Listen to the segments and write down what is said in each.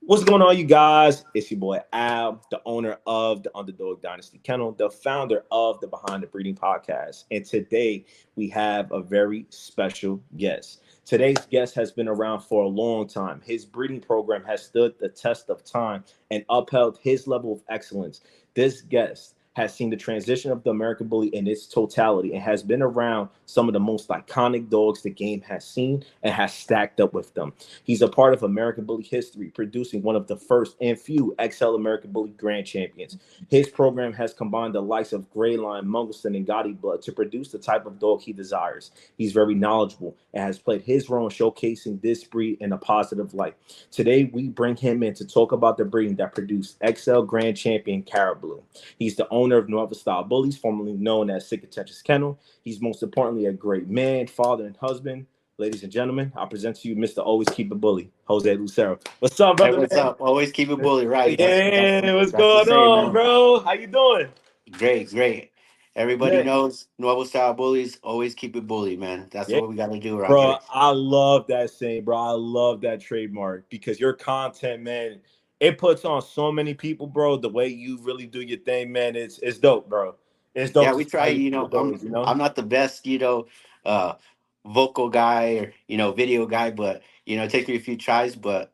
What's going on, you guys? It's your boy Al, the owner of the Underdog Dynasty Kennel, the founder of the Behind the Breeding podcast. And today we have a very special guest. Today's guest has been around for a long time. His breeding program has stood the test of time and upheld his level of excellence. This guest has seen the transition of the American Bully in its totality and has been around some of the most iconic dogs the game has seen and has stacked up with them. He's a part of American Bully history, producing one of the first and few XL American Bully Grand Champions. His program has combined the likes of Gray Line, Mungleson, and Gotti Blood to produce the type of dog he desires. He's very knowledgeable and has played his role in showcasing this breed in a positive light. Today, we bring him in to talk about the breeding that produced XL Grand Champion Caribou. He's the owner of Nuevo Style Bullies, formerly known as GrCh Kennel. He's most importantly a great man, father, and husband. Ladies and gentlemen, I present to you Mr. Always Keep It Bully, Jose Lucero. What's up, Hey, brother, what's man? up? Always keep it bully, right? Yeah, what's That's the going same, on, man. bro? How you doing? Great, great. Everybody Man, knows Nuevo Style Bullies. Always keep it bully, man. That's yeah, what we got to do around bro, here. I love that saying, bro. I love that trademark because your content, man, it puts on so many people, bro. The way you really do your thing, man, it's dope, bro. It's dope Yeah, to we see how try. you do I'm those, you know? I'm not the best, uh, vocal guy or video guy, but it takes me a few tries. But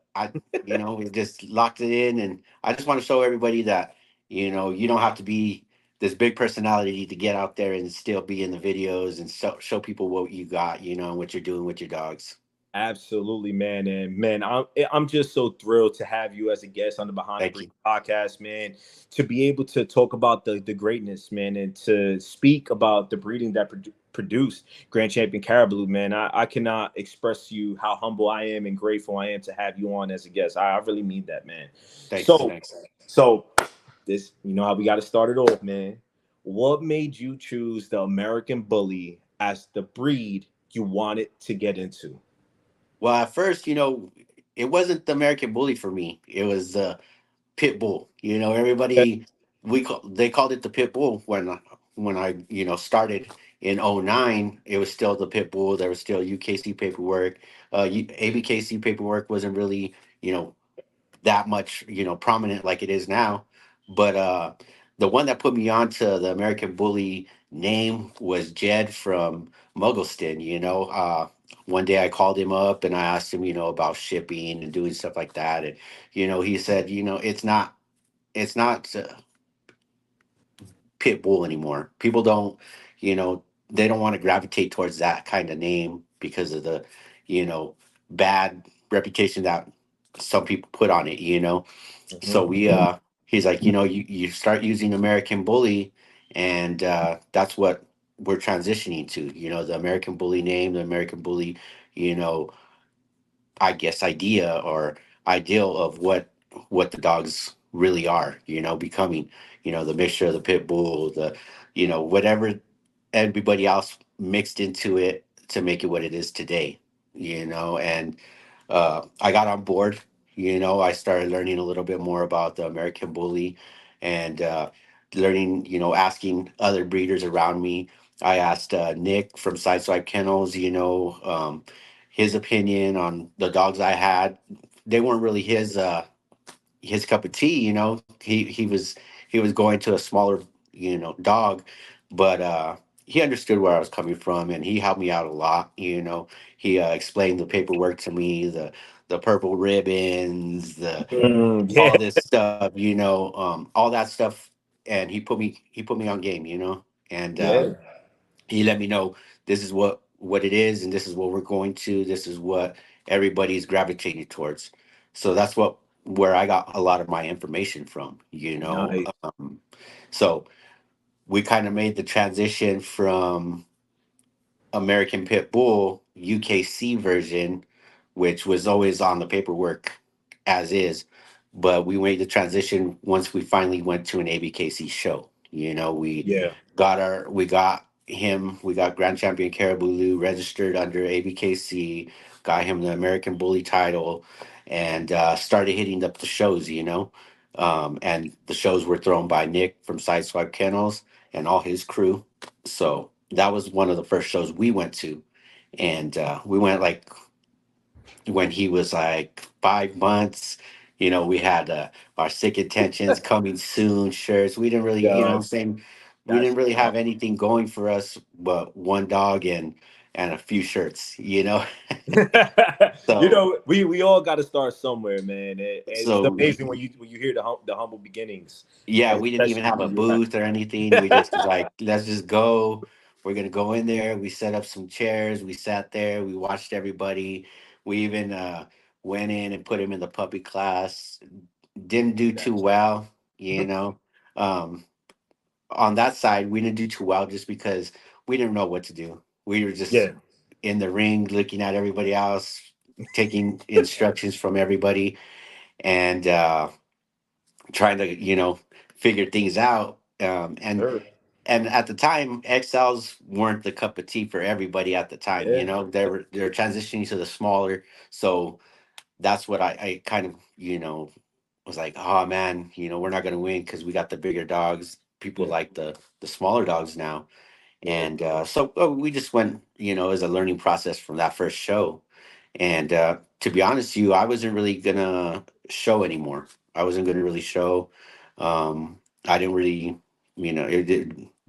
we just locked it in, and I just want to show everybody that you don't have to be this big personality to get out there and still be in the videos and show people what you got, and what you're doing with your dogs. Absolutely, man. And man, I'm just so thrilled to have you as a guest on the Behind the Thank Break you. podcast, man. To be able to talk about the greatness, man, and to speak about the breeding that produced Grand Champion Caribou, man. I cannot express to you how humble I am and grateful I am to have you on as a guest. I really mean that, man. Thanks. So, Thanks. so this, you know how we got to start it off, man. What made you choose the American Bully as the breed you wanted to get into? Well, at first, it wasn't the American Bully for me. It was the Pit Bull. Everybody they called it the Pit Bull when I started in '09. It was still the Pit Bull. There was still UKC paperwork. ABKC paperwork wasn't really that much prominent like it is now. But the one that put me onto the American Bully name was Jed from Muggleston. One day I called him up and I asked him about shipping and doing stuff like that, and he said it's not Pit Bull anymore. People don't, you know, they don't want to gravitate towards that kind of name because of the, you know, bad reputation that some people put on it. So Mhm. he's like, you start using American Bully, and that's what we're transitioning to. The American Bully name, the American Bully, you know, I guess idea or ideal of what the dogs really are, becoming, the mixture of the pit bull, the, whatever everybody else mixed into it to make it what it is today, and I got on board. I started learning a little bit more about the American Bully, and learning, asking other breeders around me. I asked Nick from Sideswipe Kennels, his opinion on the dogs I had. They weren't really his cup of tea. He was going to a smaller, dog, but he understood where I was coming from, and he helped me out a lot. He explained the paperwork to me, the purple ribbons, the Yeah, all this stuff, all that stuff, and he put me on game, and yeah. he let me know this is what it is, and this is what we're going to. This is what everybody's gravitating towards. So that's where I got a lot of my information from. Nice. So we kind of made the transition from American Pit Bull UKC version, which was always on the paperwork as is, but we made the transition once we finally went to an ABKC show. We Yeah. got Grand Champion Caribou Lou registered under ABKC, got him the American Bully title, and started hitting up the shows. And the shows were thrown by Nick from Sideswipe Kennels and all his crew. So that was one of the first shows we went to, and we went like when he was like 5 months. We had our sick intentions coming soon shirts. We didn't really, what I'm God, saying, we that's didn't really funny. have anything going for us but one dog and a few shirts. You So know, we all got to start somewhere, man. And it's so amazing when you hear the humble beginnings, yeah, and we didn't even especially have a when you booth or anything. We just was like, let's just go. We're gonna go in there. We set up some chairs. We sat there. We watched everybody. We even went in and put him in the puppy class. Didn't do too gotcha. well, you know. Um, on that side, we didn't do too well just because we didn't know what to do. We were just Yeah, in the ring, looking at everybody else, taking instructions from everybody, and trying to figure things out. sure. And at the time, XLs weren't the cup of tea for everybody at the time. Yeah, They're transitioning to the smaller, so that's what I kind of was like, oh man, we're not gonna win because we got the bigger dogs. People yeah, like the smaller dogs now, yeah, and so we just went, as a learning process from that first show. And to be honest with you, I wasn't really gonna show anymore. I wasn't gonna really show. I didn't really,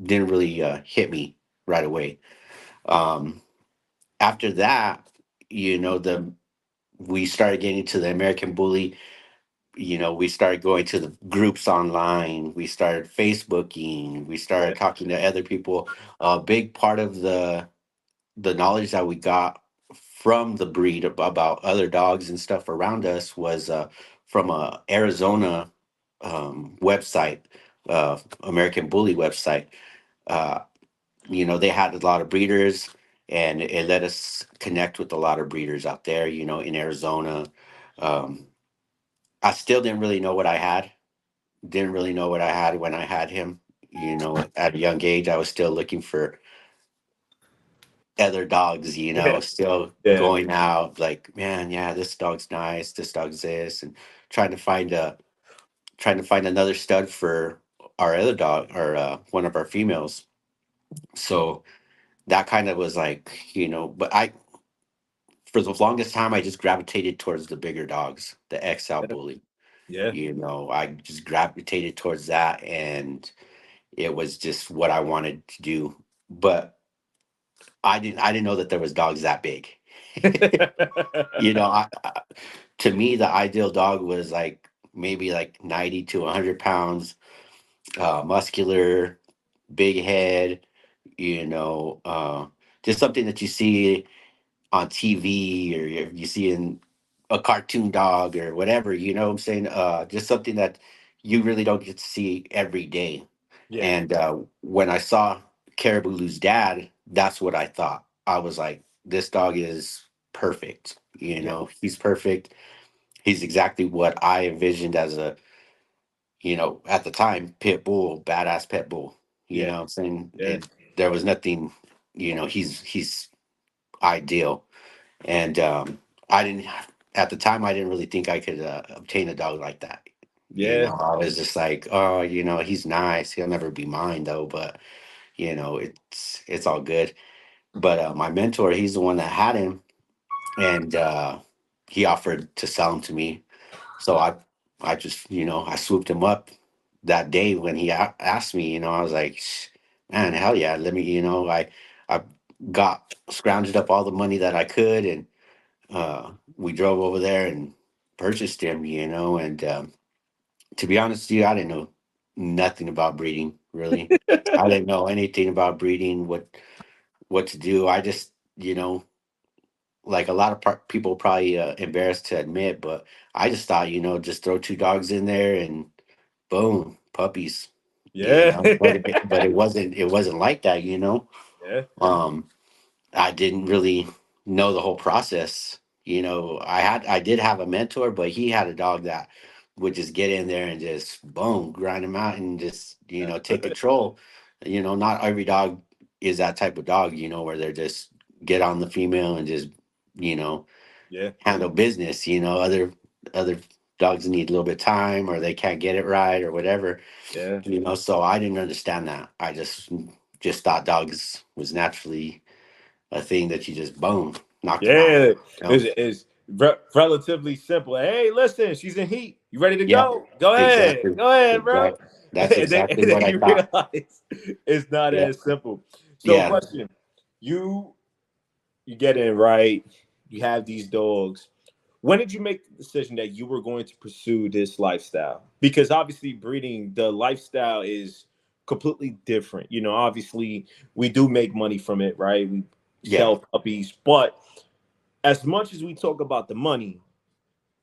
didn't really hit me right away. Um, After that, the we started getting to the American Bully. We started going to the groups online. We started Facebooking. We yeah, started talking to other people. A big part of the knowledge that we got from the breed about other dogs and stuff around us was from a Arizona website, American Bully website. Uh, they had a lot of breeders, and it let us connect with a lot of breeders out there. In Arizona. Um, I still didn't really know what I had. Didn't really know what I had when I had him. At a young age, I was still looking for other dogs, yeah, still yeah, going out like, man, yeah, this dog's nice, this dog's this, and trying to find another stud for our other dog or one of our females. So that kind of was like, but I for the longest time I just gravitated towards the bigger dogs, the XL bully. yeah, I just gravitated towards that, and it was just what I wanted to do. But I didn't know that there was dogs that big. To me, the ideal dog was like maybe like 90 to 100 pounds, muscular, big head, you know, uh, just something that you see on TV or you see in a cartoon dog or whatever, you know what I'm saying? Just something that you really don't get to see every day. yeah, And when I saw Caribou Lou's dad, that's what I thought. I was like, this dog is perfect. yeah, He's perfect. He's exactly what I envisioned as at the time, pit bull, badass pit bull. You yeah, know what I'm saying? yeah, There was nothing, he's ideal. And I didn't, at the time, I didn't really think I could obtain a dog like that. yeah, I was just like, oh, he's nice. He'll never be mine though, but it's all good. But my mentor, he's the one that had him, and he offered to sell him to me. So I just, I swooped him up that day when he asked me. I was like, man, hell yeah, let me, I got scrounged up all the money that I could, and we drove over there and purchased him. And to be honest with you, I didn't know nothing about breeding, really. I didn't know anything about breeding, what to do. I just, like a lot of people probably embarrassed to admit, but I just thought, just throw two dogs in there and boom, puppies. yeah, But it wasn't like that. yeah, Um, I didn't really know the whole process. I did have a mentor, but he had a dog that would just get in there and just boom, grind him out and just, take control. Not every dog is that type of dog, where they're just get on the female and just, you know, yeah, handle business. Other dogs need a little bit of time or they can't get it right or whatever. yeah, So I didn't understand that. I just thought dogs was naturally a thing that you just boom knock them out. yeah. You know? relatively simple. Hey, listen, she's in heat. You ready to Yeah, go? Go ahead. exactly. Go ahead, bro. Exactly. That's And exactly then what I you thought. realize it's not Yeah. as simple. So, Yeah. question: You you get in right. You have these dogs. When did you make the decision that you were going to pursue this lifestyle? Because obviously, breeding the lifestyle is completely different. You know, obviously, we do make money from it, right? We Yeah. sell puppies, but as much as we talk about the money,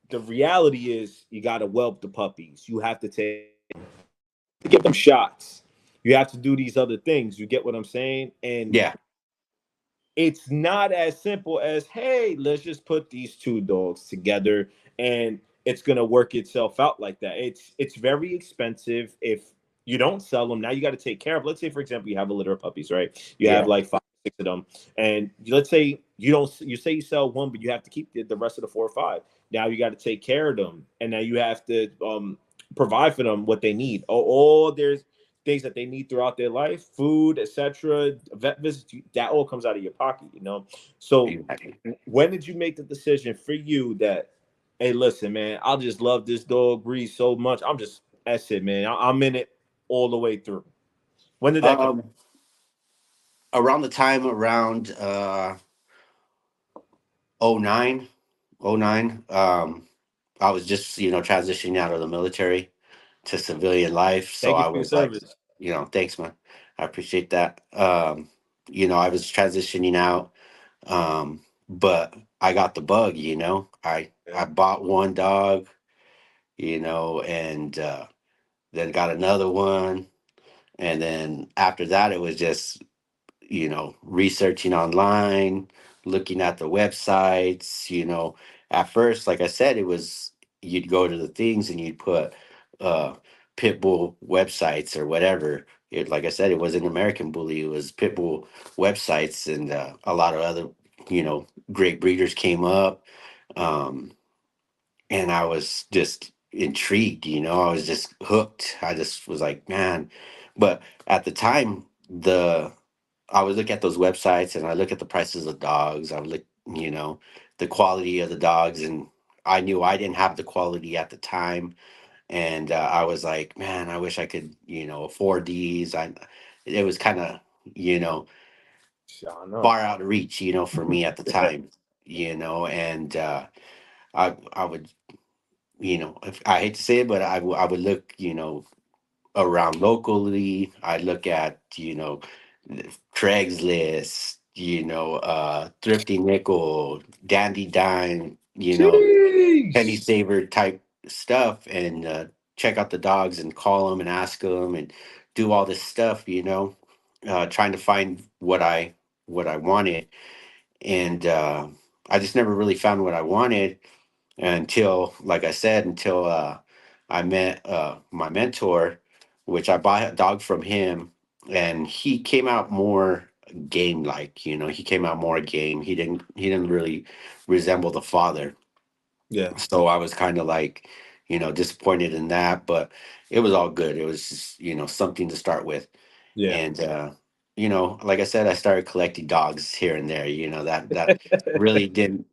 the reality is you got to whelp the puppies. You have to give them shots. You have to do these other things. You get what I'm saying? And Yeah. it's not as simple as, hey, let's just put these two dogs together and it's gonna work itself out like that. It's very expensive if you don't sell them. Now you got to take care of. Let's say, for example, you have a litter of puppies, right? You have Yeah. like five, six of them, and let's say you don't. You say you sell one, but you have to keep the rest of the four or five. Now you got to take care of them, and now you have to provide for them what they need. All there's things that they need throughout their life, food, etc., vet visits, that all comes out of your pocket, you know. So Exactly. when did you make the decision for you that, hey, listen, man, I just love this dog breed so much. That's it, man. I'm in it all the way through. When did that come? Um, Around the time around '09, '09, I was just, transitioning out of the military to civilian life. So Thank you I for your was like, service. thanks, man. I appreciate that. I was transitioning out, but I got the bug, I Yeah. bought one dog, and then got another one. And then after that, it was just, researching online, looking at the websites. At first, like I said, it was, you'd go to the things and you'd put uh, pit bull websites or whatever. Like I said, it wasn't American Bully, it was pit bull websites, and a lot of other, great breeders came up. Um, and I was just intrigued, I was just hooked. I just was like, man. But at the time, I would look at those websites and I look at the prices of dogs. I would look, the quality of the dogs, and I knew I didn't have the quality at the time. And I was like, man, I wish I could, afford these. It was kind of, you know, I know. far out of reach, for me at the time, and I would, if, I hate to say it, but I would look, around locally. I look at, Craigslist, Thrifty Nickel, Dandy Dime, Penny Jeez. Saver type stuff, and check out the dogs and call them and ask them and do all this stuff, trying to find what I wanted. And I just never really found what I wanted until, like I said, until I met my mentor, which I bought a dog from him, and he came out more game like. He came out more game. He didn't really resemble the father. Yeah. So I was kind of like, disappointed in that, but it was all good. It was just, something to start with. Yeah. And like I said, I started collecting dogs here and there. That really didn't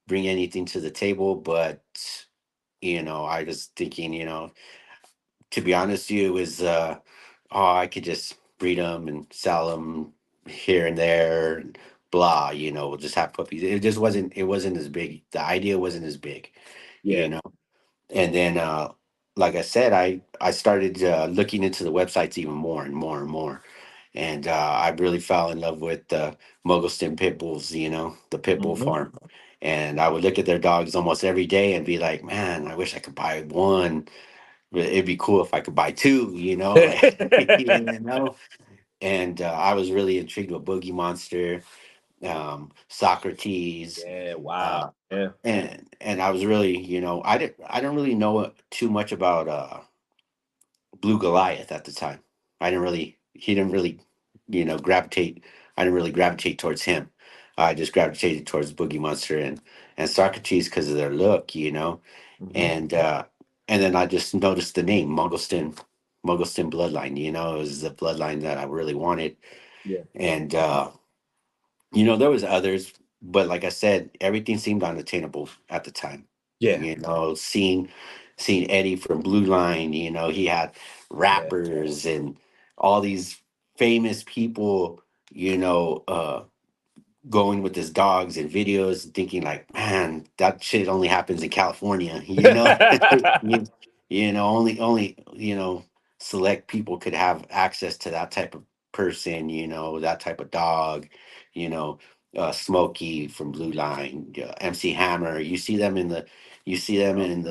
bring anything to the table, but I was thinking, to be honest with you, it was oh, I could just breed them and sell them here and there, and blah. We'll just have puppies. It wasn't as big. The idea wasn't as big, you Yeah. know. And then, like I said, I started looking into the websites even more and more and more, and I really fell in love with the Muggleston pit bulls. The pit bull Hmm. farm. And I would look at their dogs almost every day and be like, man, I wish I could buy one, but it'd be cool if I could buy two, like, And I was really intrigued with Boogie Monster, Socrates, Yeah. Wow. uh, Yeah. and I was really, I don't really know too much about Blue Goliath at the time. He didn't really, gravitate. I didn't really gravitate towards him. I just gravitated towards Boogie Monster and Socrates because of their look, Hmm. and then I just noticed the name Muggleston bloodline. It was the bloodline that I really wanted. Yeah. And there was others, but like I said, everything seemed unattainable at the time. Yeah, You know, seeing Eddie from Blue Line, you know, he had yeah. rappers and all these famous people, you know, going with his dogs and videos, thinking like, man, that shit only happens in California, you know. you, you know, only you know, select people could have access to that type of person, you know, that type of dog, you know. Smokey from Blue Line, MC Hammer. You see them Yep. in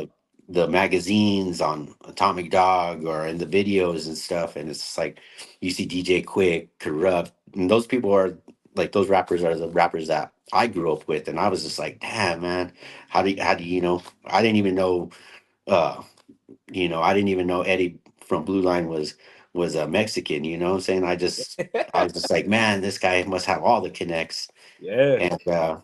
the magazines on Atomic Dog or in the videos and stuff, and it's just like you see DJ Quick, Corrupt, and those people are like those rappers are the rappers that I grew up with, and I was just like, damn man, how do you know? I didn't even know, uh, I didn't even know Eddie from Blue Line was a Mexican. You know what I'm saying? I was just like, man, this guy must have all the connects, Yeah, and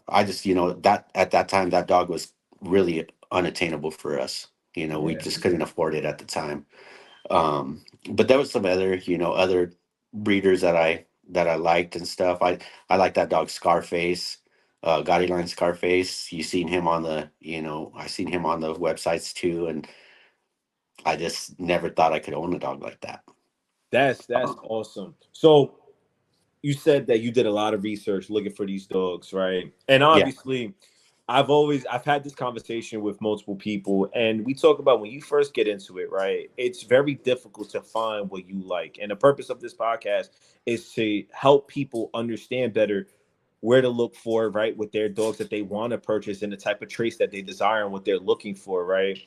I just that at that time that dog was really unattainable for us. You know, we yeah, just couldn't afford it at the time. But there was some other, other breeders that I liked and stuff. I like that dog Scarface, Gotti Line Scarface. You seen him on the, I seen him on the websites too, and I just never thought I could own a dog like that. that's awesome. So you said that you did a lot of research looking for these dogs, right? And Yeah, obviously, I've had this conversation with multiple people, and we talk about when you first get into it, right? It's very difficult to find what you like. And the purpose of this podcast is to help people understand better where to look for, right, with their dogs that they want to purchase and the type of traits that they desire and what they're looking for, right?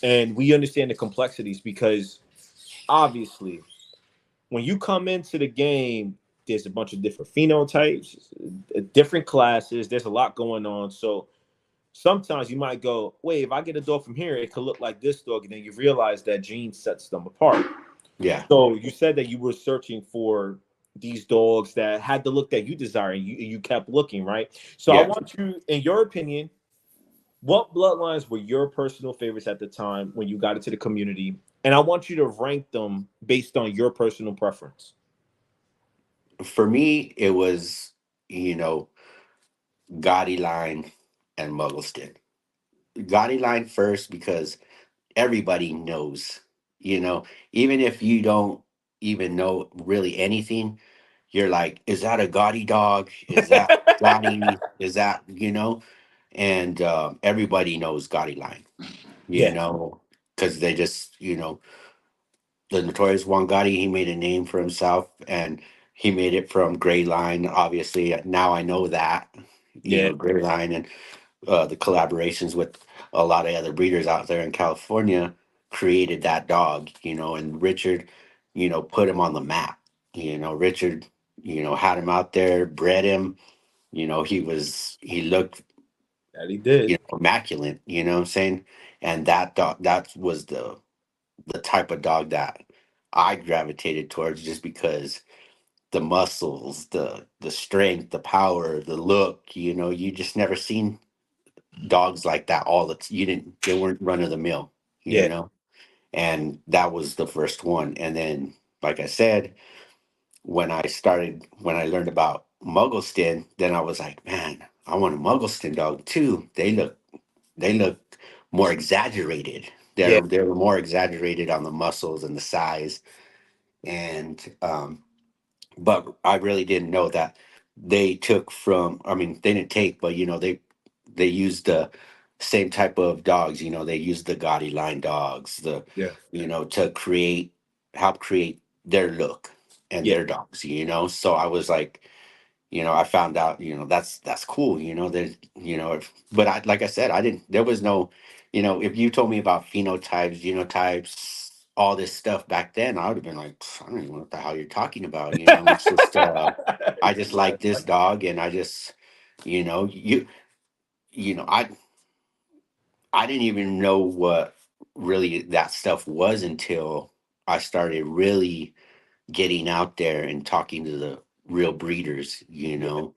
And we understand the complexities because obviously when you come into the game, there's a bunch of different phenotypes, different classes. There's a lot going on. So sometimes you might go, wait, if I get a dog from here, it could look like this dog. And then you realize that gene sets them apart. yeah. So you said that you were searching for these dogs that had the look that you desire. And you kept looking, right? So I Yeah. want you, in your opinion, what bloodlines were your personal favorites at the time when you got into the community? And I want you to rank them based on your personal preference. For me, it was, you know, Gotti Line and Muggleston. Gotti Line first because everybody knows, you know, even if you don't even know really anything, you're like, is that a Gotti dog? Is that Gotti? Is that, and everybody knows Gotti Line, you Yeah, know, because they just, the notorious Juan Gotti, he made a name for himself and he made it from Gray Line. Obviously, now I know that, yeah, Gray Line and the collaborations with a lot of other breeders out there in California created that dog, and Richard, put him on the map. Richard, had him out there, bred him, he looked, that he did. immaculate, you know what I'm saying? And that dog, that was the type of dog that I gravitated towards just because the muscles, the strength, the power, the look, you just never seen dogs like that you didn't they weren't run of the mill, Yeah, and that was the first one. And then like I said, when I learned about Muggleston, then I was like, man, I want a Muggleston dog too. They look more exaggerated. yeah, They're more exaggerated on the muscles and the size. And but I really didn't know that they took from, I mean, they didn't take, but they used the same type of dogs, they used the Gotti line dogs, yeah, to help create their look and yeah, their dogs, so I was like, I found out, that's cool, there's, but like I said, I didn't, there was no, if you told me about phenotypes, genotypes, all this stuff back then, I would have been like, "Pff, I don't even know what the hell you're talking about. It's just, I just like this exactly. dog. And I just, you know, you, you know, I didn't even know what really that stuff was until I started really getting out there and talking to the real breeders, Yeah,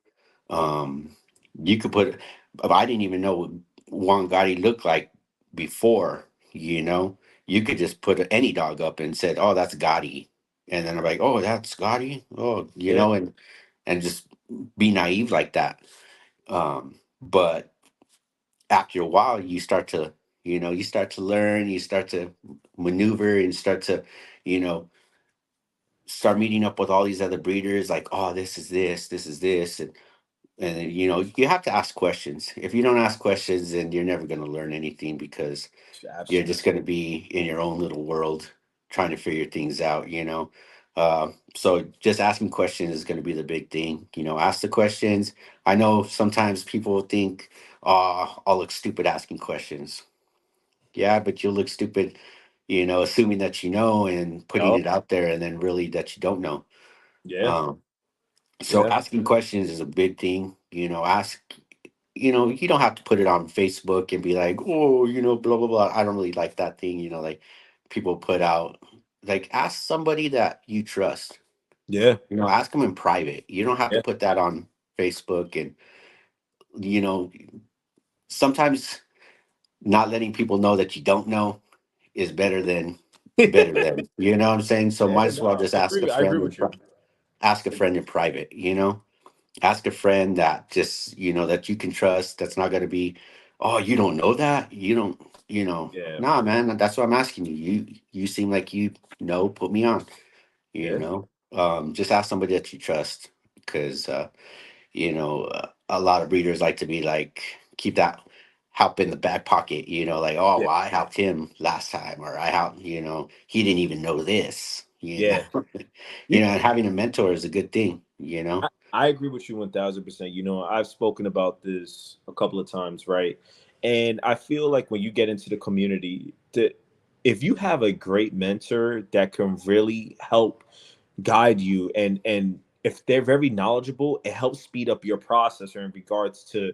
um, you could put, I didn't even know what Juan Gotti looked like before, you could just put any dog up and said, oh, that's Gotti. And then I'm like, oh, that's Gotti. Oh, yeah, and just be naive like that. But after a while, you start to, you start to learn, you start to maneuver, and start to, you know, start meeting up with all these other breeders. Like, oh, this is this, and you have to ask questions. If you don't ask questions, then you're never going to learn anything, because you're Absolutely. just going to be in your own little world trying to figure things out. So just asking questions is going to be the big thing. Ask the questions. I know sometimes people think, oh, I'll look stupid asking questions. Yeah, but you'll look stupid, assuming that you know and putting Yup. it out there, and then really that you don't know. Yeah. um, so Yeah. asking questions is a big thing. Ask. You don't have to put it on Facebook and be like, oh, blah blah blah. I don't really like that thing. Like people put out. Like, ask somebody that you trust. Yeah. Ask them in private. You don't have to Yeah. put that on Facebook. And you know, sometimes not letting people know that you don't know is better than. You know what I'm saying? So Yeah. might as well No, just I agree. I agree with you. ask a friend in private. Ask a friend that just that you can trust, that's not going to be, oh, you don't know that, you don't, Yeah. nah, man, that's what I'm asking you. You seem like you know, put me on. Yeah. Just ask somebody that you trust, because a lot of breeders like to be like, keep that help in the back pocket, like, oh, Yeah. well, I helped him last time, or I helped, he didn't even know this, Yeah. and having a mentor is a good thing. I agree with you 1000%. I've spoken about this a couple of times, right? And I feel like when you get into the community, that if you have a great mentor that can really help guide you, and if they're very knowledgeable, it helps speed up your process in regards to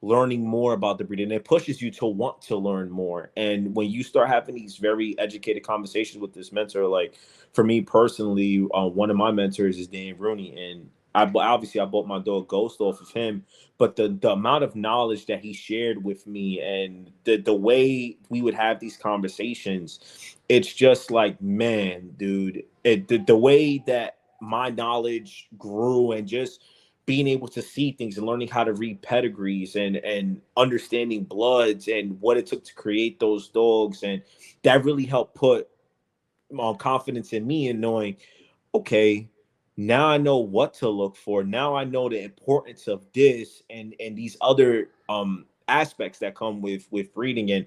learning more about the breed, and it pushes you to want to learn more. And when you start having these very educated conversations with this mentor, like for me personally, one of my mentors is Dan Rooney, and obviously I bought my dog Ghost off of him, but the amount of knowledge that he shared with me, and the way we would have these conversations, it's just like, man, dude, the way that my knowledge grew, and just being able to see things and learning how to read pedigrees, and understanding bloods and what it took to create those dogs, and that really helped put confidence in me, and knowing, okay, now I know what to look for. Now I know the importance of this, and these other aspects that come with breeding. And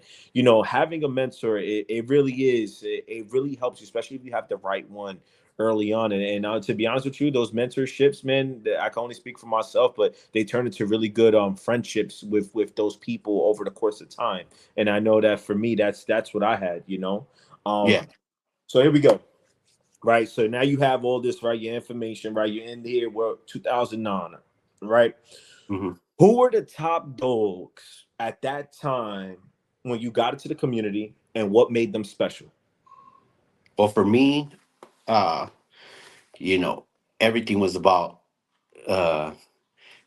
having a mentor, it really is, it really helps you, especially if you have the right one early on. And to be honest with you, those mentorships, man, I can only speak for myself, but they turn into really good friendships with those people over the course of time. And I know that for me, that's what I had. um Yeah. so here we go. Right. So now you have all this, right? Your information, right? You're in here, well, 2009, right? Hmm. Who were the top dogs at that time when you got into the community, and what made them special? Well, for me, uh you know everything was about uh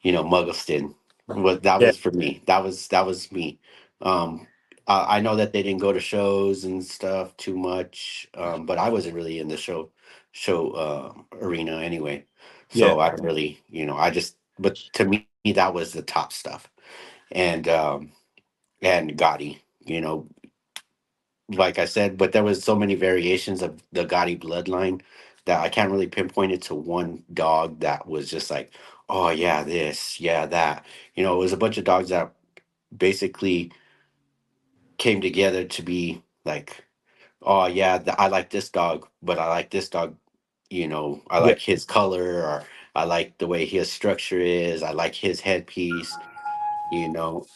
Muggleston. That Yeah. was for me. That was me. Um, I know that they didn't go to shows and stuff too much, but I wasn't really in the show arena anyway. Yeah. So I don't really, but to me that was the top stuff. And Gotti, like I said, but there was so many variations of the Gotti bloodline that I can't really pinpoint it to one dog that was just like, oh yeah, this, yeah, that. It was a bunch of dogs that basically came together to be like, oh yeah, I like this dog, but I like this dog. I Yeah. like his color, or I like the way his structure is. I like his headpiece. You know,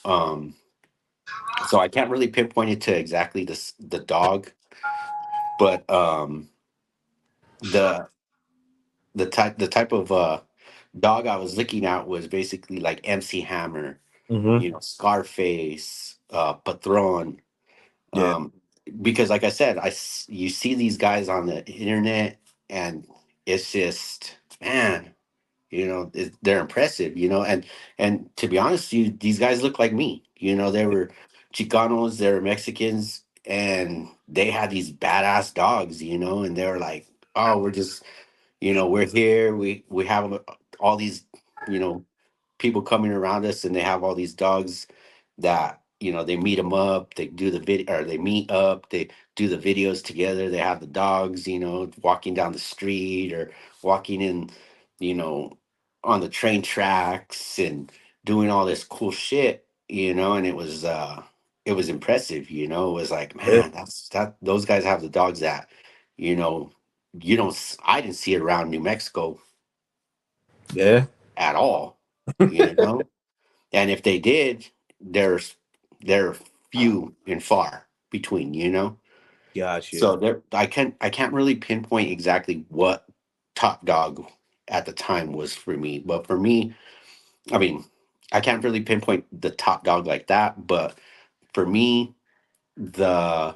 so I can't really pinpoint it to exactly the dog, but the the type of dog I was looking at was basically like MC Hammer, Mm-hmm. Scarface, Patron. Yeah. Um, because like I said, you see these guys on the internet, and it's just, man, they're impressive, and to be honest, these guys look like me. They were Chicanos, they were Mexicans, and they had these badass dogs, and they were like, oh, we're here, we have all these, you know people coming around us, and they have all these dogs that, they meet them up, they do the video, or they meet up, they do the videos together. They have the dogs, walking down the street, or walking in, you know on the train tracks, and doing all this cool shit, and it was impressive. It was like, Yeah, man, those guys have the dogs that, you know you don't I didn't see it around New Mexico yeah. at all, you know and if they did, there's they're few and far between, Got you. so there, I can't really pinpoint exactly what top dog at the time was for me. But for me, I mean, I can't really pinpoint the top dog like that. But for me, the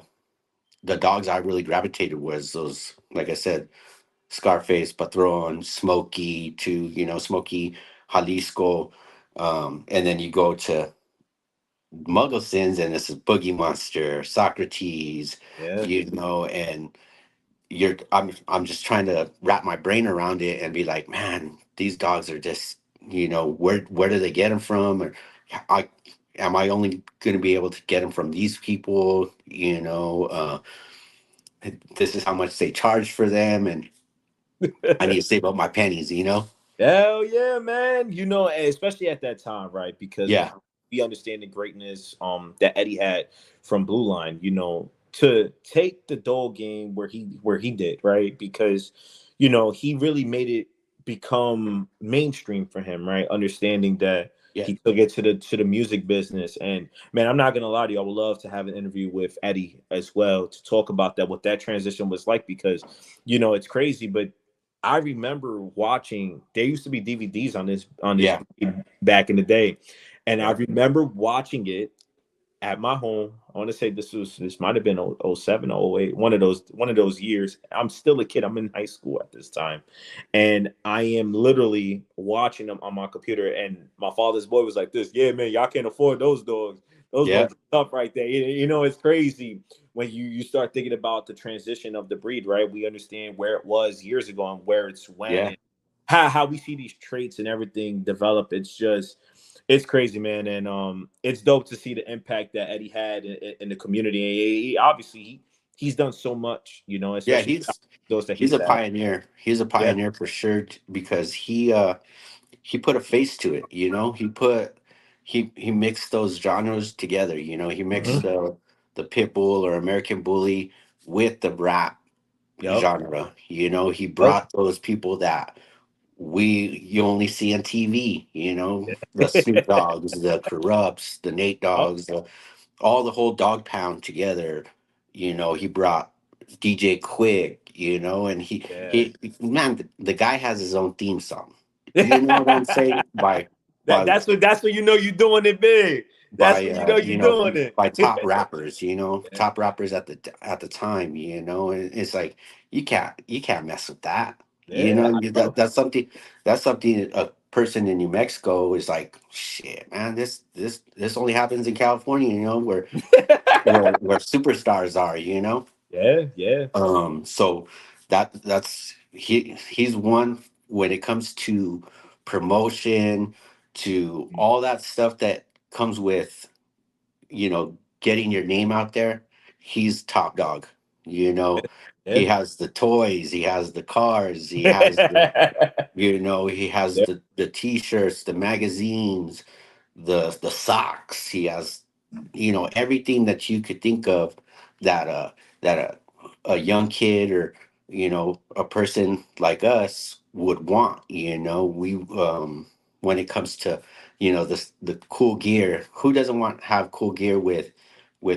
the dogs I really gravitated was those, like I said, Scarface, Patron, Smokey, to Smokey, Jalisco, and then you go to Muggleton's, and this is Boogie Monster, Socrates, Yeah. and I'm just trying to wrap my brain around it and be like, man, these dogs are just, where do they get them from? Or I am I only going to be able to get them from these people? This is how much they charge for them, and I need to save up my pennies. Hell yeah, man. And especially at that time, right? Because Yeah, we understand the greatness that Eddie had from Blue Line, to take the Dole game where he did, right? Because he really made it become mainstream for him, right? Understanding that yeah, he took it to the music business. And man, I'm not gonna lie to you, I would love to have an interview with Eddie as well to talk about that, what that transition was like, because it's crazy, but I remember watching. There used to be DVDs on this yeah, back in the day, and I yeah, remember watching it at my home. I want to say this might have been '07 or '08, one of those years. I'm still a kid. I'm in high school at this time, and I am literally watching them on my computer. And my father's boy was like, "This, yeah, man, y'all can't afford those dogs. Those yeah, dogs are tough right there." It's crazy when you start thinking about the transition of the breed, right? We understand where it was years ago and where it's went, yeah. and how we see these traits and everything develop. It's crazy, man, and it's dope to see the impact that Eddie had in the community. Obviously, he's done so much, Yeah, especially he's those that he's he's a had. pioneer. He's a Yeah. pioneer for sure, because he put a face to it. He mixed those genres together. He mixed Hmm. the pit bull or American bully with the rap Yep. genre. He Yep. brought those people that you only see on TV. The Snoop Yeah. Dogs, the Corrupts, the Nate Yep. Dogs, all the whole dog pound together. He brought DJ Quick, and Yeah. he man, the guy has his own theme song. You know what I'm saying? that By that's when you're doing it big. That's by when you're doing by top it. rappers, top rappers at the time, and it's like you can't mess with that. Yeah, I know. That's something a person in New Mexico is like, shit, man, this only happens in California, where superstars are, Yeah, yeah. so he's one when it comes to promotion, to all that stuff that comes with, getting your name out there. He's top dog. He Yeah. has the toys, he has the cars, he has Yeah. the t-shirts, the magazines, the socks. He has, everything that you could think of, that a young kid, or a person like us would want. We when it comes to, the cool gear. Who doesn't want have cool gear with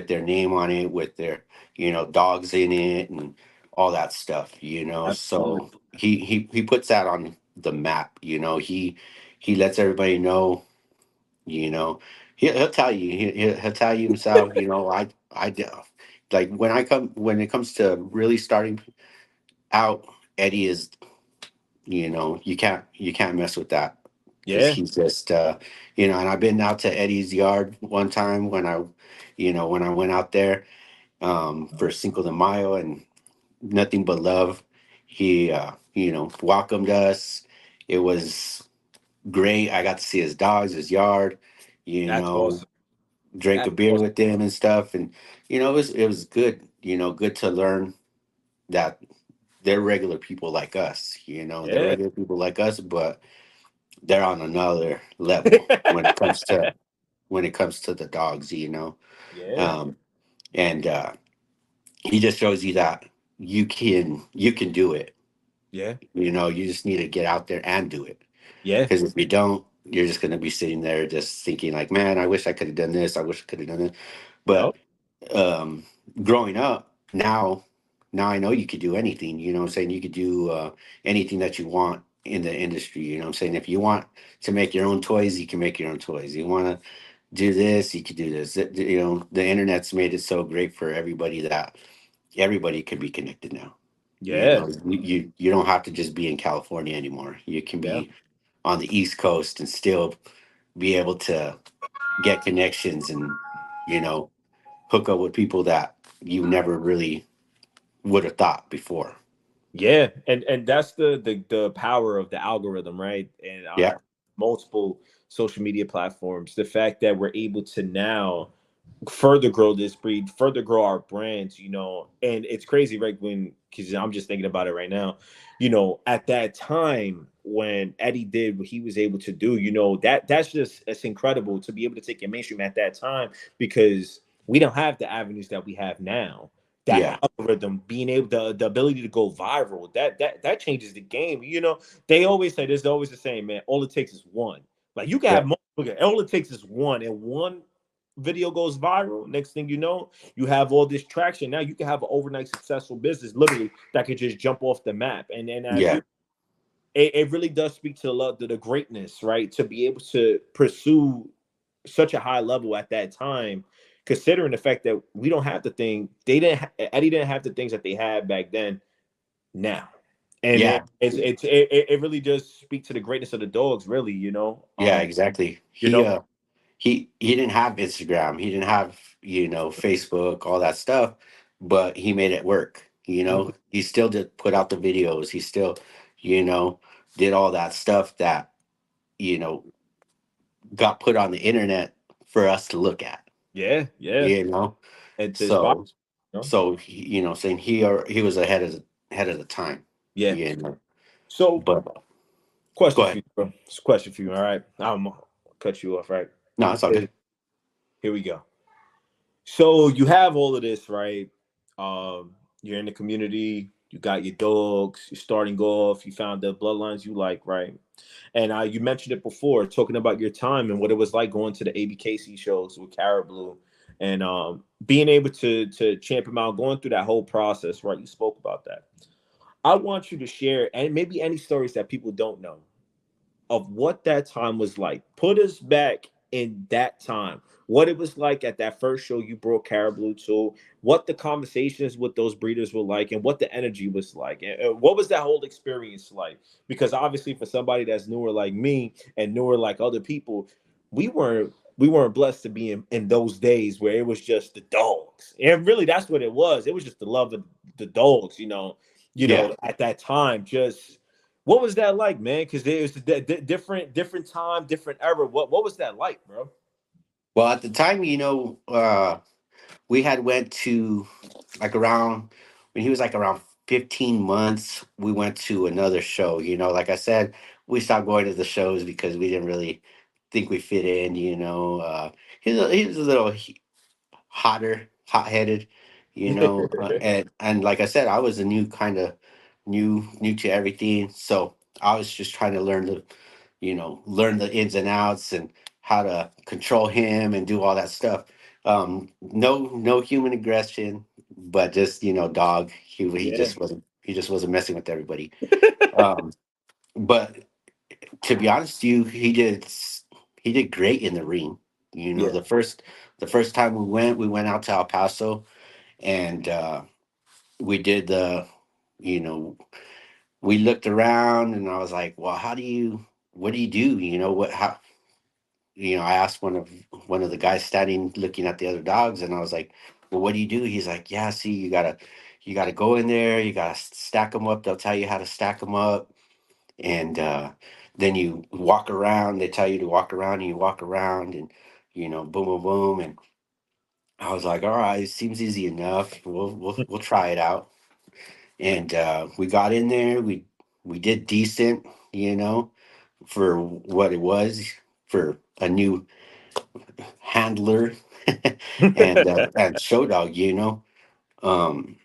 their name on it, with their, dogs in it, and all that stuff. Absolutely. So he puts that on the map. He lets everybody know. you know he'll tell you, he'll tell you himself. Like, when it comes to really starting out, Eddie is, you can't mess with that, because Yeah. he's just, and I've been out to Eddie's yard one time when I went out there, for Cinco de Mayo, and nothing but love. He welcomed us. It was great. I got to see his dogs, his yard, you That's know, awesome. drink a That's beer awesome. with them and stuff. And, it was good, good to learn that they're regular people like us, they're Yeah. regular people like us, but they're on another level when it comes to the dogs, Yeah. um, and he just shows you that you can do it. Yeah. You just need to get out there and do it. Yeah. Because if you don't, you're just going to be sitting there just thinking like, man, I wish I could have done this. I wish I could have done it. Yep. But um, growing up, now I know you could do anything. You know what I'm saying? You could do anything that you want in the industry. You know what I'm saying? If you want to make your own toys, you can make your own toys. You want to do this, you could do this. The internet's made it so great for everybody that everybody can be connected now. Yeah. You don't have to just be in California anymore. You can Yeah. be on the East Coast and still be able to get connections and you know hook up with people that you never really would have thought before. Yeah, and that's the power of the algorithm, right? And Yeah, multiple social media platforms. The fact that we're able to now further grow this breed, further grow our brands, and it's crazy, right? Because I'm just thinking about it right now, at that time when Eddie did what he was able to do, that's just it's incredible to be able to take your mainstream at that time because we don't have the avenues that we have now. That yeah, algorithm being able the ability to go viral, that changes the game. They always say there's always the same, man. All it takes is one. Like you can yeah, have multiple, all it takes is one, and one video goes viral. Next thing you know, you have all this traction. Now you can have an overnight successful business, literally, that could just jump off the map. And then as yeah, you, it really does speak to the greatness, right? To be able to pursue such a high level at that time, considering the fact that we don't have the thing they didn't. Eddie didn't have the things that they had back then. Now, and yeah, it really does speak to the greatness of the dogs. Really, yeah, exactly. you he know, uh he didn't have Instagram, he didn't have Facebook, all that stuff, but he made it work. He still did put out the videos, he still you know did all that stuff that you know got put on the internet for us to look at. yeah, yeah, you know and to inspire, so you know? saying he was ahead of the time. Yeah. you know So, but go question for ahead. you, bro. It's a question for you. All right, I'm gonna cut you off. Right. No, it's all good. Here we go. So you have all of this, right? You're in the community. You got your dogs. You're starting off. You found the bloodlines you like, right? And you mentioned it before, talking about your time and what it was like going to the ABKC shows with Caribou, and being able to champ him out, going through that whole process, right? You spoke about that. I want you to share and maybe any stories that people don't know of what that time was like. Put us back in that time. What it was like at that first show you brought Caribou to, what the conversations with those breeders were like, and what the energy was like, and what was that whole experience like? Because obviously, for somebody that's newer like me and newer like other people, we weren't blessed to be in those days where it was just the dogs, and really that's what it was. It was just the love of the dogs, Yeah. at that time. Just what was that like, man? Because there's different time, different era. What was that like, bro? Well, at the time, we had went to like around when he was like around 15 months. We went to another show. Like I said, we stopped going to the shows because we didn't really think we fit in. He was a little hotter, hot-headed, and like I said, I was a new kind of new to everything, so I was just trying to learn the ins and outs and how to control him and do all that stuff. No human aggression, but just dog. He Yeah, just wasn't messing with everybody. Um, but to be honest with you, he did great in the ring. yeah, The first time we went out to El Paso, and we did you know, we looked around, and I was like, well, what do you do? I asked one of the guys standing looking at the other dogs, and I was like, well, what do you do? He's like, yeah, see, you gotta go in there, you gotta stack them up. They'll tell you how to stack them up, and then you walk around. They tell you to walk around, and you walk around, and boom, boom, boom. And I was like, all right, it seems easy enough. We'll try it out. And we got in there. We did decent, for what it was, for a new handler and show dog, um,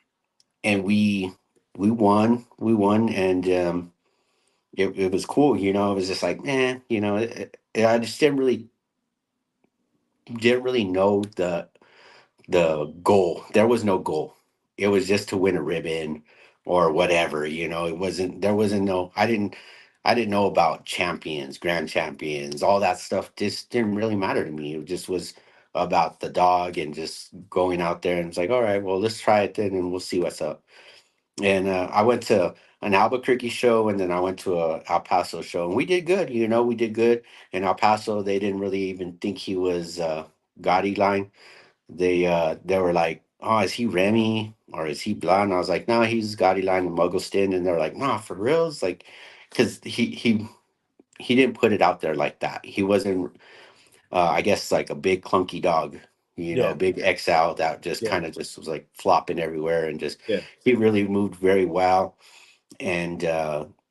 and we won, and it was cool. It was just like, I just didn't really know the goal. There was no goal. It was just to win a ribbon or whatever. It wasn't. There wasn't no. I didn't know about champions, grand champions, all that stuff. Just didn't really matter to me. It just was about the dog and just going out there, and it's like, all right, well, let's try it then, and we'll see what's up. And I went to an Albuquerque show, and then I went to a El Paso show, and we did good. We did good. In El Paso, they didn't really even think he was Gotti line. They were like, oh, is he Remy or is he blonde? I was like, no, he's Gotti line and Muggleston. And they're like, nah, for real? It's like, because he didn't put it out there like that. He wasn't, I guess, like a big clunky dog, Yeah, big XL that just yeah, kind of just was like flopping everywhere, and just yeah. he really moved very well. And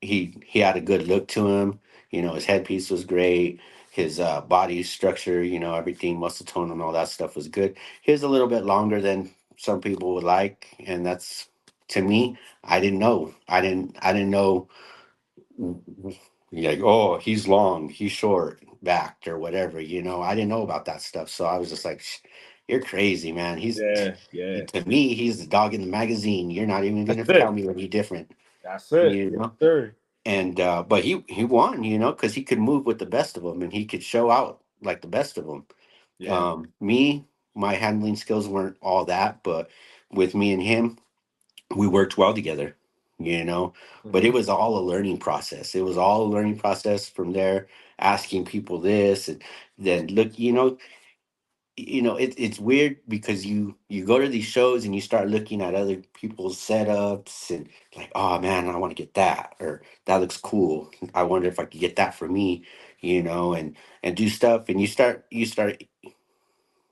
he had a good look to him. His headpiece was great. His body structure, everything, muscle tone, and all that stuff was good. He was a little bit longer than some people would like, and that's, to me, I didn't know. I didn't know. Like, oh, he's long, he's short backed or whatever. I didn't know about that stuff, so I was just like, you're crazy, man. Yeah, yeah. To me, he's the dog in the magazine. You're not even That's gonna tell it. me any different, That's it. you Yes, know sir. and but he won, because he could move with the best of them, and he could show out like the best of them. Yeah. Me, my handling skills weren't all that, but with me and him, we worked well together, you know. But Hmm. it was all a learning process. It was all a learning process from there, asking people this, and then look, it's weird because you go to these shows and you start looking at other people's setups, and like, oh man, I want to get that, or that looks cool, I wonder if I could get that for me, and do stuff, and you start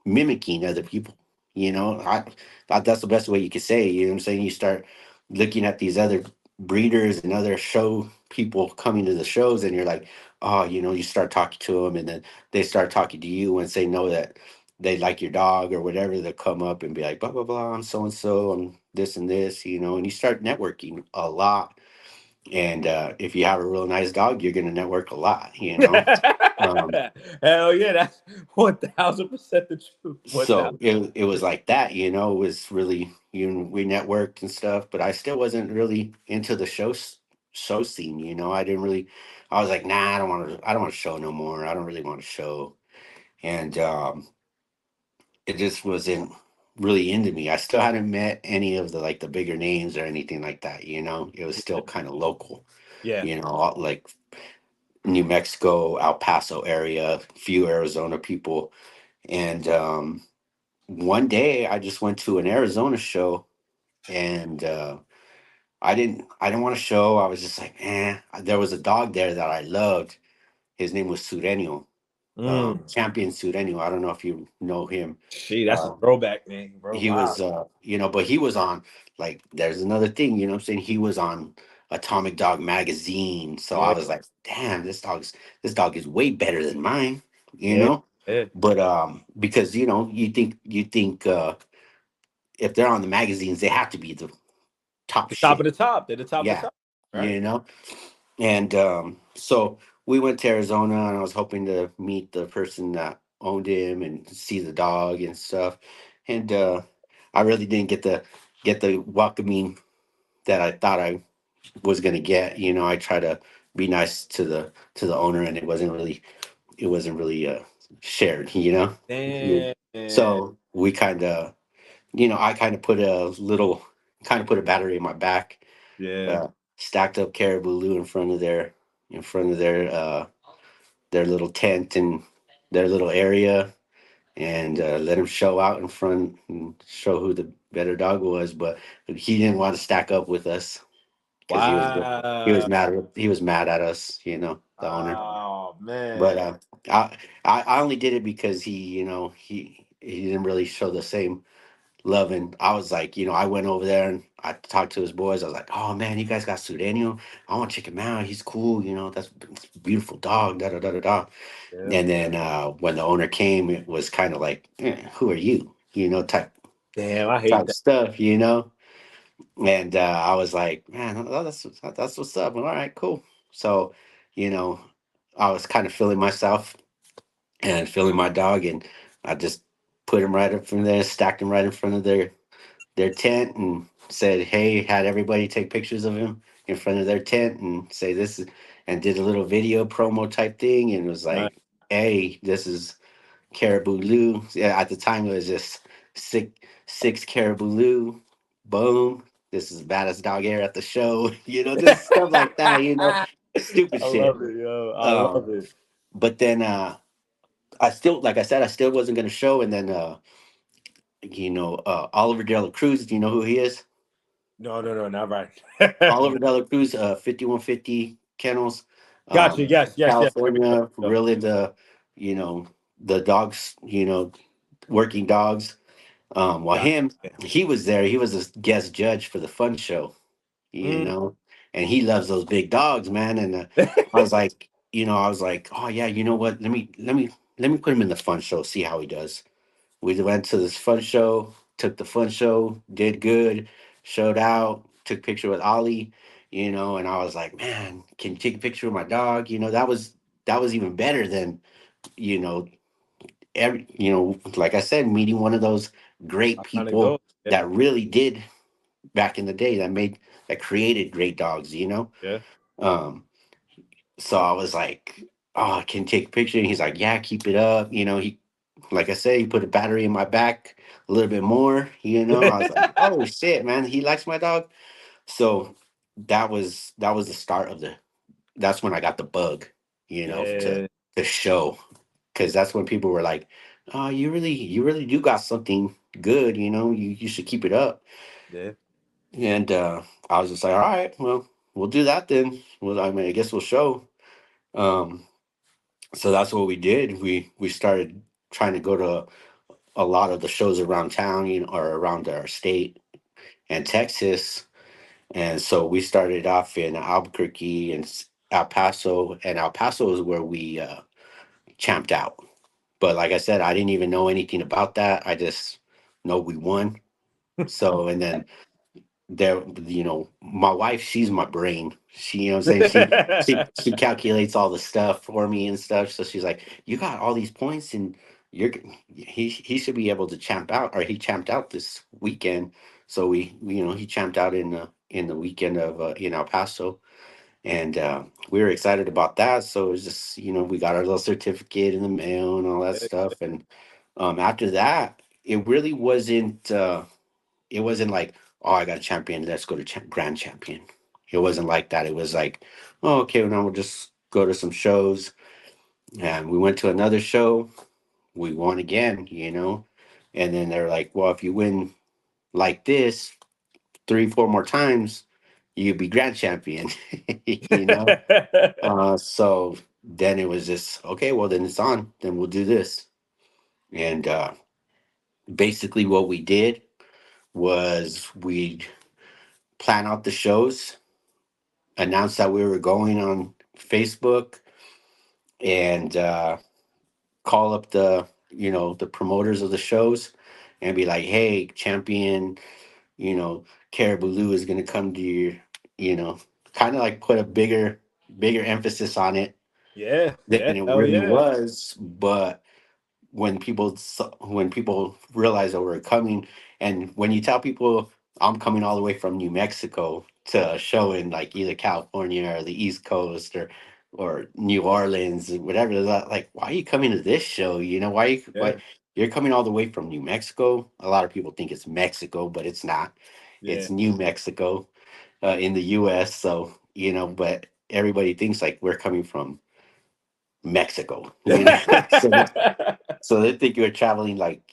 mimicking other people. I thought that's the best way you could say it, what I'm saying. You start looking at these other breeders and other show people coming to the shows, and you're like, oh, you start talking to them, and then they start talking to you, and say know that they like your dog or whatever. They'll come up and be like, blah blah blah, I'm so and so, I'm this and this, and you start networking a lot. And if you have a real nice dog, you're going to network a lot. um, Hell yeah, that's 1,000% the truth. so 1,000. it was like that, it was really, we networked and stuff, but I still wasn't really into the show scene. I didn't really, I was like, nah, I don't want to show no more. I don't really want to show. And it just wasn't really into me. I still hadn't met any of the, like, the bigger names or anything like that. It was still kind of local, Yeah. like New Mexico, El Paso area, few Arizona people. And one day I just went to an Arizona show, and I didn't want to show. I was just like, there was a dog there that I loved. His name was Sureño, Mm. Champion Sureño. I don't know if you know him. Gee, that's a Uh, throwback name, bro. he Wow. was, but he was on, like, there's another thing, what I'm saying. He was on Atomic Dog magazine. So I Yeah. was like, damn, this dog is way better than mine, you Yeah. know? Yeah. But because you think if they're on the magazines, they have to be the top The top of shit. the top. They're the top of the Yeah. top. Right. You know? And so we went to Arizona, and I was hoping to meet the person that owned him and see the dog and stuff. And I really didn't get the welcoming that I thought I was gonna get. I try to be nice to the owner, and it wasn't really shared. Yeah. Damn. So we I kind of put a battery in my back, Yeah. uh, stacked up Caribou Lou in front of their little tent and their little area, and let him show out in front and show who the better dog was. But he didn't want to stack up with us. because he was Wow. mad at us, the owner. Oh But man. I only did it because he didn't really show the same love. And I was like, I went over there and I talked to his boys. I was like, oh man, you guys got Sudanio. I want to check him out. He's cool. That's a beautiful dog. Da da da da da. Yeah. And then when the owner came, it was kind of like, who are you? Damn, I hate Type that. stuff. And I was like, man, that's what's up. All right, cool. So, you know, I was kind of feeling myself and feeling my dog, and I just put him right up from there, stacked him right in front of their tent, and said, hey, had everybody take pictures of him in front of their tent, and say this is, and did a little video promo type thing, and was Nice. like, hey, this is Caribou Lou. Yeah, at the time it was just six Caribou Lou. Boom. This is baddest dog air at the show. Just stuff like that. I Stupid shit. love it, yo. I Um, love it. but then I still, like I said, I still wasn't gonna show. And then Oliver De La Cruz. Do you know who he is? No, no, no, not right. Oliver De La Cruz, 5150 Kennels, Gotcha. Yes, yes, yes. There we go. California. There we Really you know, the dogs. Working dogs. Well, go. Gotcha. he was there. He was a guest judge for the fun show, you Mm. know, and he loves those big dogs, man. And I was like, oh yeah, you know what? Let me put him in the fun show, see how he does. We went to this fun show, took the fun show, did good, showed out, took picture with Ollie, and I was like, man, can you take a picture with my dog? That was even better than, you know, like I said, meeting one of those great Iconic dog. people Yeah, that really did back in the day that created great dogs. yeah. Um, so I was like, oh, I can take a picture. And he's like, yeah, keep it up. Like I said, he put a battery in my back a little bit more. I was like, oh shit, man, he likes my dog. So that was the start of that's when I got the bug, to Yeah, the show, because that's when people were like, "Oh, you really do got something good. You should keep it up." yeah. And I was just like, "All right, well, we'll do that then. Well, I mean, I guess we'll show." Um, so that's what we did. We started trying to go to a lot of the shows around town, or around our state and Texas. And so we started off in Albuquerque and El Paso, and El Paso is where we champed out. But like I said, I didn't even know anything about that. I just know we won. So, and then my wife, she's my brain. She, what I'm saying, she calculates all the stuff for me and stuff. So she's like, "You got all these points, and he should be able to champ out, or he champed out this weekend." So he champed out in the weekend of in El Paso, and we were excited about that. So it was just, we got our little certificate in the mail and all that stuff. And after that, it really wasn't. It wasn't like, oh, I got a champion. Let's go to grand champion. It wasn't like that. It was like, oh, okay, well, now we'll just go to some shows. And we went to another show. We won again. And then they're like, well, if you win like this 3, 4 more times, you'd be grand champion. you know. So then it was just, okay, well, then it's on. Then we'll do this. And basically, what we did was we'd plan out the shows, announce that we were going on Facebook, and call up the promoters of the shows and be like, hey, champion, you know, Caribou Lou is going to come to your, you know, kind of like put a bigger emphasis on it Yeah, than yeah. it Hell really yeah. was. But when people realize that we're coming, and when you tell people I'm coming all the way from New Mexico to a show in like either California or the East Coast or New Orleans, whatever, they're like, why are you coming to this show? Why Yeah, you're coming all the way from New Mexico? A lot of people think it's Mexico, but it's not. yeah. It's New Mexico, in the U.S. So but everybody thinks like we're coming from Mexico. So they think you're traveling like,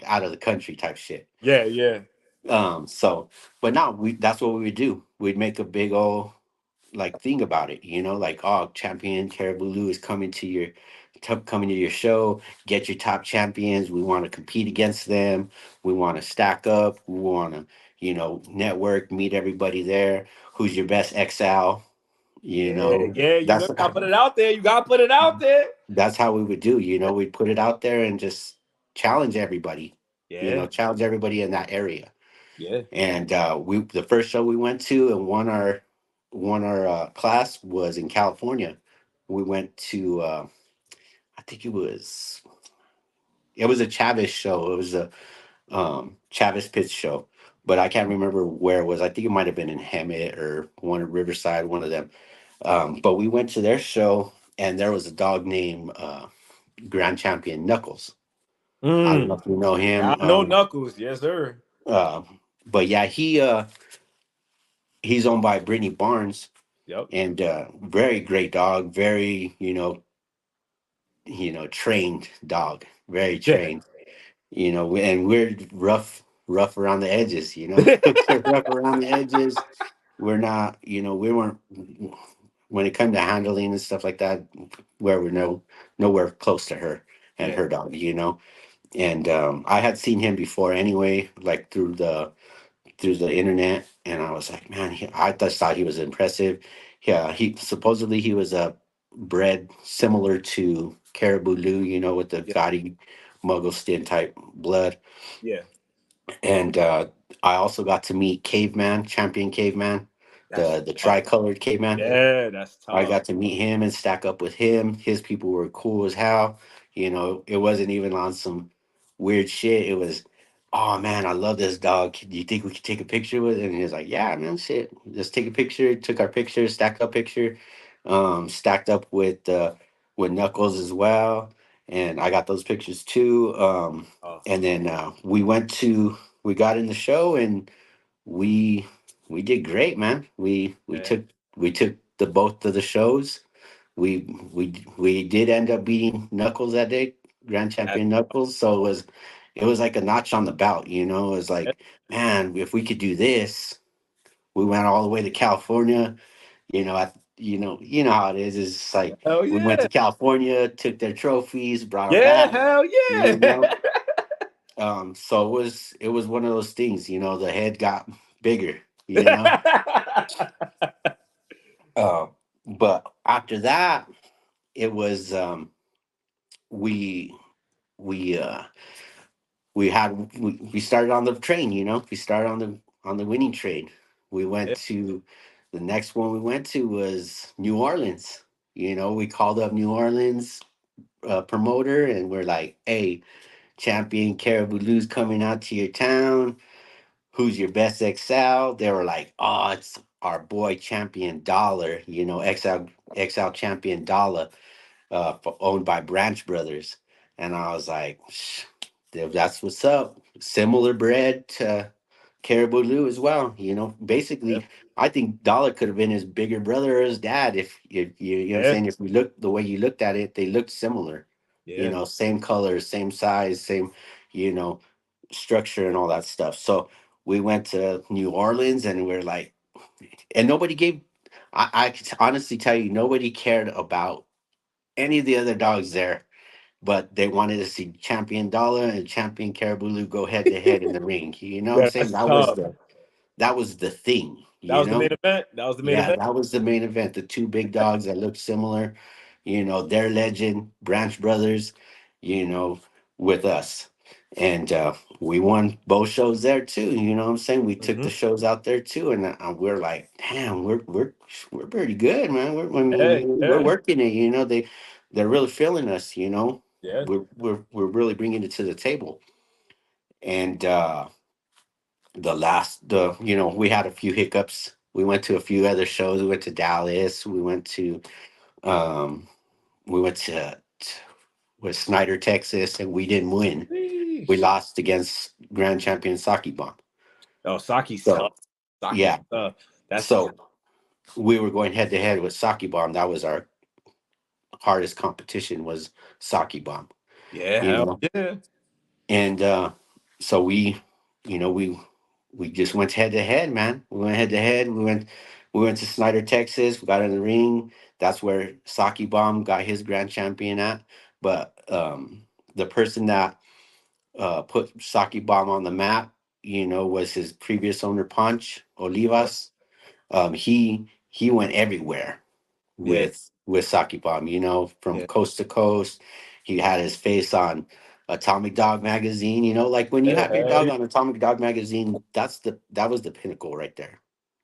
out of the country type shit. Yeah, yeah. So, but now that's what we would do. We'd make a big old like thing about it, like, oh, champion Caribou Lou is coming to your show. Get your top champions. We want to compete against them. We want to stack up. We want to, network, meet everybody there. Who's your best XL? Yeah, yeah, you know, That's you gotta put it out there. You gotta put it out there. that's how we would do. We'd put it out there and just challenge everybody. Yeah, Challenge everybody in that area. yeah. And we the first show we went to and won our class was in California. We went to I think it was a Chavez show. It was a Chavez Pitts show, but I can't remember where it was. I think it might have been in Hemet or one in Riverside, one of them. But we went to their show, and there was a dog named Grand Champion Knuckles. I don't know Mm. if you know I him. know Knuckles. Yes, sir. Uh, but yeah, he's owned by Brittany Barnes, Yep. and very great dog, very trained dog, very Yeah. trained. And we're rough around the edges. We're rough around the edges. We're not, we weren't when it comes to handling and stuff like that. Where we're nowhere close to her and Yeah. her dog. And I had seen him before anyway, like through the internet, and I was like, man, I just thought he was impressive. Yeah, he was bred similar to Caribou Lou, with the Yeah. gaudy Muggleston type blood. Yeah. And I also got to meet Caveman, Champion Caveman, That's the tough. tricolored Caveman. Yeah, that's I tough. got to meet him and stack up with him. His people were cool as hell. It wasn't even on some weird shit. It was, oh man, I love this dog. Do you think we could take a picture with it? And he was like, yeah, man, shit. Let's take a picture. Took our picture, stacked up picture, stacked up with Knuckles as well. And I got those pictures too. Oh, And then we got in the show and we we did great, man. yeah. We took the both of the shows. We did end up beating Knuckles that day, Grand That's Champion Knuckles. So it was like a notch on the belt. It was yeah. like, man, if we could do this, we went all the way to California. How it is. It's just like Hell we went yeah. to California, took their trophies, brought them Yeah, back. hell You yeah. know, so it was one of those things. The head got bigger. You know, uh, but after that, it was we we uh we started on the train. We started on the winning train. We went Yeah. to the next one we went to was New Orleans. We called up New Orleans promoter and we're like, hey, champion Caribou Lou's coming out to your town. Who's your best XL? They were like, oh, it's our boy Champion Dollar, XL Champion Dollar, owned by Branch Brothers. And I was like, that's what's up. Similar bread to Caribou Lou as well. Yeah. Basically, I think Dollar could have been his bigger brother or his dad if you know what I'm Yeah. saying. If we look the way you looked at it, they looked similar. Yeah. Same colors, same size, same, you know, structure and all that stuff. So we went to New Orleans and we're like, and nobody gave. I can honestly tell you, nobody cared about any of the other dogs there, but they wanted to see Champion Dollar and Champion Caribulu go head to head in the ring. You know what I'm saying? That's tough. That was the thing. That was the main event. That was the main Yeah, event. that was the main event. The two big dogs that looked similar, their legend, Branch Brothers, you know, with us. And we won both shows there too. You know what I'm saying? We took the Hmm. shows out there too, and we're like, damn, we're pretty good, man. I Yeah. mean, we're Yeah. working it. They're really feeling us. Yeah. We're really bringing it to the table. And we had a few hiccups. We went to a few other shows. We went to Dallas. Um we went to with Snyder, Texas, and we didn't win. We Sheesh. lost against Grand Champion Saki Bomb. Oh, Saki's So tough. Saki's yeah, tough. That's tough. so we were going head to head with Saki Bomb. That was our hardest competition was Saki Bomb. Yeah. You Hell know, yeah. and so we we just went head to head, man. We went head to head. We went to Snyder, Texas. We got in the ring. That's where Saki Bomb got his grand champion at. But the person that put Saki Bomb on the map, was his previous owner, Punch Yeah. Olivas. He went everywhere Yeah. with Saki Bomb, from Yeah. coast to coast. He had his face on Atomic Dog magazine, like when you have your dog Yeah. on Atomic Dog magazine, that was the pinnacle right there,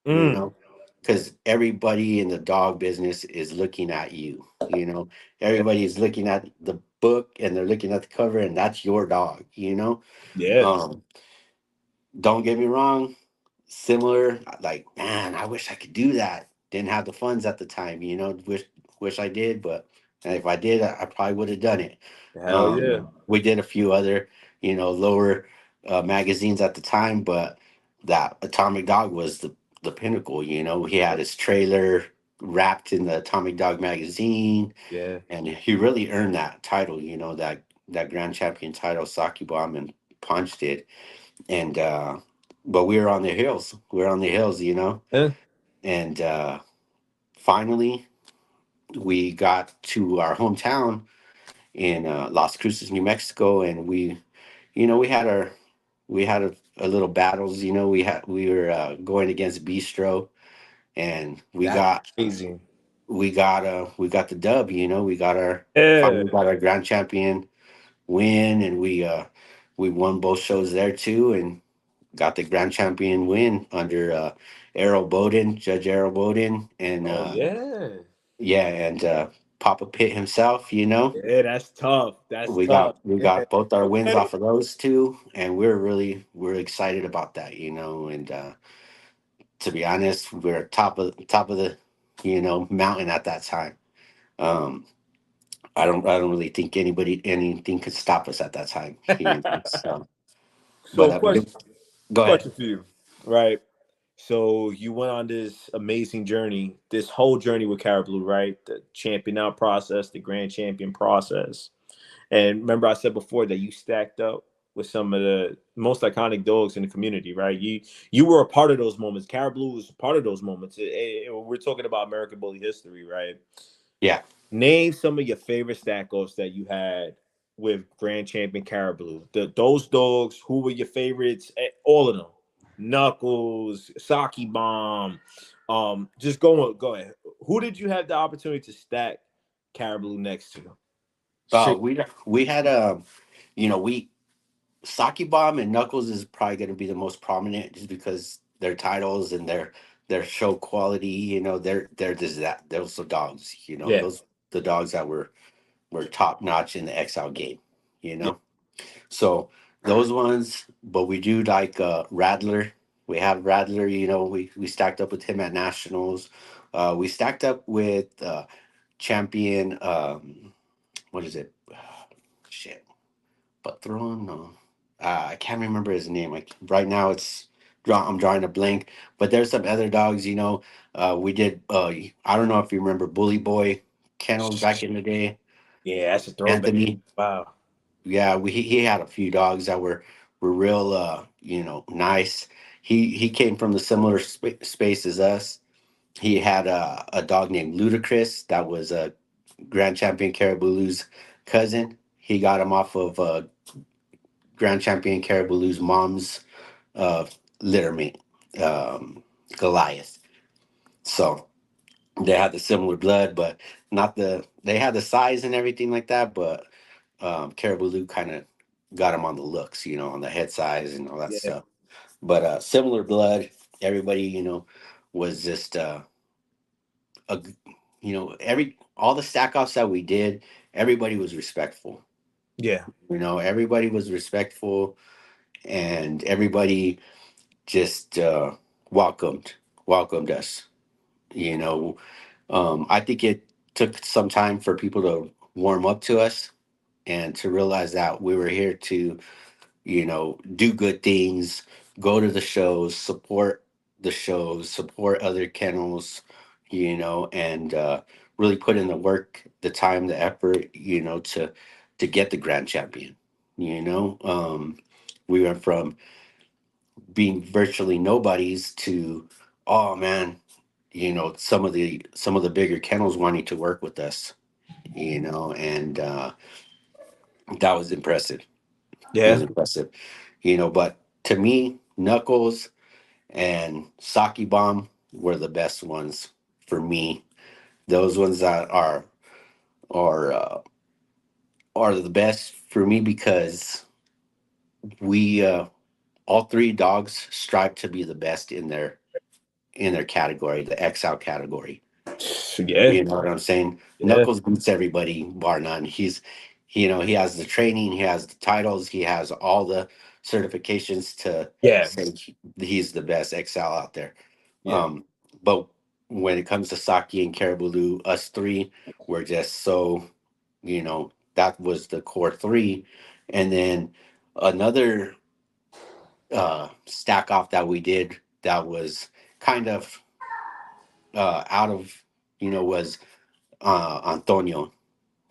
you Mm. know, because everybody in the dog business is looking at you, Yeah. everybody is looking at the book and they're looking at the cover and that's your dog, Yeah. um, don't get me wrong, similar, like, man, I wish I could do that. Didn't have the funds at the time, wish I did, but if I did, I probably would have done it. Hell yeah. We did a few other, lower magazines at the time, but that Atomic Dog was the pinnacle. He had his trailer wrapped in the Atomic Dog magazine, Yeah. and he really earned that title. That grand champion title, Saki Bomb and Punch did, and but we were on the hills. We were on the hills, Yeah. and finally we got to our hometown in Las Cruces, New Mexico, and we had a little battles. We were going against Bistro, and we That's got crazy. we got the dub. We got our Yeah. finally got our grand champion win, and we won both shows there too, and got the grand champion win under Errol Bowden, Judge Errol Bowden, and Oh yeah. yeah, and Papa Pitt himself. Yeah, that's tough. That's we tough. got we Yeah. got both our wins Okay. off of those two, and we're excited about that. And to be honest, we're top of the mountain at that time. Um, I don't really think anything could stop us at that time. So, but So go ahead. question for you. Right. So you went on this amazing journey, this whole journey with Caribou, right? The champion out process, the grand champion process. And remember, I said before that you stacked up with some of the most iconic dogs in the community, right? You were a part of those moments. Caribou was a part of those moments. We're talking about American Bully history, right? Yeah. Name some of your favorite stack offs that you had with Grand Champion Caribou. Those dogs, who were your favorites? All of them. Knuckles, Saki Bomb. Just go ahead. Who did you have the opportunity to stack Caribou next to? Shit. We had we Saki Bomb and Knuckles is probably going to be the most prominent just because their titles and their show quality. They're just that those the dogs. Yeah. Those the dogs that were top notch in the XL game. You Yeah. know, so those ones. But we do like Rattler. We have Rattler. We stacked up with him at nationals. We stacked up with champion. What is it? Shit. Patron, no. I can't remember his name. Like right now, I'm drawing a blank. But there's some other dogs. We did. I don't know if you remember Bully Boy kennels back in the day. Yeah, that's a throwback. Anthony. Wow. Yeah, he had a few dogs that were real. Nice. He came from the similar space as us. He had a dog named Ludacris that was a Grand Champion Caribou Lou's cousin. He got him off of Grand Champion Caribou Lou's mom's uh, litter mate, um, Goliath. So they had the similar blood, but not they had the size and everything like that. But Caribou Lou kind of got him on the looks, on the head size and all that Yeah. stuff. But similar blood, everybody, was just a, all the stack offs that we did, everybody was respectful. Yeah. Everybody was respectful, and everybody just welcomed us. You know, I think it took some time for people to warm up to us and to realize that we were here to, do good things, go to the shows, support other kennels, and really put in the work, the time, the effort, to get the grand champion. We went from being virtually nobodies to, oh man, some of the bigger kennels wanting to work with us, and that was impressive. It was Yeah. impressive, but to me, Knuckles and Saki Bomb were the best ones for me. Those ones that are are the best for me because we all three dogs strive to be the best in their category, the XL category. Yeah. You know what I'm saying? Yeah. Knuckles beats everybody bar none. He has the training, he has the titles, he has all the certifications to Yeah. say he's the best XL out there. Yeah. But when it comes to Saki and Caribulu, us three were just so, that was the core three. And then another stack off that we did that was kind of out of, was Antonio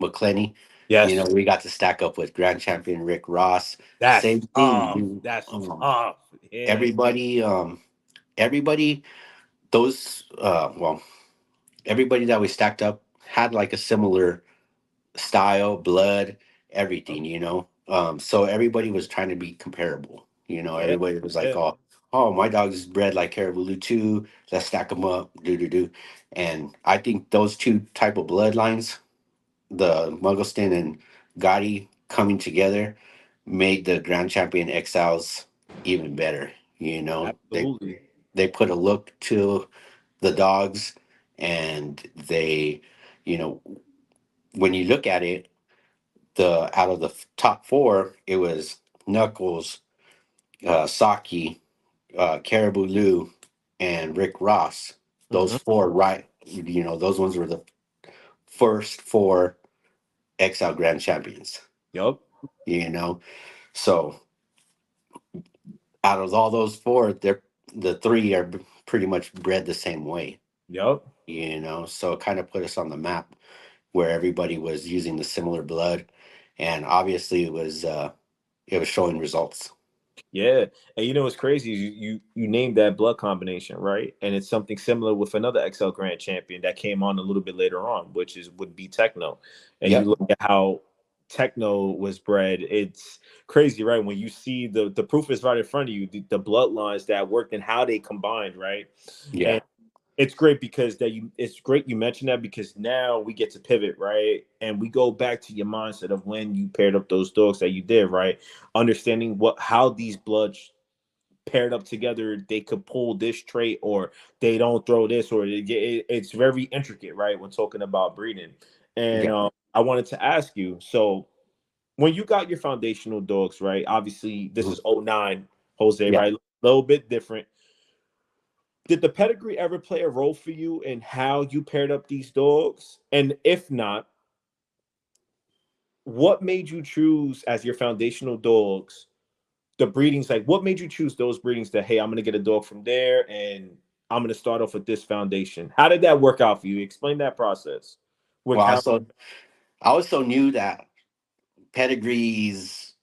McClenny. Yes. We got to stack up with Grand Champion Rick Ross. That's Same thing. tough. That's tough. Yeah. Everybody, everybody, those, everybody that we stacked up had like a similar style, blood, everything, So everybody was trying to be comparable. Yeah. Everybody was like, Yeah. oh, my dog's bred like Caribou Lou too. Let's stack them up, do. And I think those two type of bloodlines, the Muggleston and Gotti coming together, made the Grand Champion XLs even better. Absolutely. They put a look to the dogs, and they, you know, when you look at it, the out of the top four, it was Knuckles, Saki, Caribou Lou, and Rick Ross. Those Hmm. four, right? Those ones were the first four XL Grand Champions. Yup. You know, so out of all those four, they're the three are pretty much bred the same way. Yup. So it kind of put us on the map where everybody was using the similar blood, and obviously it was showing results. Yeah, and you know what's crazy? You named that blood combination, right? And it's something similar with another XL Grand Champion that came on a little bit later on, which is would be Techno. And you Yep. look at how Techno was bred. It's crazy, right? When you see the proof is right in front of you, the bloodlines that worked and how they combined, right? Yeah. And it's great because that you it's great you mentioned that because now we get to pivot, right? And we go back to your mindset of when you paired up those dogs that you did, right? Understanding what how these bloods paired up together, they could pull this trait or they don't throw this, or it's very intricate, right? When talking about breeding. And Yeah. I wanted to ask you, so when you got your foundational dogs, right? Obviously, this Mhm. is '09, Jose, Yeah. right? A little bit different. Did the pedigree ever play a role for you in how you paired up these dogs? And if not, what made you choose as your foundational dogs the breedings? Like, what made you choose those breedings that, hey, I'm going to get a dog from there and I'm going to start off with this foundation? How did that work out for you? Explain that process with Well, how. I also knew that pedigrees,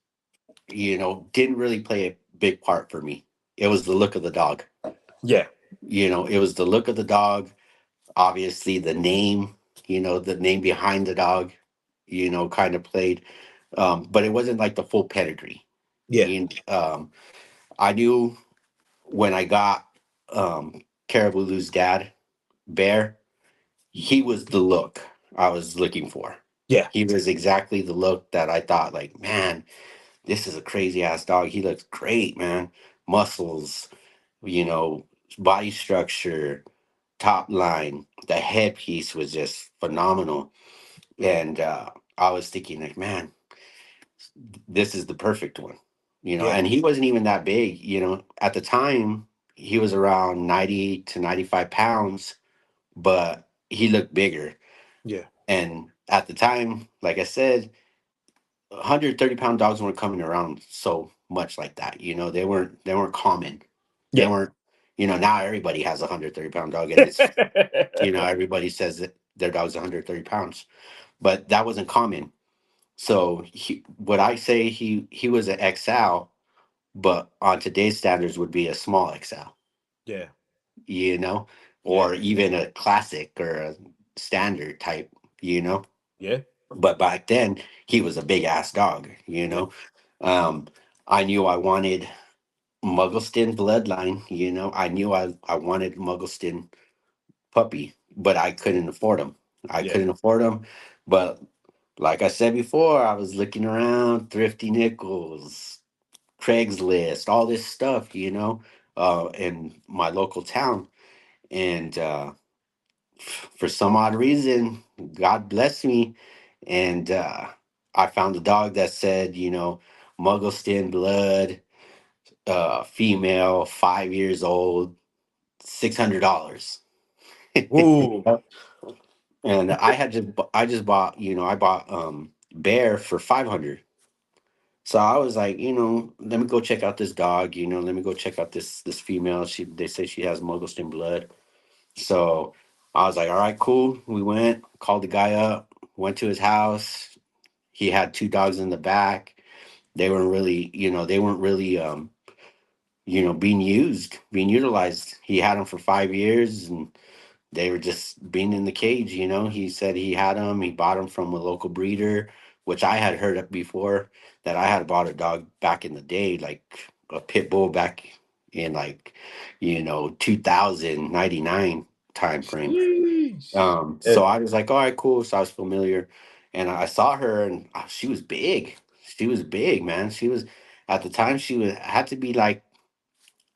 didn't really play a big part for me. It was the look of the dog. Yeah, It was the look of the dog. Obviously, the name behind the dog, kind of played. But it wasn't like the full pedigree. yeah, I knew when I got Caribou Lou's dad, Bear, he was the look I was looking for. yeah, He was exactly the look that I thought, like, man, this is a crazy ass dog. He looks great, man. Muscles, you know, body structure, top line, the headpiece was just phenomenal. And I was thinking, like, man, this is the perfect one. yeah, And he wasn't even that big. At the time, he was around 90 to 95 pounds, but he looked bigger. yeah, And at the time, like I said, 130-pound dogs weren't coming around so much like that. They weren't common. They yeah. weren't, now everybody has a 130-pound dog, and it's, everybody says that their dog's 130 pounds, but that wasn't common. So would I say he was an XL, but on today's standards would be a small XL, Yeah. you know, Yeah. or even a classic or a standard type, you know. Yeah. But back then, he was a big ass dog, you Yeah. know. Um, I knew I wanted Muggleston bloodline, you know. I knew I wanted Muggleston puppy, but I couldn't afford them. I Yeah. couldn't afford them. But like I said before, I was looking around, Thrifty Nickels, Craigslist, all this stuff, you know, in my local town. And for some odd reason, God bless me. And I found a dog that said, you know, Muggleston blood, female, 5 years old, $600. Ooh. And I just bought, you know, I bought Bear for 500. So I was like, you know, let me go check out this dog, you know, let me go check out this female. They say she has Muggleston blood. So I was like, all right, cool. We went, called the guy up, went to his house. He had two dogs in the back. They weren't really, you know, they weren't really you know, being utilized. He had them for 5 years, and they were just being in the cage, you know. He said he had them, he bought them from a local breeder, which I had heard of before, that I had bought a dog back in the day, like a pit bull back in like, you know, 2099 time frame. Sheesh. Yeah. So I was like, all right, cool. So I was familiar, and I saw her, and she was big. She was big, man. She was, at the time, she was had to be like,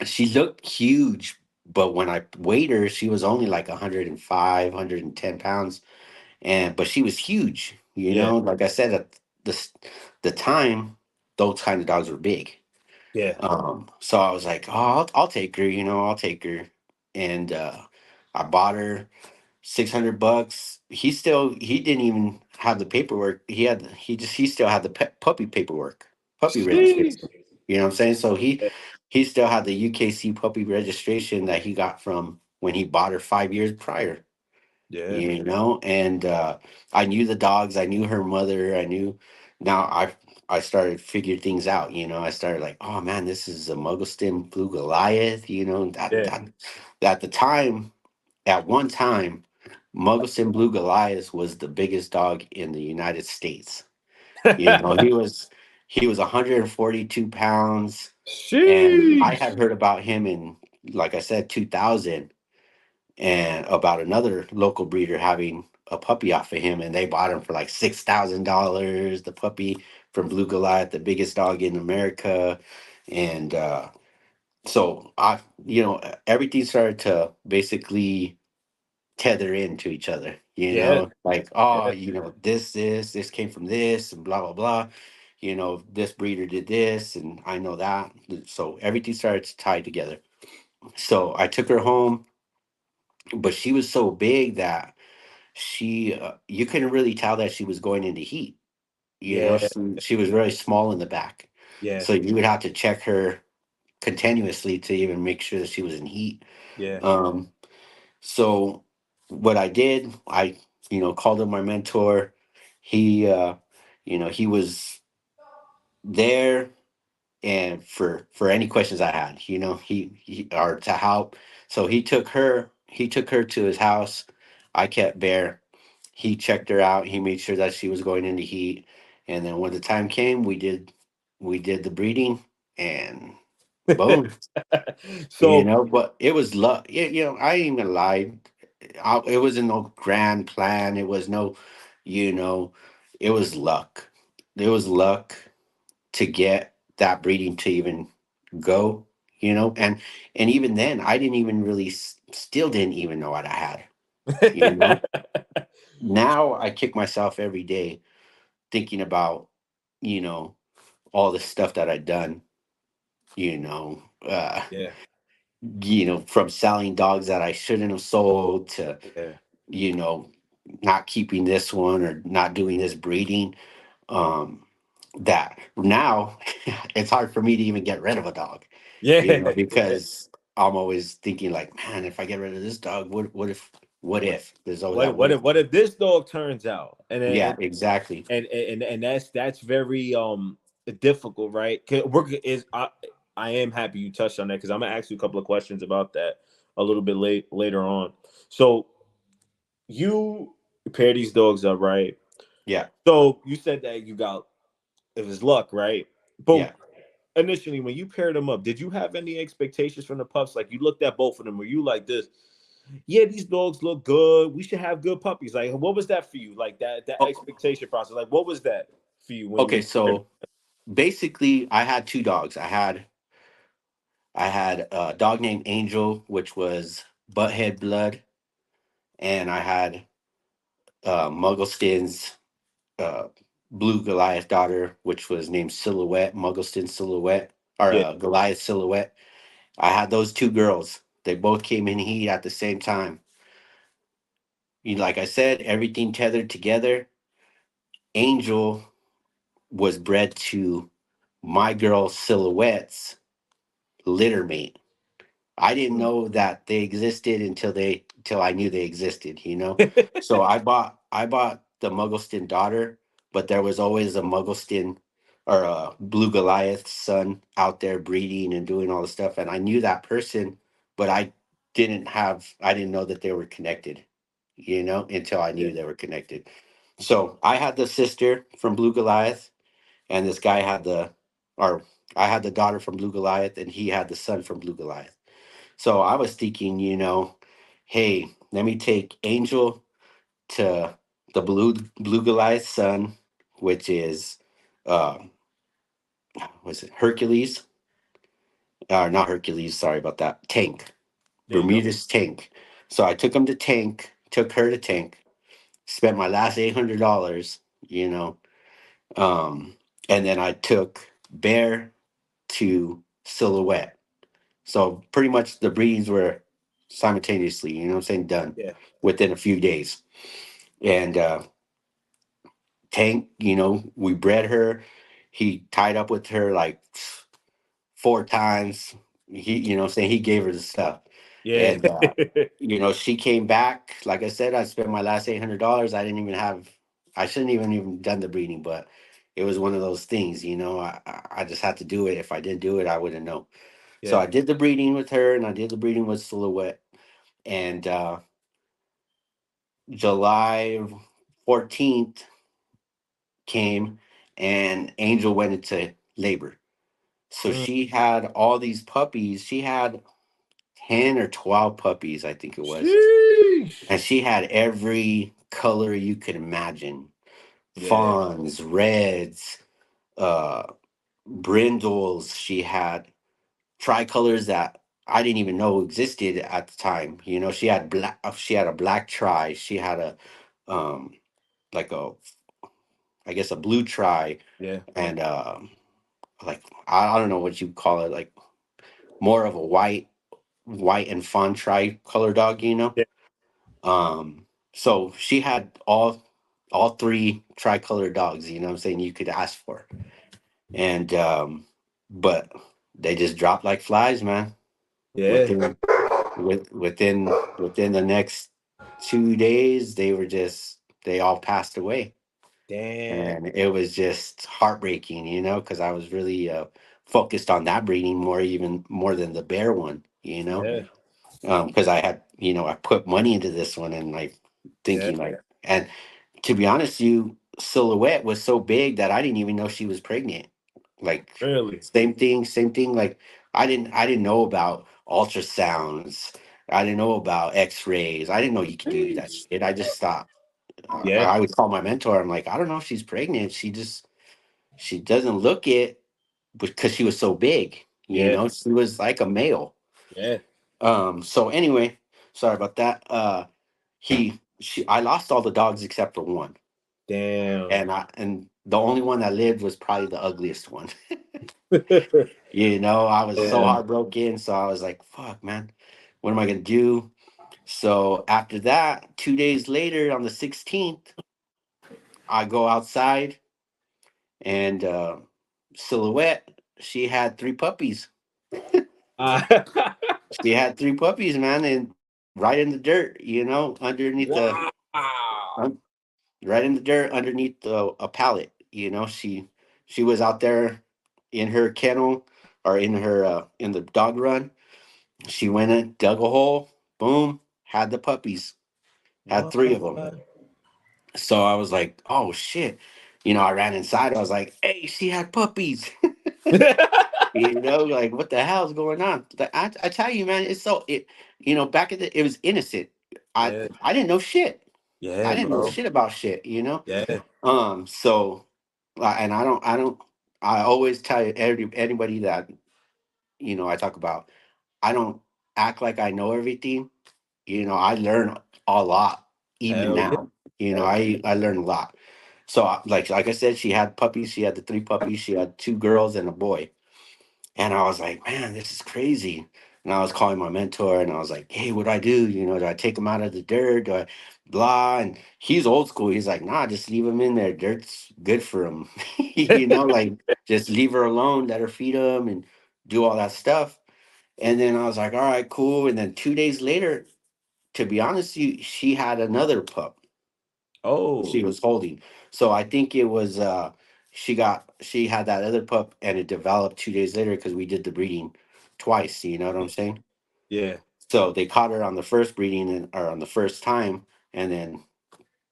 she looked huge, but when I weighed her, she was only like 105, 110 pounds, and but she was huge. You Yeah. know, like I said, at the time, those kind of dogs were big. Yeah. So I was like, oh, I'll take her. You know, I'll take her, and I bought her. $600. He didn't even have the paperwork. He still had the puppy paperwork, puppy registration. Sheesh. You know what I'm saying? So Yeah. he still had the UKC puppy registration that he got from when he bought her 5 years prior. Yeah. You know, and I knew the dogs. I knew her mother. I knew. Now I started figure things out. You know, I started like, oh man, this is a Muggleston Blue Goliath. You know, Yeah. at the time, at one time, Muggleston Blue Goliath was the biggest dog in the United States. You know, he was 142 pounds, and I Sheesh. had heard about him in, like I said, 2000, and about another local breeder having a puppy off of him, and they bought him for like $6,000. The puppy from Blue Goliath, the biggest dog in America, and so you know, everything started to basically tether into each other, you Yeah. know, like, oh, Yeah. you know, this came from this, and blah blah blah. You know, this breeder did this, and I know that. So everything started to tie together. So I took her home, but she was so big that you couldn't really tell that she was going into heat. You know, Yeah. she was very small in the back, Yeah. so you would have to check her continuously to even make sure that she was in heat. Yeah. um So what I did, I, you know, called up my mentor. He you know, he was there, and for any questions I had, you know, he or to help. So he took her to his house. I kept Bear. He checked her out. He made sure that she was going into heat. And then when the time came, we did the breeding, and boom. You So know, but it was luck. You know, I ain't gonna lie. It wasn't no grand plan. It was no, you know, it was luck. It was luck to get that breeding to even go. You know, and even then, I didn't even really, still didn't even know what I had. You know, now I kick myself every day thinking about, you know, all the stuff that I'd done. You know, yeah. from selling dogs that I shouldn't have sold to, Yeah. you know, not keeping this one or not doing this breeding. Um, that now it's hard for me to even get rid of a dog, Yeah. Yeah. because I'm always thinking like, man, if I get rid of this dog, what if there's always that what if. What if this dog turns out? Yeah, exactly. And that's very difficult, right? 'Cause is I am happy you touched on that because I'm gonna ask you a couple of questions about that a little bit later on. So you pair these dogs up, right? Yeah, So you said that you got it was luck, right? But yeah. initially, when you paired them up, did you have any expectations from the pups? Like you looked at both of them, were you like this? Yeah, these dogs look good. We should have good puppies. Like, what was that for you? Like that Oh, expectation process. Like, what was that for you when okay. you? So basically, I had two dogs. I had a dog named Angel, which was butthead blood, and I had Muggleston's uh, blue Goliath daughter, which was named Silhouette, Muggleston Silhouette, or Yeah, Goliath Silhouette. I had those two girls. They both came in heat at the same time. Like I said, everything tethered together. Angel was bred to my girl Silhouette's litter mate. I didn't mm. know that they existed until I knew they existed, you know. So I bought the Muggleston daughter, but there was always a Muggleston or a Blue Goliath son out there breeding and doing all the stuff, and I knew that person, but I didn't know that they were connected, you know, until I yeah, knew they were connected. So I had the sister from Blue Goliath, and this guy had or I had the daughter from Blue Goliath, and he had the son from Blue Goliath. So I was thinking, hey, let me take Angel to the Blue Goliath son, which is uh was it Hercules? Not Hercules, sorry about that. Tank. there you go. Bermuda's Tank. So I took him to Tank, took her to Tank, spent my last $800, you know. Um, and then I took Bear to Silhouette. So pretty much the breedings were simultaneously, you know what I'm saying, done Yeah, within a few days. And Tank, we bred her. He tied up with her like four times. What I'm saying, he gave her the stuff. yeah, And she came back. Like I said, I spent my last $800. I shouldn't even done the breeding, but it was one of those things, I just had to do it. If I didn't do it, I wouldn't know. So yeah. I did the breeding with her, and I did the breeding with Silhouette. And July 14th came, and Angel went into labor. So Mm. she had all these puppies. She had 10 or 12 puppies, I think it was. Sheesh. And she had every color you could imagine: Yeah, fawns, reds, uh, brindles. She had tricolors that I didn't even know existed at the time. She had black. She had a black tri. She had um, like I guess a blue tri, yeah, and like I don't know what you call it, like more of a white and fawn tri-color dog. yeah, So she had all three tricolor dogs. You know what I'm saying, you could ask for, and but they just dropped like flies, man. yeah. Within the next 2 days, they all passed away. Damn. And it was just heartbreaking, because I was really focused on that breeding even more than the bear one, Yeah, because I had, I put money into this one, and like yeah. thinking like, and to be honest, Silhouette was so big that I didn't even know she was pregnant. Like Really. same thing. Like I didn't know about ultrasounds. I didn't know about X-rays. I didn't know you could do that Sheesh. shit. I just stopped. Yeah, I would call my mentor. I'm like, I don't know if she's pregnant. She doesn't look it, because she was so big. yeah, She was like a male. yeah. So anyway, sorry about that. I lost all the dogs except for one, Damn. and the only one that lived was probably the ugliest one. I was so Yeah. heartbroken. So I was like, fuck, man, what am I gonna do? So after that, 2 days later, on the 16th, I go outside, and Silhouette, she had three puppies. Uh, She had three puppies, man, and right in the dirt, underneath wow. un- right in the dirt underneath a pallet. She was out there in her kennel or in the dog run. She went in, dug a hole, boom, had the puppies, had three of them. What? So I was like, oh shit. I ran inside. I was like, hey, she had puppies. Like what the hell's going on? I tell you, man, it's so back at it was innocent. I Yeah, I didn't know shit. I yeah, didn't know bro. shit about shit. Yeah, So and I always tell anybody that I talk about, I don't act like I know everything. I learn a lot even hell yeah, now. hell I learn a lot. So like I said, she had puppies. She had the three puppies. She had two girls and a boy. And I was like, man, this is crazy. And I was calling my mentor and I was like, hey, what do I do? Do I take him out of the dirt? Do I blah? And he's old school. He's like, nah, just leave him in there. Dirt's good for him. Like just leave her alone, let her feed him and do all that stuff. And then I was like, all right, cool. And then 2 days later, to be honest, she had another pup she oh, was holding. So I think it was she had that other pup and it developed 2 days later because we did the breeding twice. You know what I'm saying? yeah, So they caught her on the first breeding or on the first time, and then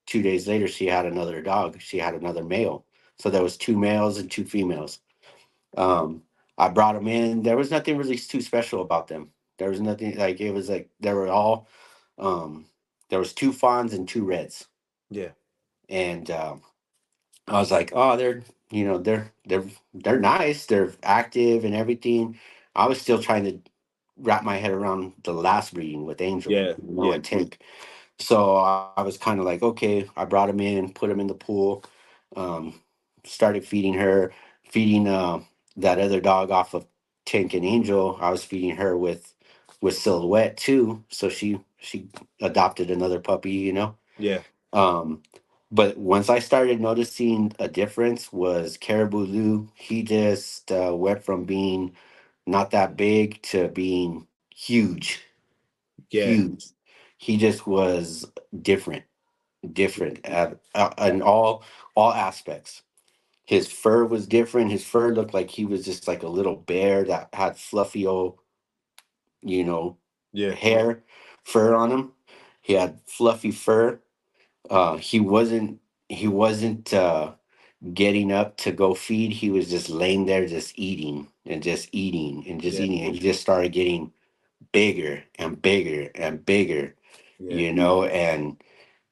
2 days later she had another dog. She had another male. So there was two males and two females. Um, I brought them in. There was nothing really too special about them. There was nothing like it was like they were all um, there was two fawns and two reds, yeah, and I was like, oh, they're nice, they're active and everything. I was still trying to wrap my head around the last breeding with Angel, yeah, yeah, and Tank. So I was kind of like, okay, I brought him in, put him in the pool, um, started feeding her, feeding that other dog off of Tank and Angel. I was feeding her with Silhouette too, so she adopted another puppy. yeah, Um, but once I started noticing a difference was Caribou Lou. He just went from being not that big to being huge, yeah, huge. He just was different, different in all aspects. His fur was different. His fur looked like he was just like a little bear that had fluffy old, you know, yeah, hair, fur on him. He had fluffy fur. He wasn't getting up to go feed. He was just laying there just eating and just eating and just yeah, eating, and he just started getting bigger and bigger and bigger, yeah, and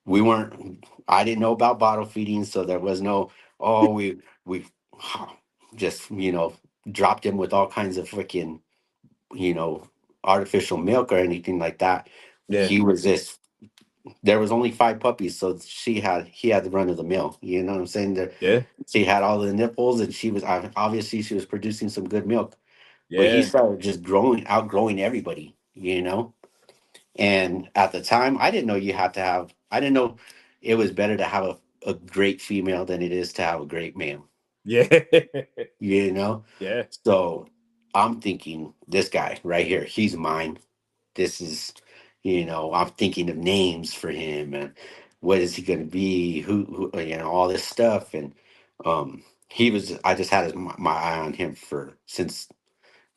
we weren't I didn't know about bottle feeding, so there was no, oh, we just dropped him with all kinds of freaking you know artificial milk or anything like that. yeah, He was just There was only five puppies, so he had the run of the mill. You know what I'm saying? yeah, She had all the nipples, and obviously she was producing some good milk. But he yeah, started just outgrowing everybody. And at the time, I didn't know you had to have. I didn't know it was better to have a great female than it is to have a great male. yeah, You know, yeah, so I'm thinking this guy right here, he's mine. This is, I'm thinking of names for him and what is he going to be, who, all this stuff. And I just had my eye on him since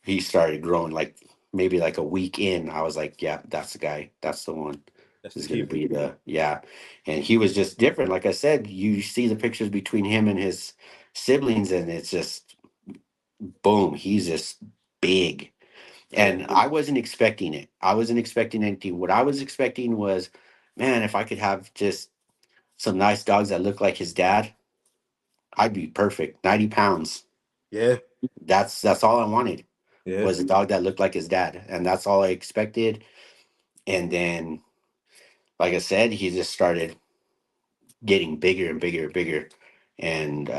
he started growing, like maybe like a week in. I was like, yeah, that's the guy. That's the one that's the who's going to keeper. be yeah. And he was just different. Like I said, you see the pictures between him and his siblings, and it's just boom, he's just big. Yeah, And I wasn't expecting it. I wasn't expecting anything. What I was expecting was, man, if I could have just some nice dogs that look like his dad, I'd be perfect. 90 pounds. yeah, That's all I wanted, yeah, was a dog that looked like his dad. And that's all I expected. And then, like I said, he just started getting bigger and bigger and bigger. And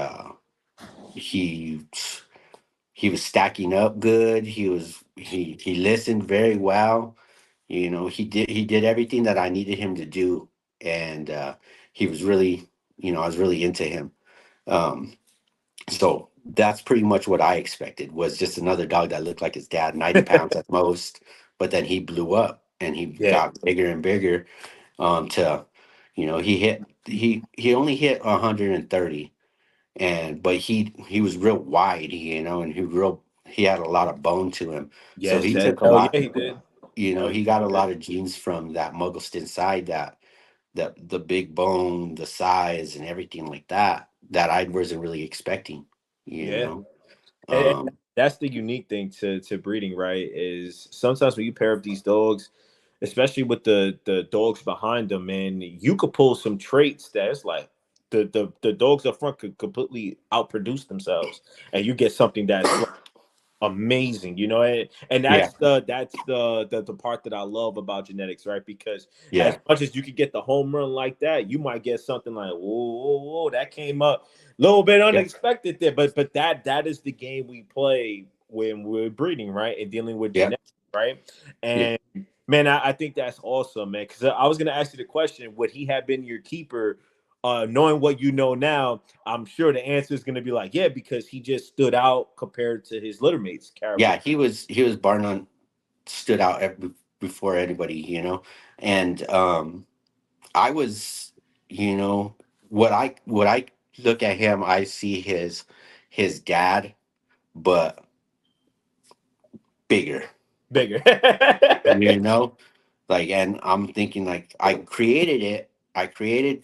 he he was stacking up good. He listened very well. He did everything that I needed him to do, and he was really, I was really into him. Um, so that's pretty much what I expected, was just another dog that looked like his dad, 90 pounds at most. But then he blew up and he yeah, got bigger and bigger. To he only hit 130, but he was real wide, and he real he had a lot of bone to him. So Yes, he that took a hell yeah, lot, he did. Hell he got a yeah, lot of genes from that Muggleton side, that the big bone, the size and everything like that, that I wasn't really expecting, you yeah. know. And Um that's the unique thing to breeding, right? Is sometimes when you pair up these dogs, especially with the dogs behind them, man, you could pull some traits that's like the dogs up front could completely outproduce themselves, and you get something that's like amazing, and yeah, that's the part that I love about genetics, right? Because as yeah, much as you could get the home run like that, you might get something like, whoa, whoa, whoa, that came up a little bit yeah, unexpected there. But that is the game we play when we're breeding, right? And dealing with yeah, genetics, right? yeah. And man, I think that's awesome, man. Because I was gonna ask you the question: would he have been your keeper? Knowing what you know now, I'm sure the answer is going to be like, yeah, because he just stood out compared to his litter mates, Caribou. Yeah, he was bar none, stood out before anybody, and I was, you know, what I look at him, I see his dad, but bigger, Bigger. you know, like, and I'm thinking like I created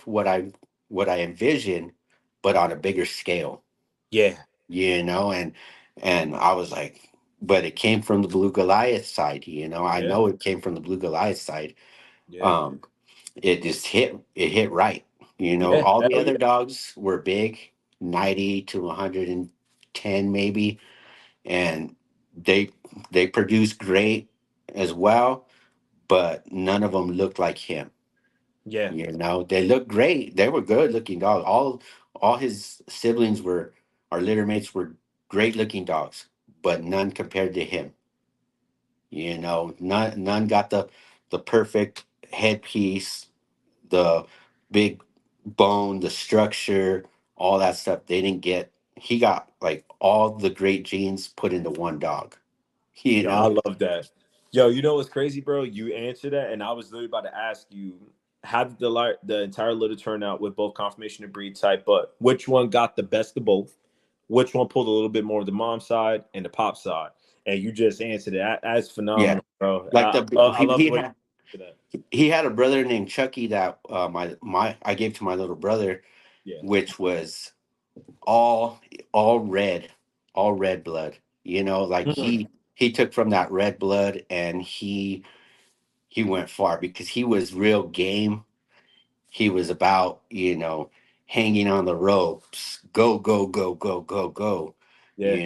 what I envisioned, but on a bigger scale, Yeah, and I was like, but it came from the Blue Goliath side, I yeah, know it came from the Blue Goliath side. yeah, um it hit right. yeah. All the Hell other yeah, dogs were big, 90 to 110 maybe, and they they produced great as well, but none of them looked like him. yeah, They looked great, they were good looking dogs. All his siblings were our litter mates were great looking dogs, but none compared to him. None got the perfect headpiece, the big bone, the structure, all that stuff. They didn't get. He got like all the great genes put into one dog. You yo, I know. love that. Yo, you know what's crazy, bro? You answered that, and I was literally about to ask you, how did the entire litter turn out with both confirmation and breed type? But which one got the best of both? Which one pulled a little bit more of the mom side and the pop side? And you just answered it. That's Yeah. phenomenal, bro. Like I love the way you answered that. he had a brother named Chucky that my I gave to my little brother, Yeah. which was all all red, all red blood. Like Mm, he took from that red blood, and he went far because he was real game. He was about, hanging on the ropes, go, go, go, go, go, go. yeah.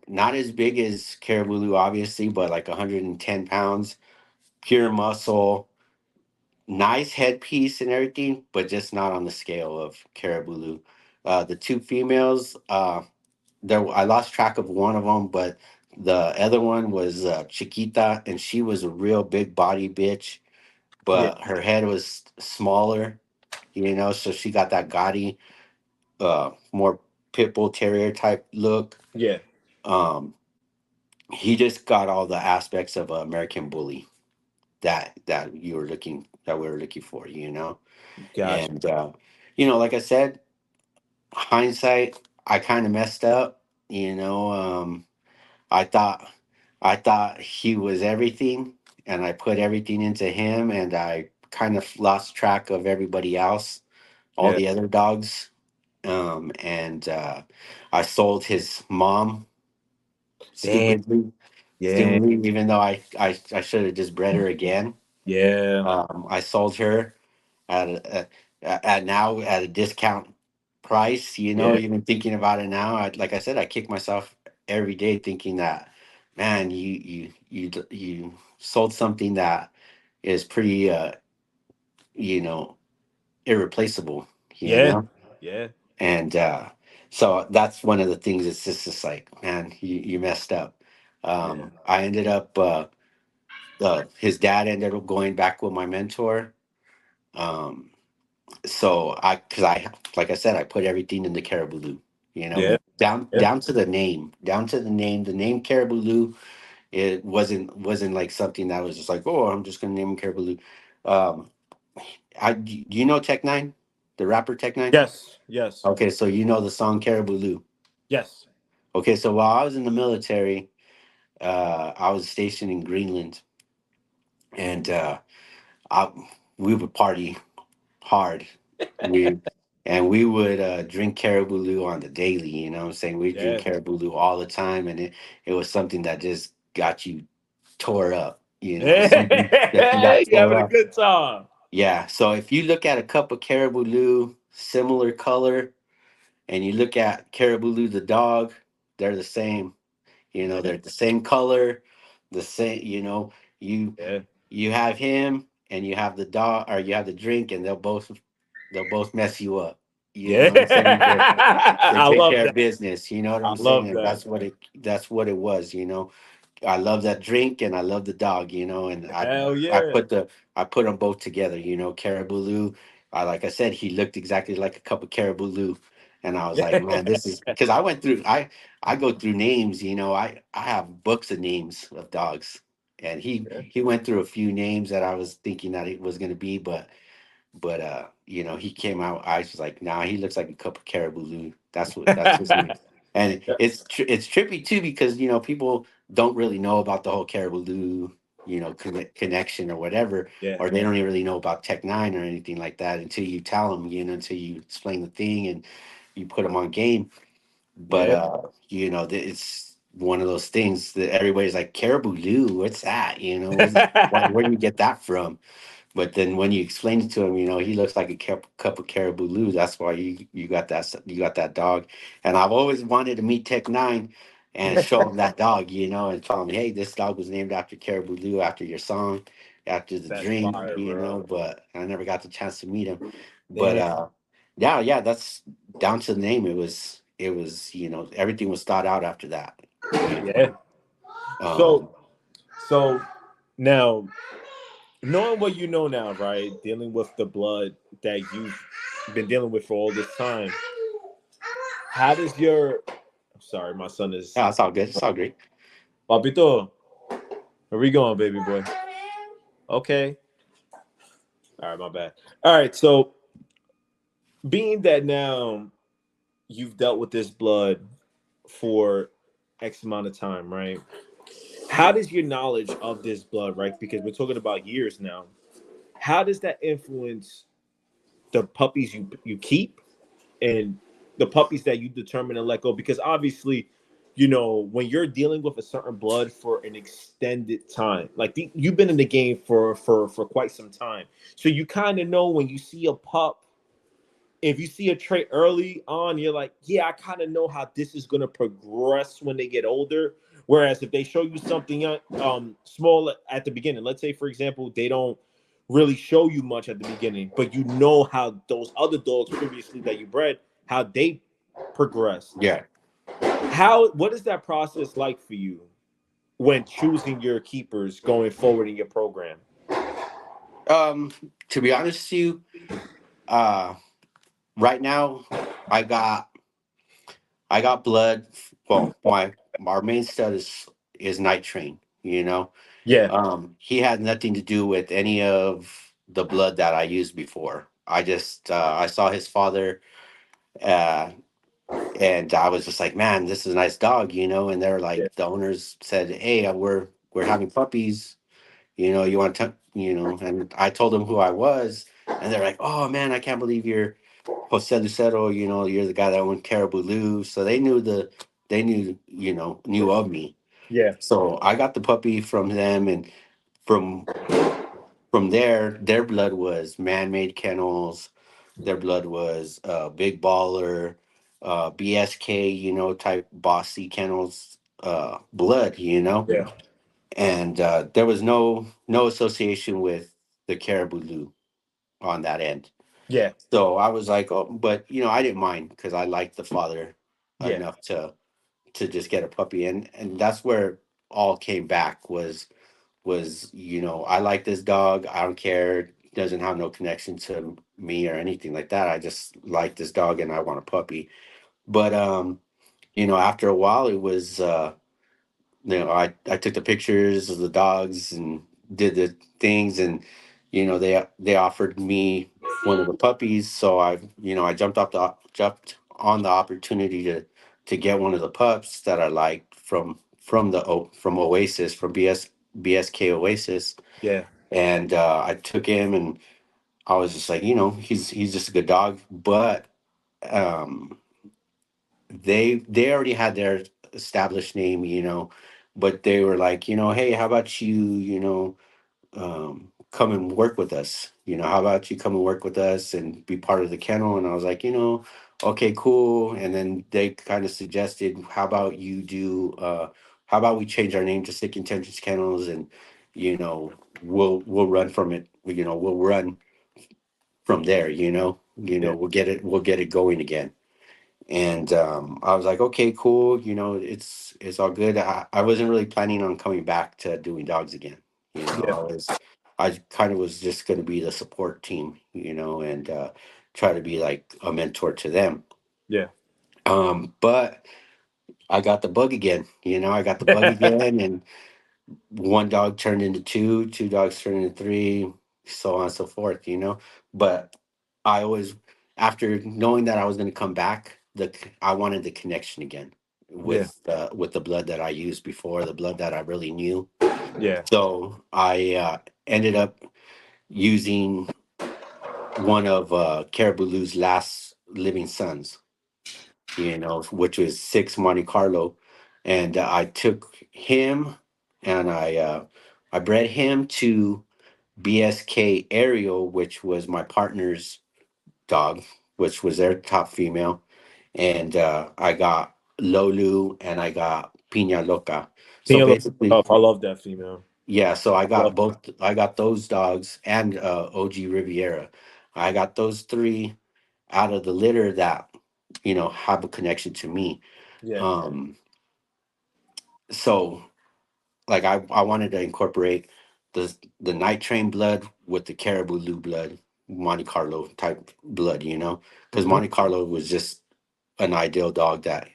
Not as big as Caribou Lou, obviously, but like 110 pounds, pure muscle, nice headpiece and everything, but just not on the scale of Caribou Lou. The two females, I lost track of one of them, but the other one was Chiquita, and she was a real big body bitch, Yeah. but her head was smaller, so she got that gaudy, more pit bull terrier type look. Yeah. Um, he just got all the aspects of an American bully that we were looking for, Gotcha. and like I said, hindsight, I kind of messed up. I thought I thought he was everything, and I put everything into him, and I kind of lost track of everybody else, all Yeah. the other dogs. And I sold his mom Damn. stupidly, Yeah. even though I should have just bred her again. Yeah. I sold her at now at a discount price. Yeah. Even thinking about it now, like I said, I kick myself every day thinking that, man, you sold something that is pretty, you know, irreplaceable. You Yeah. know, Yeah. and so that's one of the things. It's just like, man, you messed up. Yeah. I ended up. His dad ended up going back with my mentor. Um, so because like I said, I put everything in the Caribou Lou, Yeah. down Yeah. the name Caribou Lou. It wasn't like something that was just like, oh, I'm just gonna name him Caribou Lou. Um, do you know Tech Nine, the rapper Tech Nine? Yes. Yes. Okay, so you know the song Caribou Lou. Yes. Okay, so while I was in the military, I was stationed in Greenland, and I, we would party hard. We and we would drink Caribou Lou on the daily. You know what I'm saying? We drink Yeah. Caribou Lou all the time, and it was something that just got you tore up. You know, something that you got You tore having a up. good time. Yeah. So if you look at a cup of Caribou Lou, similar color, and you look at Caribou Lou the dog, they're the same. You know, Yeah. they're the same color, the same. You know, you Yeah. you have him and you have the dog, or you have the drink, and they'll both mess you up. You know Yeah. what I'm saying? They I take love care of that. business. You know what I I'm saying? love And that. that's what it was. You know, I love that drink and I love the dog, you know, and Hell I yeah. put the I put them both together, you know, Caribou Lou. I like I said, he looked exactly like a cup of Caribou Lou. And I was like, man, this is because I went through I go through names, you know, I have books of names of dogs. And Yeah. he went through a few names that I was thinking that it was gonna be, but you know, he came out. I was like, nah, he looks like a cup of Caribou Lou. That's his name. And it's trippy too because you know people don't really know about the whole Caribou Lou, you know, connection or whatever, Yeah. or they don't even really know about Tech Nine or anything like that until you tell them, you know, until you explain the thing and you put them on game. But Yeah. you know, it's one of those things that everybody's like Caribou Lou. What's that? You know, where do you get that from? But then when you explain it to him, you know, he looks like a cup of Caribou Lou. That's why you got that dog. And I've always wanted to meet Tech Nine and show him that dog, you know, and tell him, hey, this dog was named after Caribou Lou, after your song, after the That's drink, fire, you know. bro. But I never got the chance to meet him. But Damn. yeah, that's down to the name. It was you know everything was thought out after that. You Yeah. know, So um, so now knowing what you know now, right? Dealing with the blood that you've been dealing with for all this time, how does your I'm sorry, my son is yeah, it's all good. It's all great. Papito, where we going, baby boy? Okay. All right, my bad. All right, so being that now you've dealt with this blood for X amount of time, right? How does your knowledge of this blood, right? Because we're talking about years now. How does that influence the puppies you keep and the puppies that you determine to let go? Because obviously, you know, when you're dealing with a certain blood for an extended time, like you've been in the game for quite some time, so you kind of know when you see a pup, if you see a trait early on, you're like, yeah, I kind of know how this is going to progress when they get older. Whereas if they show you something small at the beginning, let's say, for example, they don't really show you much at the beginning, but you know how those other dogs previously that you bred, how they progressed. Yeah. What is that process like for you when choosing your keepers going forward in your program? Um, to be honest with you, uh, right now I got I got blood. Well, my our main stud is Night Train. You know, Yeah, he had nothing to do with any of the blood that I used before. I just I saw his father, uh, and I was just like, man, this is a nice dog, you know. And they're yeah, like, the owners said, hey, we're having puppies. You know, you want to, you know, and I told them who I was, and they're like, oh man, I can't believe you're Jose Lucero, you know, you're the guy that owned Caribou Lou. So they knew, you know, knew of me. yeah, So I got the puppy from them, and from from there, their blood was man-made kennels. Their blood was big baller, BSK, you know, type bossy kennels, blood, you know, yeah, and there was no association with the Caribou Lou on that end. yeah, So I was like, oh, but you know, I didn't mind because I liked the father yeah, enough to just get a puppy, and that's where all came back was you know I like this dog. I don't care. He doesn't have no connection to me or anything like that. I just like this dog and I want a puppy. But you know, after a while, it was you know I took the pictures of the dogs and did the things, and you know they offered me one of the puppies, so I you know I jumped on the opportunity to get one of the pups that I liked from from Oasis, from BSK Oasis. Yeah. And I took him, and I was just like, he's just a good dog. But um, they already had their established name, but they were like, hey, how about come and work with us? How about you come and work with us and be part of the kennel? And I was like, okay, cool. And then they kind of suggested, how about we change our name to Sick Intentions Kennels, and we'll run from it. We'll run from there. Yeah. We'll get it going again. And I was like, okay, cool. It's all good. I wasn't really planning on coming back to doing dogs again. Yeah. I kind of was just going to be the support team, and try to be like a mentor to them. Yeah. But I got the bug again. I got the bug again, and one dog turned into two, two dogs turned into three, so on and so forth. But I always, after knowing that I was going to come back, I wanted the connection again Yeah. with the blood that I used before, the blood that I really knew. Yeah. So I ended up using one of Caribou Lou's last living sons, which was six Monte Carlo, and I took him, and I bred him to BSK Ariel, which was my partner's dog, which was their top female. And I got Lolu and I got Pina Loca. So Pina basically, Love. I love that female. yeah, so I I love got both, I got those dogs and OG Riviera. I got those three out of the litter that, have a connection to me. Yeah. Um, so like I wanted to incorporate the night train blood with the Caribou Lou blood, Monte Carlo type blood, because Hmm. Monte Carlo was just an ideal dog that,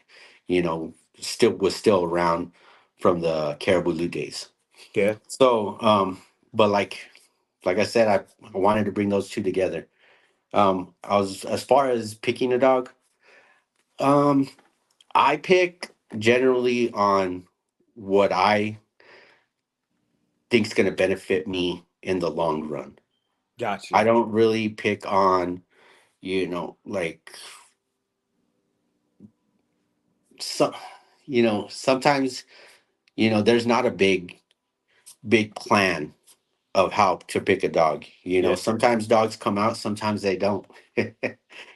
still around from the Caribou Lou days. Yeah. So, but like I said, I wanted to bring those two together. I was as far as picking a dog. Um, I pick generally on what I think's going to benefit me in the long run. I Gotcha. don't really pick on, like some, sometimes, there's not a big plan of how to pick a dog. Yeah. Sometimes dogs come out, sometimes they don't.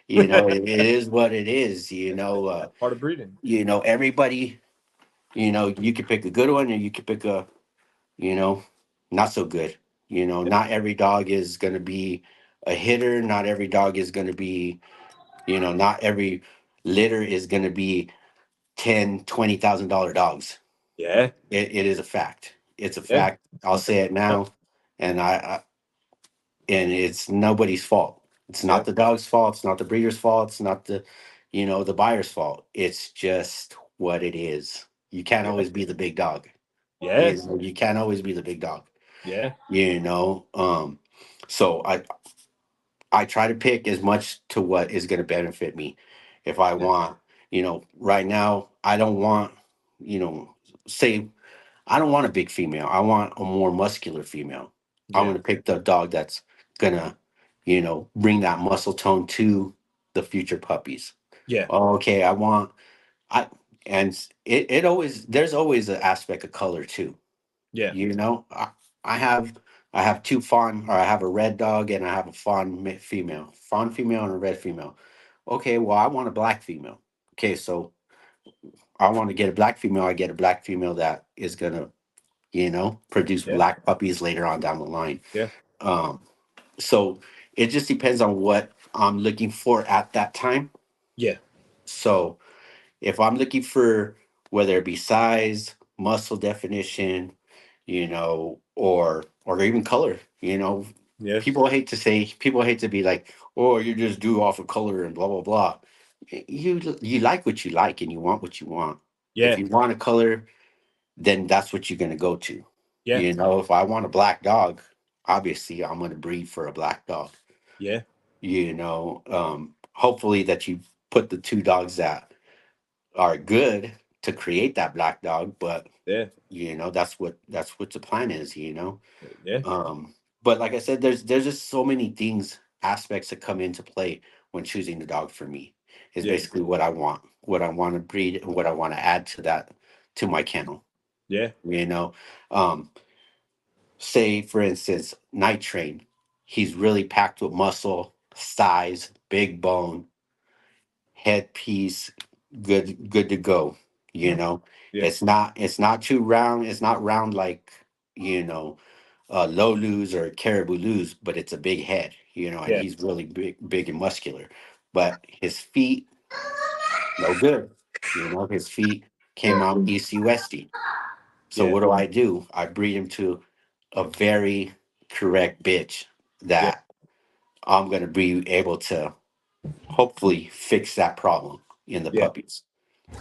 It is what it is. Part of breeding. Everybody, you could pick a good one, or you could pick a, you know, not so good. Yeah. Not every dog is going to be a hitter. Not every dog is going to be, not every litter is going to be $10,000, $20,000 dogs. Yeah. It is a fact. It's a Yeah. fact. I'll say it 100%. now, and and it's nobody's fault. It's Yeah. not the dog's fault. It's not the breeder's fault. It's not the buyer's fault. It's just what it is. You can't Yeah. always be the big dog. Yeah. You can't always be the big dog. Yeah. You know. So I try to pick as much to what is going to benefit me. If I Yeah. want, right now, I don't want, say, I don't want a big female. I want a more muscular female. I'm Yeah. going to pick the dog that's going to, bring that muscle tone to the future puppies. Yeah. Okay, I, and it always, there's always an aspect of color too. Yeah. You know, I have I have two fawn, or I have a red dog and I have a fawn female and a red female. Okay, well I want a black female. Okay, so I want to get a black female. I get a black female that is gonna, produce Yeah. black puppies later on down the line. Yeah. Um, so it just depends on what I'm looking for at that time. Yeah. So if I'm looking for, whether it be size, muscle definition, or even color, Yeah. people hate to be like, oh, you just do off of color and blah blah blah. You like what you like and you want what you want. If Yeah. you want a color, then that's what you're gonna go to. Yeah. If I want a black dog, obviously I'm gonna breed for a black dog. Yeah. Hopefully that you put the two dogs that are good to create that black dog, but Yeah. that's what the plan is, Yeah. but like I said, there's just so many things, aspects that come into play when choosing the dog for me. Is Yeah. basically what I want to breed, and what I want to add to that, to my kennel. Yeah. You know, um, say for instance, Night Train, he's really packed with muscle, size, big bone, headpiece, good to go. You Mhm. know, Yeah. it's not too round. It's not round like, you know low Lus or Caribou Lus, but it's a big head. And Yeah. he's really big and muscular. But his feet, no good. His feet came Yeah. out easty westy. So Yeah. what do? I breed him to a very correct bitch Yeah. that I'm gonna be able to hopefully fix that problem in the Yeah. puppies.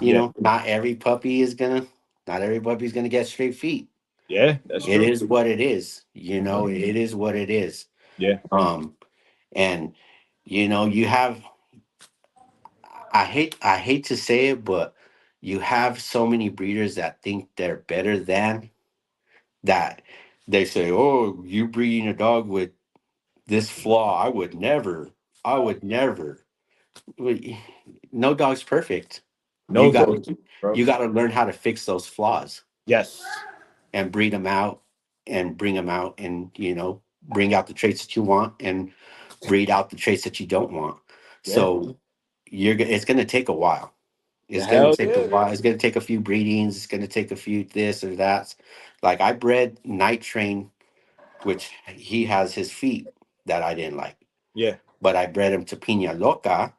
Yeah. Not every puppy's gonna get straight feet. Yeah. That's It true. is what it is. Mhm. It is what it is. Yeah. Um, and you have, I hate to say it, but you have so many breeders that think they're better than that. They say, "Oh, you breeding a dog with this flaw? I would never." Well, no dog's perfect. You No got dog, to bro. you got to learn how to fix those flaws Yes. and breed them out and bring them out, and bring out the traits that you want and breed out the traits that you don't want. Yeah. So it's going to take a while. The It's going to hell take a yeah. while. It's going to take a few breedings. It's going to take a few this or that. Like I bred Night Train, which he has his feet that I didn't like, Yeah. but I bred him to Pina Loca,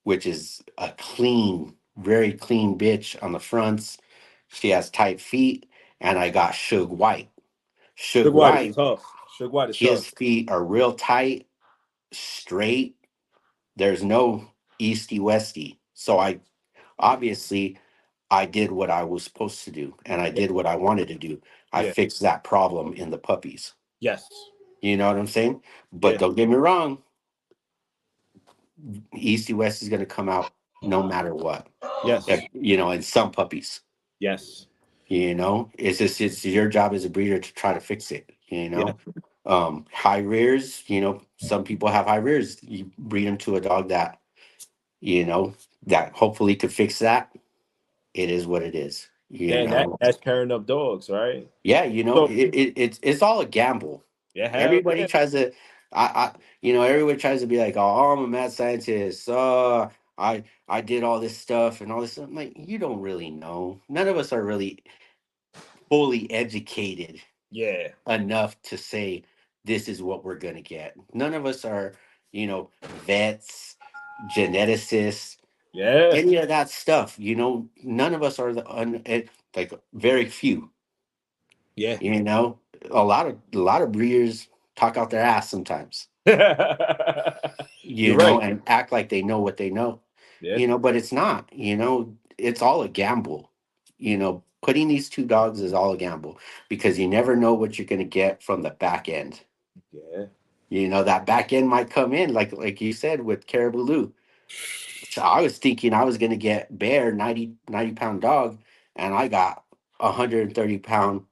which is a clean, very clean bitch on the fronts. She has tight feet, and I got Suge White. Suge Sugar White is White, tough. Sugar White is his tough. feet are real tight, straight. There's no easty westy. So obviously I did what I was supposed to do, and I Yeah. did what I wanted to do. I Yeah. fixed that problem in the puppies. Yes. You know what I'm saying? But Yeah. don't get me wrong, easty west is going to come out no matter what. Yes. In some puppies. Yes. It's your job as a breeder to try to fix it. Yeah. High rears. Some people have high rears. You breed them to a dog you know that hopefully could fix that. It is what it is. Yeah. And that's pairing up dogs, right? Yeah, So it's all a gamble. yeah, hell Everybody yeah. tries to, everybody tries to be like, oh, I'm a mad scientist. I did all this stuff and all this stuff. I'm like, you don't really know. None of us are really fully educated Yeah. enough to say this is what we're gonna get. None of us are, vets, geneticists, Yeah. any of that stuff. None of us are like very few. Yeah. You know, a lot of breeders talk out their ass sometimes. You're right. And act like they know what they know. Yeah. But it's not. It's all a gamble. Putting these two dogs is all a gamble because you never know what you're going to get from the back end. Yeah. That back end might come in like you said with Caribou Lou. So I was thinking I was going to get Bear 90 pound dog, and I got 130 pound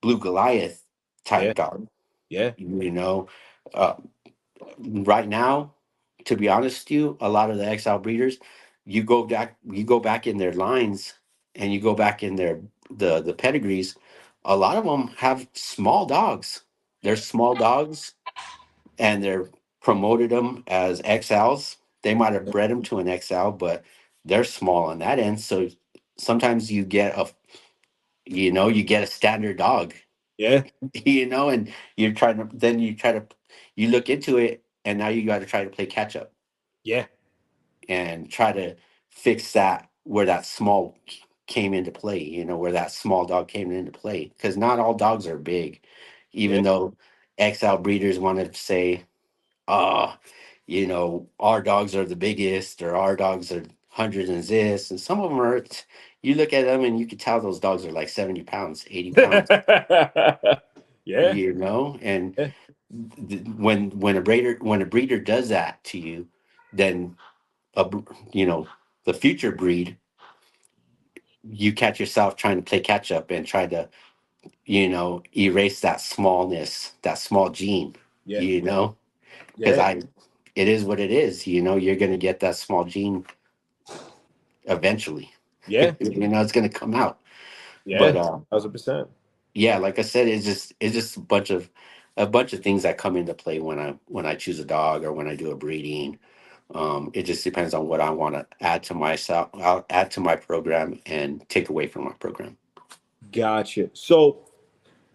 Blue Goliath Yeah. type dog. Yeah. You know, uh, right now, to be honest with you, a lot of the XL breeders, you go back in their lines, and you go back in the pedigrees. A lot of them have small dogs. They're small dogs, and they're promoted them as XLs. They might have bred them to an XL, but they're small on that end. So sometimes you get a standard dog. Yeah. And you look into it, and now you got to try to play catch up Yeah. and try to fix that where that small came into play, where that small dog came into play, because not all dogs are big, Yeah. even though XL breeders want to say, oh, our dogs are the biggest, or our dogs are hundreds and this, and some of them are. You look at them and you can tell those dogs are like 70 pounds, 80 pounds. Yeah. And Yeah. when a breeder does that to you, then a br- you know the future breed you catch yourself trying to play catch up and try to, erase that smallness, that small gene, Yeah. you know, because Yeah. it is what it is. You're going to get that small gene eventually. Yeah. It's going to come out. But Yeah. 1,000%. yeah, like I said, it's just a bunch of things that come into play when I choose a dog or when I do a breeding. It just depends on what I want to add to myself. I'll add to my program and take away from my program. Gotcha. So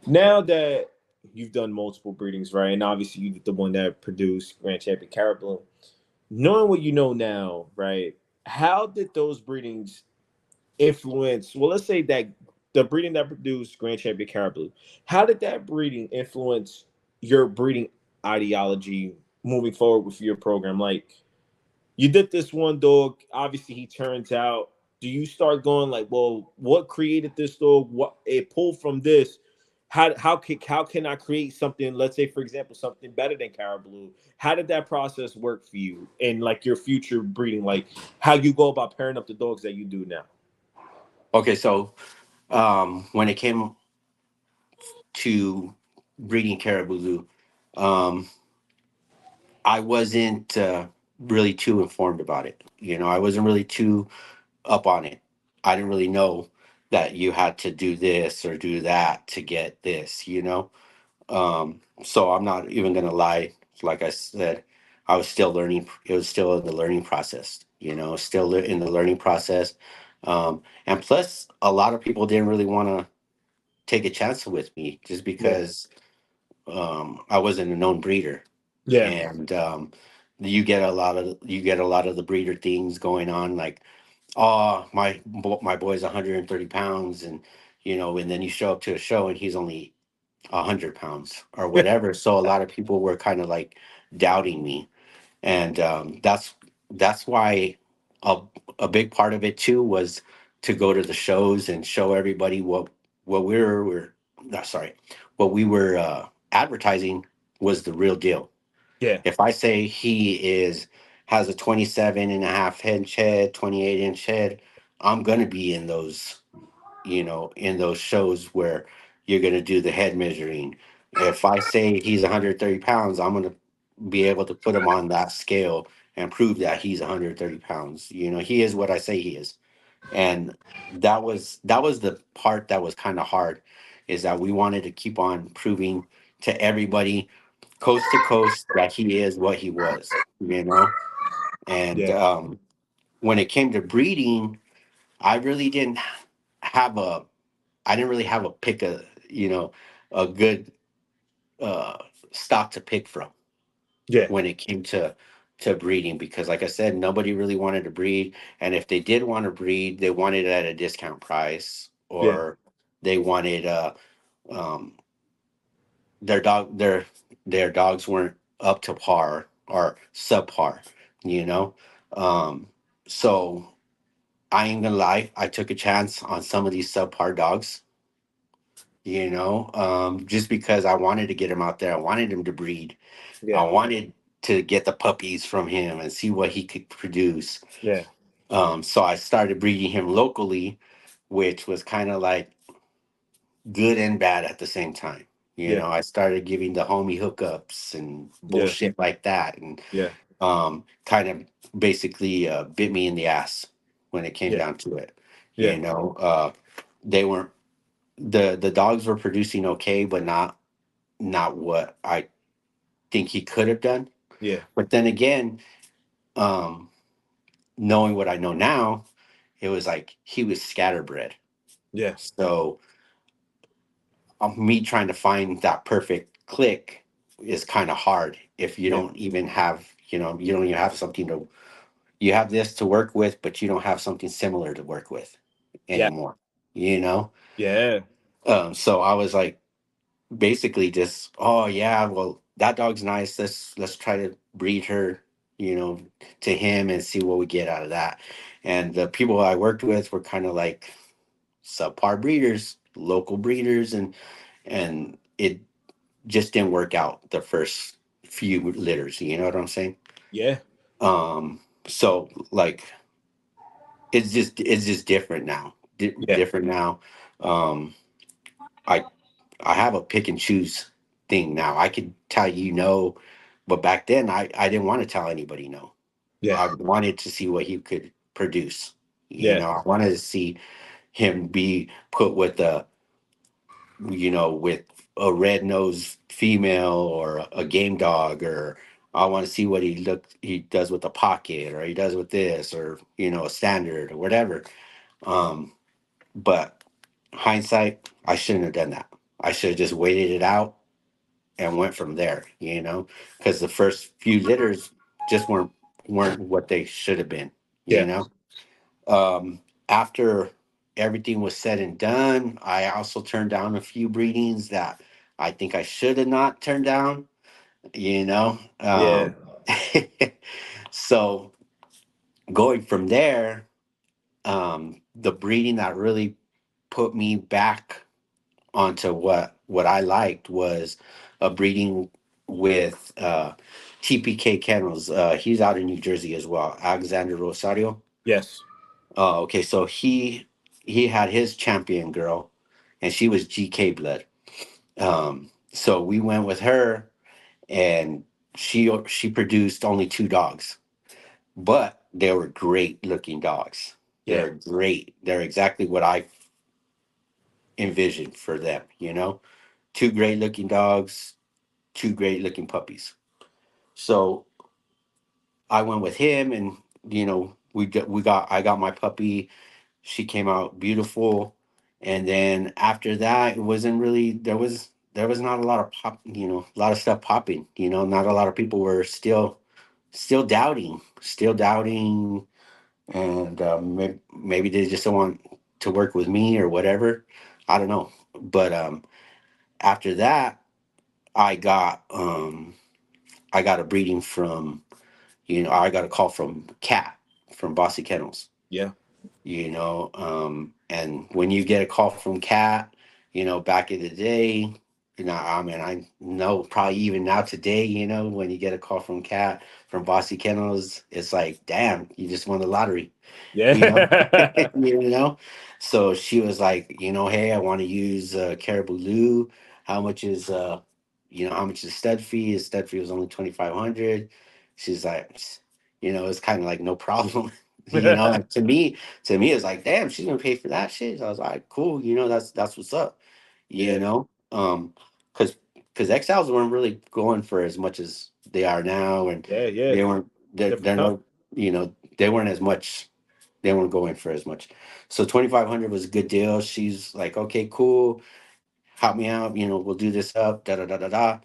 now that you've done multiple breedings, right? And obviously you're the one that produced Grand Champion Caribou. Knowing what you know now, right? How did those breedings influence? Well, let's say that the breeding that produced Grand Champion Caribou, how did that breeding influence your breeding ideology moving forward with your program? Like, you did this one dog. Obviously, he turns out. Do you start going like, well, what created this dog? What it pulled from this? How can I create something? Let's say, for example, something better than Caribou. How did that process work for you and like your future breeding? Like how you go about pairing up the dogs that you do now? Okay, so when it came to breeding Caribou Lou, um, I wasn't really too informed about it. I wasn't really too up on it. I didn't really know that you had to do this or do that to get this. So I'm not even gonna lie. Like I said, I was still learning. It was still in the learning process. Still in the learning process. And plus, a lot of people didn't really want to take a chance with me just Yeah, because I wasn't a known breeder, yeah, and you get a lot of the breeder things going on, like, oh, my boy's 130 pounds, and then you show up to a show and he's only 100 pounds or whatever. So a lot of people were kind of like doubting me, and that's why a, a big part of it too was to go to the shows and show everybody what we were no, sorry, what we were advertising was the real deal. yeah, If I say he has a 27 and a half inch head, 28-inch head, I'm going to be in those shows where you're going to do the head measuring. If I say he's 130 pounds, I'm going to be able to put him on that scale and prove that he's 130 pounds. He is what I say he is. And that was the part that was kind of hard, is that we wanted to keep on proving to everybody, coast to coast, that he is what he was. And yeah, when it came to breeding, I really didn't have a I didn't really have a pick a good uh, stock to pick from yeah, when it came to breeding, because like I said, nobody really wanted to breed, and if they did want to breed, they wanted it at a discount price, yeah, or they wanted um, their dogs weren't up to par or subpar, you know. Um, so I ain't gonna lie, I took a chance on some of these subpar dogs, just because I wanted to get him out there. I wanted him to breed. I yeah, wanted to get the puppies from him and see what he could produce. yeah, So I started breeding him locally, which was kind of like good and bad at the same time. yeah, I started giving the homie hookups and yeah, bullshit like that, and yeah, kind of basically bit me in the ass when it came yeah, down to it. yeah, They weren't the dogs were producing okay, but not what I think he could have done. yeah, But then again, um, knowing what I know now, it was like he was scatterbred. yeah, So me trying to find that perfect click is kind of hard if you yeah, don't even have, you don't even have you have this to work with, but you don't have something similar to work with yeah, anymore, you know? yeah, So I was like, basically just, oh yeah, well, that dog's nice, let's try to breed her, you know to him, and see what we get out of that. And the people I worked with were kind of like subpar breeders, local breeders, and it just didn't work out the first few litters, you know what I'm saying. yeah, So like it's just different now. Yeah. different now. Um, I I have a pick and choose thing now. I could tell you no, but back then I didn't want to tell anybody no. Yeah. I wanted to see what he could produce. Yeah. I wanted to see him be put with with a red nosed female or a game dog, or I want to see what he does with the pocket, or he does with this, or a standard or whatever. Um, but hindsight, I shouldn't have done that. I should have just waited it out and went from there. Because the first few litters just weren't what they should have been. You Yeah. know, after everything was said and done, I also turned down a few breedings that I think I should have not turned down. You know, Yeah. so going from there, the breeding that really put me back onto what I liked was a breeding with TPK Kennels. He's out in New Jersey as well, Alexander Rosario. Yes. Oh, okay. So he had his champion girl, and she was GK blood. So we went with her, and she produced only two dogs, but they were great looking dogs. Yeah. They're great. They're exactly what I envisioned for them. Two great looking dogs, two great looking puppies. So I went with him, and I got my puppy. She came out beautiful, and then after that, it wasn't really there was not a lot of pop, a lot of stuff popping. Not a lot of people were still doubting, and maybe they just don't want to work with me or whatever. I don't know, but after that, I got um, I got a breeding from I got a call from Cat from Bossy Kennels. Yeah. And when you get a call from Cat, back in the day, I mean, I know probably even now today, when you get a call from Cat from Bossy Kennels, it's like, damn, you just won the lottery, you know, Yeah. you know. So she was like, hey, I want to use Caribou Lou. How much is how much is stud fee? His stud fee was only 2,500. She's like, it's kind of like no problem. And to me, it's like, damn, she's gonna pay for that shit. So I was like, cool, that's what's up, you Yeah. know, because Exiles weren't really going for as much as they are now, and Yeah. Yeah. they weren't Different they're time. no, they weren't as much, they weren't going for as much. So 2,500 was a good deal. She's like, okay, cool, help me out, we'll do this up, da da da da da.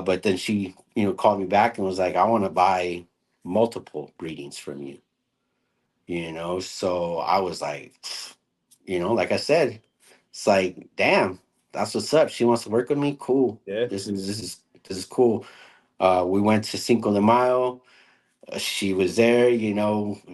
But then she, called me back and was like, I want to buy multiple breedings from you. So I was like, like I said, it's like, damn, that's what's up. She wants to work with me. Cool. Yeah. This is cool. We went to Cinco de Mayo. She was there.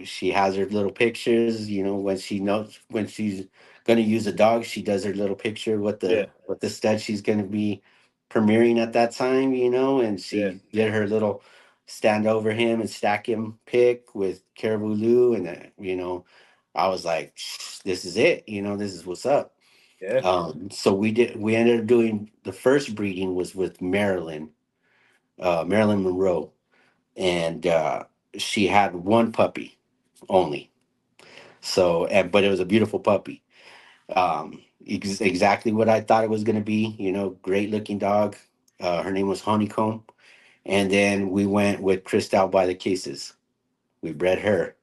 She has her little pictures. When she knows when she's gonna use a dog, she does her little picture Yeah. what the stud she's gonna be premiering at that time. And Yeah. she did her little stand over him and stack him pick with Caribou Lou, and I was like, this is it. This is what's up. Yeah. So we ended up doing the first breeding was with Marilyn Monroe, and she had one puppy only. So, but it was a beautiful puppy. Exactly what I thought it was going to be. Great looking dog. Her name was Honeycomb, and then we went with Cristal by the cases. We bred her.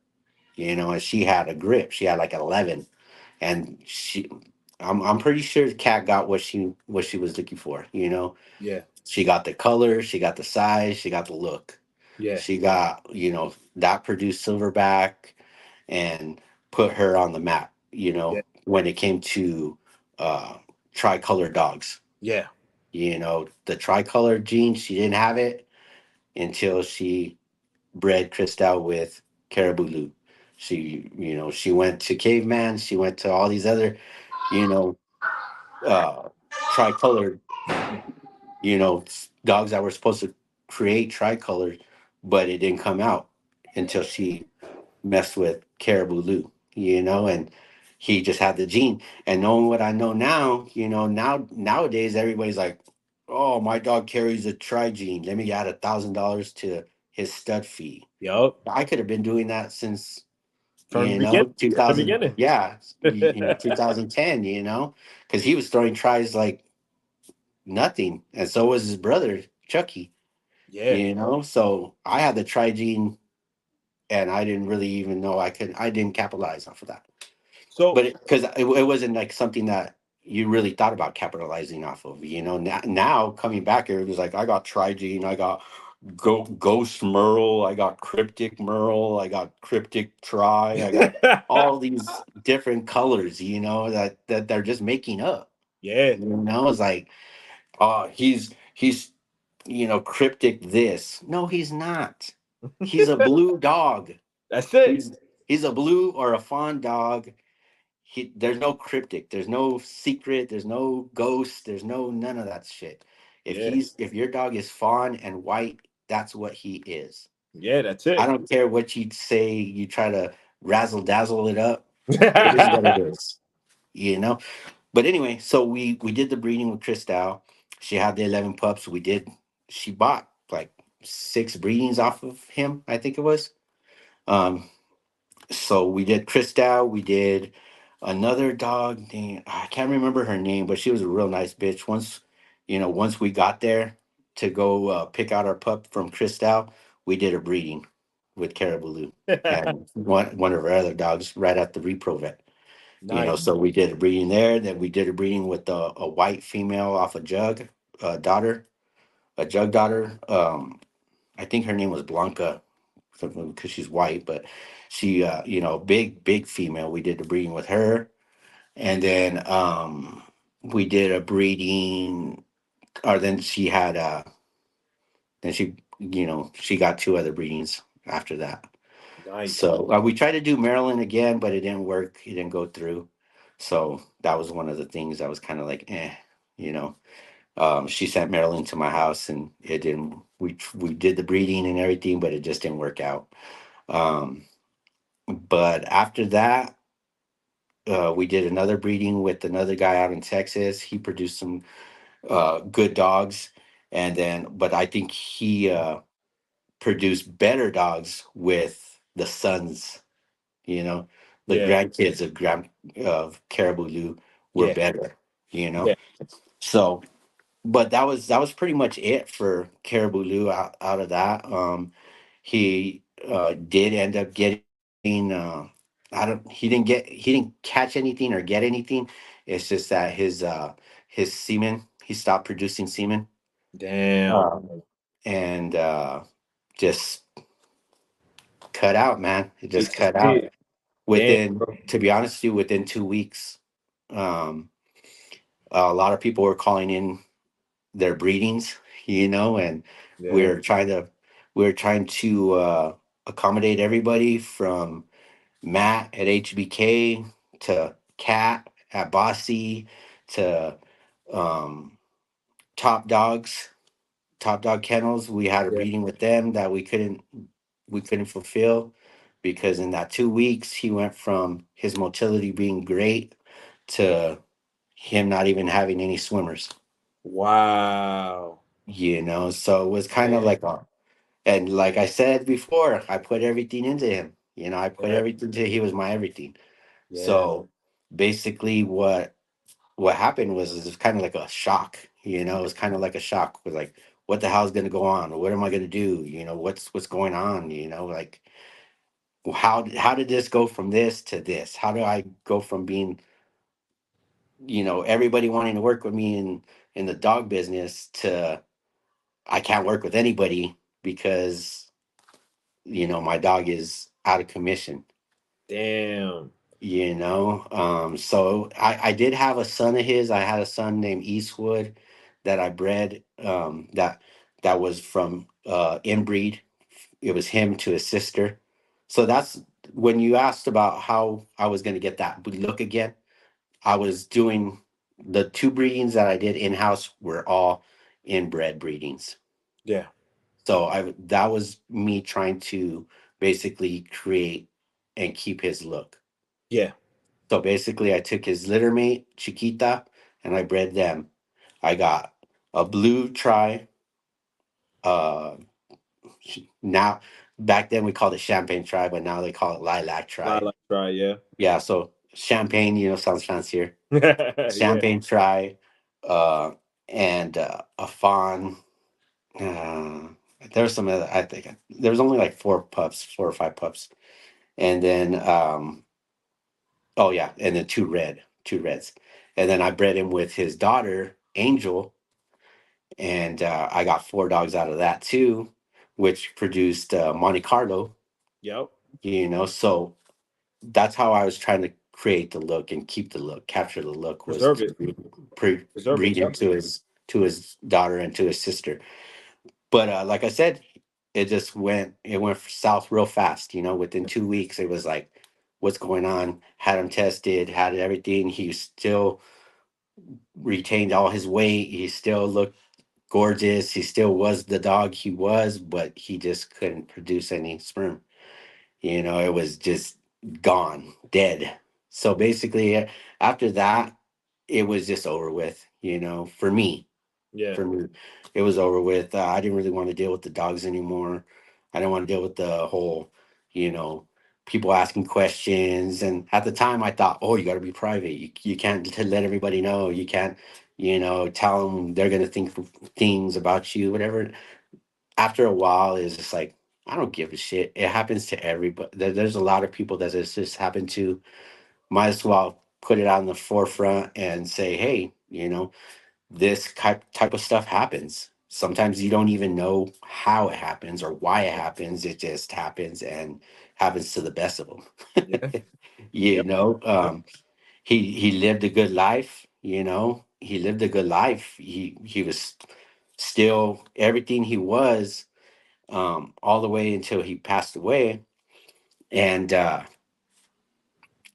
And she had a grip. She had like 11, and I'm pretty sure the cat got what she was looking for. Yeah. She got the color, she got the size, she got the look. Yeah. She got, that produced Silverback and put her on the map, Yeah. when it came to uh, tricolor dogs. Yeah. The tricolor gene, she didn't have it until she bred Cristal with Caribou Lou. She went to Caveman, she went to all these other, you know, uh, tricolor dogs that were supposed to create tricolor, but it didn't come out until she messed with Caribou Lou, and he just had the gene. And knowing what I know now, nowadays everybody's like, "Oh, my dog carries a tri gene. Let me add $1,000 to his stud fee." Yup. I could have been doing that since From the beginning. At the 2000, beginning. yeah, 2010, because he was throwing tries like nothing, and so was his brother Chucky. Yeah. So I had the tri gene, and I didn't really even know I didn't capitalize off of that. So But because it wasn't like something that you really thought about capitalizing off of. Now coming back here, it was like I got Trigene, I got Ghost Merle, I got Cryptic Merle, I got Cryptic Tri, I got all these different colors, that they're just making up. yeah. It's like, he's Cryptic this. No, he's not. He's a blue dog. That's it. He's a blue or a fawn dog. There's no cryptic, there's no secret, there's no ghost, there's no none of that shit. Yeah. If your dog is fawn and white, that's what he is. Yeah, that's I it. don't care what you say, you try to razzle dazzle it up. It is what it is, you know. But anyway, so we did the breeding with Cristal. She had the 11 pups. She bought like 6 breedings off of him, I think it was. Um, so we did Cristal, we did another dog named, I can't remember her name, but she was a real nice bitch. Once we got there to go pick out our pup from Cristal, we did a breeding with Caribou Lou and one of our other dogs right at the repro vet. Nice. So we did a breeding there. Then we did a breeding with a white female off a jug daughter, a jug daughter. I think her name was Blanca, because she's white, but she, big female. We did the breeding with her, and then we did a breeding, or then she had, then she got 2 other breedings after that. Nice. So we tried to do Maryland again, but it didn't work. It didn't go through. So that was one of the things that was kind of like, you know. She sent Maryland to my house, and it didn't. We did the breeding and everything, but it just didn't work out. Um, but after that, we did another breeding with another guy out in Texas. He produced some good dogs, and then, but I think he produced better dogs with the sons. You know, the Yeah. grandkids of Caribou Lou were Yeah. better. You know, Yeah. so but that was pretty much it for Caribou Lou out of that. He did end up getting I don't he didn't catch anything or get anything. It's just that his semen, he stopped producing semen. Damn. uh, and just cut out, man. It It just cut out disappeared. Damn, within, bro. to be honest with you, within 2 weeks. um a lot of people were calling in their breedings, and Yeah. we're trying to we're trying to accommodate everybody from Matt at HBK to Cat at Bossy to um, Top Dogs, Top Dog Kennels. We had a Yeah. breeding with them that we couldn't fulfill, because in that 2 weeks he went from his motility being great to him not even having any swimmers. Wow. So it was kind of Damn. like and like I said before, I put everything into him. I put Yeah. everything to, he was my everything. Yeah. So basically what happened was, it was kind of like a shock. It was kind of like a shock, with like, what the hell's going to go on? What am I going to do? What's going on? Like, how did this go from this to this? How do I go from being, everybody wanting to work with me in the dog business, to I can't work with anybody because my dog is out of commission. Damn. So I did have a son of his. I had a son named Eastwood that I bred, that was from inbreed. It was him to his sister. So that's when you asked about how I was going to get that look again. I was doing the 2 breedings that I did in house were all inbred breedings. Yeah. So that was me trying to basically create and keep his look. Yeah. So basically, I took his litter mate, Chiquita, and I bred them. I got a blue tri. Uh, now back then we called it champagne tri, but now they call it lilac tri. Lilac try, yeah. Yeah, so champagne, sounds fancier. Yeah. Champagne tri, uh, and a fawn. Uh, there was some other. I think there was only like four pups, 4 or 5 pups, and then oh yeah, and then two reds, and then I bred him with his daughter Angel, and I got 4 dogs out of that too, which produced Monte Carlo. Yep. So that's how I was trying to create the look and keep the look, capture the look, was Preserve it. to Preserve it. breed him Yep. to his daughter and to his sister. But like I said, it went south real fast. Within 2 weeks, it was like, what's going on? Had him tested, had everything. He still retained all his weight. He still looked gorgeous. He still was the dog he was, but he just couldn't produce any sperm. It was just gone, dead. So basically, after that, it was just over with. For me, Yeah. for me, it was over with. I didn't really want to deal with the dogs anymore. I didn't want to deal with the whole, you know, people asking questions. And at the time, I thought, oh, you got to be private. You can't let everybody know. You can't, tell them they're going to think things about you, whatever. After a while, it's just like, I don't give a shit. It happens to everybody. There's a lot of people that it's just happened to. Might as well put it out in the forefront and say, hey, this type of stuff happens. Sometimes you don't even know how it happens or why it happens. It just happens and happens to the best of them. Yeah. you Yep. know, Yep. um, he lived a good life. He lived a good life. He was still everything he was, all the way until he passed away. And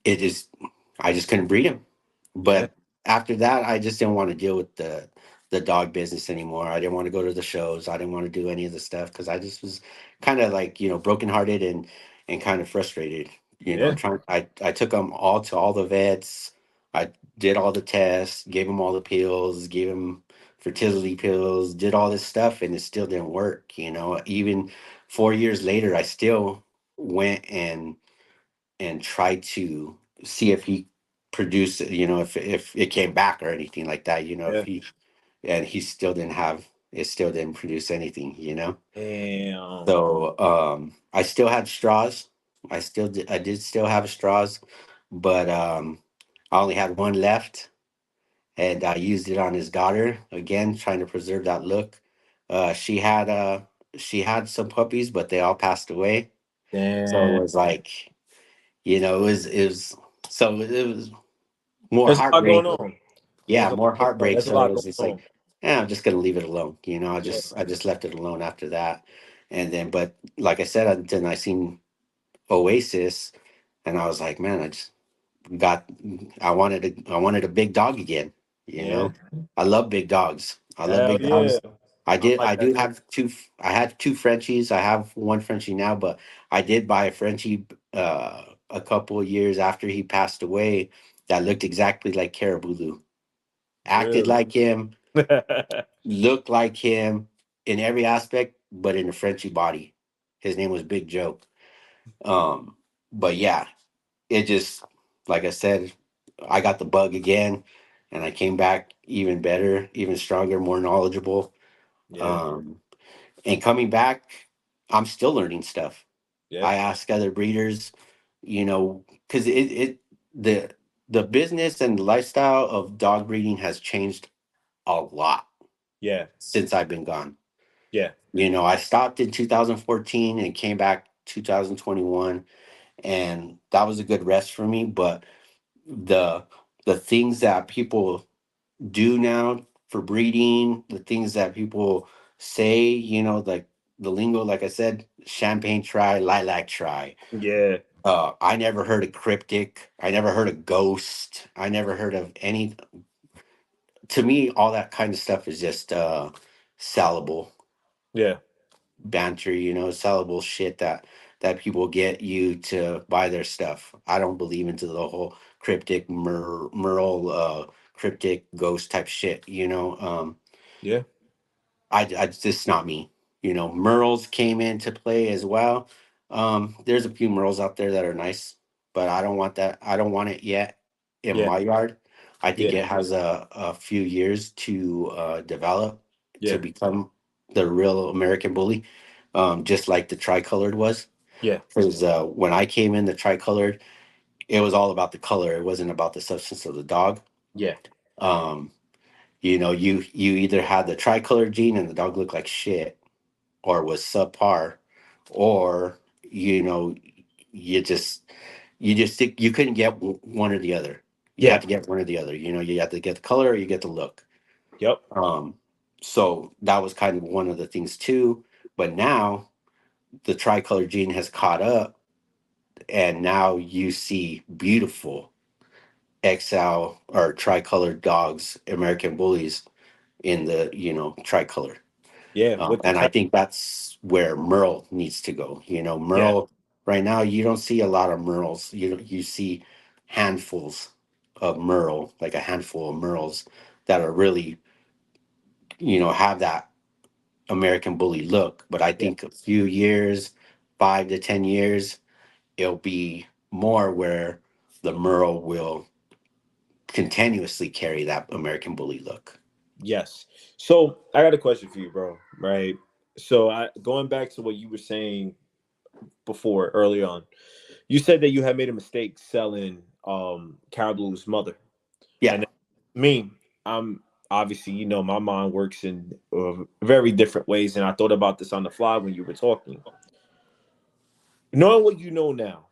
it just I just couldn't breed him. Yeah. But after that, I just didn't want to deal with the dog business anymore. I didn't want to go to the shows. I didn't want to do any of the stuff because I just was kind of like brokenhearted and kind of frustrated. Yeah. Trying I took them all to all the vets. I did all the tests, gave them all the pills, gave them fertility pills, did all this stuff, and it still didn't work. Even 4 years later, I still went and tried to see if he produced it, if it came back or anything like that, if Yeah. he and he still didn't have it, still didn't produce anything. Damn. So I still had straws. I did still have straws, but I only had one left, and I used it on his daughter again, trying to preserve that look. She had some puppies, but they all passed away. So it Damn. was like, it was so it was more There's a lot going heartbreak. on. Yeah, There's a more lot going on. heartbreak. There's a So it lot was going just like, on. yeah, I'm just gonna leave it alone. I Yeah. just left it alone after that. And then, but like I said, then I seen Oasis, and I was like, man, got I wanted a big dog again. You Yeah. know, I love big dogs. I love Hell big yeah. dogs. I I'm did. like I that do too. have two. I had two Frenchies. I have one Frenchie now, but I did buy a Frenchie a couple of years after he passed away that looked exactly like Caribou Lou. Acted Really. like him, looked like him in every aspect, but in a Frenchie body. His name was Big Joe. Um, but yeah, it just, like I said, I got the bug again, and I came back even better, even stronger, more knowledgeable. Yeah. Um, and coming back, I'm still learning stuff. Yeah. I ask other breeders, because the the business and the lifestyle of dog breeding has changed a lot Yeah. since I've been gone. Yeah. I stopped in 2014 and came back 2021, and that was a good rest for me. But the the things that people do now for breeding, the things that people say, like the lingo, like I said, champagne try, lilac try. Yeah. I never heard of cryptic. I never heard of ghost. I never heard of any. To me, all that kind of stuff is just sellable Yeah. banter, sellable shit that people get you to buy their stuff. I don't believe into the whole cryptic Merle, cryptic ghost type shit. Yeah. I just not me. Merles came into play as well. There's a few Merles out there that are nice, but I don't want that. I don't want it yet in Yeah. my yard. I think Yeah. it has a few years to develop to Yeah. become the real American bully, just like the tricolored was. Yeah. Because when I came in, the tricolored, it was all about the color. It wasn't about the substance of the dog. Yeah. Um, you either had the tricolored gene and the dog looked like shit, or was subpar, or you know you just you couldn't get one or the other. You Yeah. had to get one or the other. You had to get the color or you get the look. Yep. um so that was kind of one of the things too. But now the tricolor gene has caught up, and now you see beautiful XL or tricolored dogs, American bullies, in the tricolor. Yeah. With the And I think that's where Merle needs to go. yeah. Merle, right now, you don't see a lot of Merles. You see handfuls of Merle, like a handful of Merles that are really, have that American bully look. But I Yeah. think a few years, 5 to 10 years, it'll be more where the Merle will continuously carry that American bully look. Yes. So I got a question for you, bro. Right. So I going back to what you were saying before early on, you said that you had made a mistake selling Caribou's mother. Yeah. And me, I'm obviously, my mind works in very different ways. And I thought about this on the fly when you were talking. Knowing what you know now,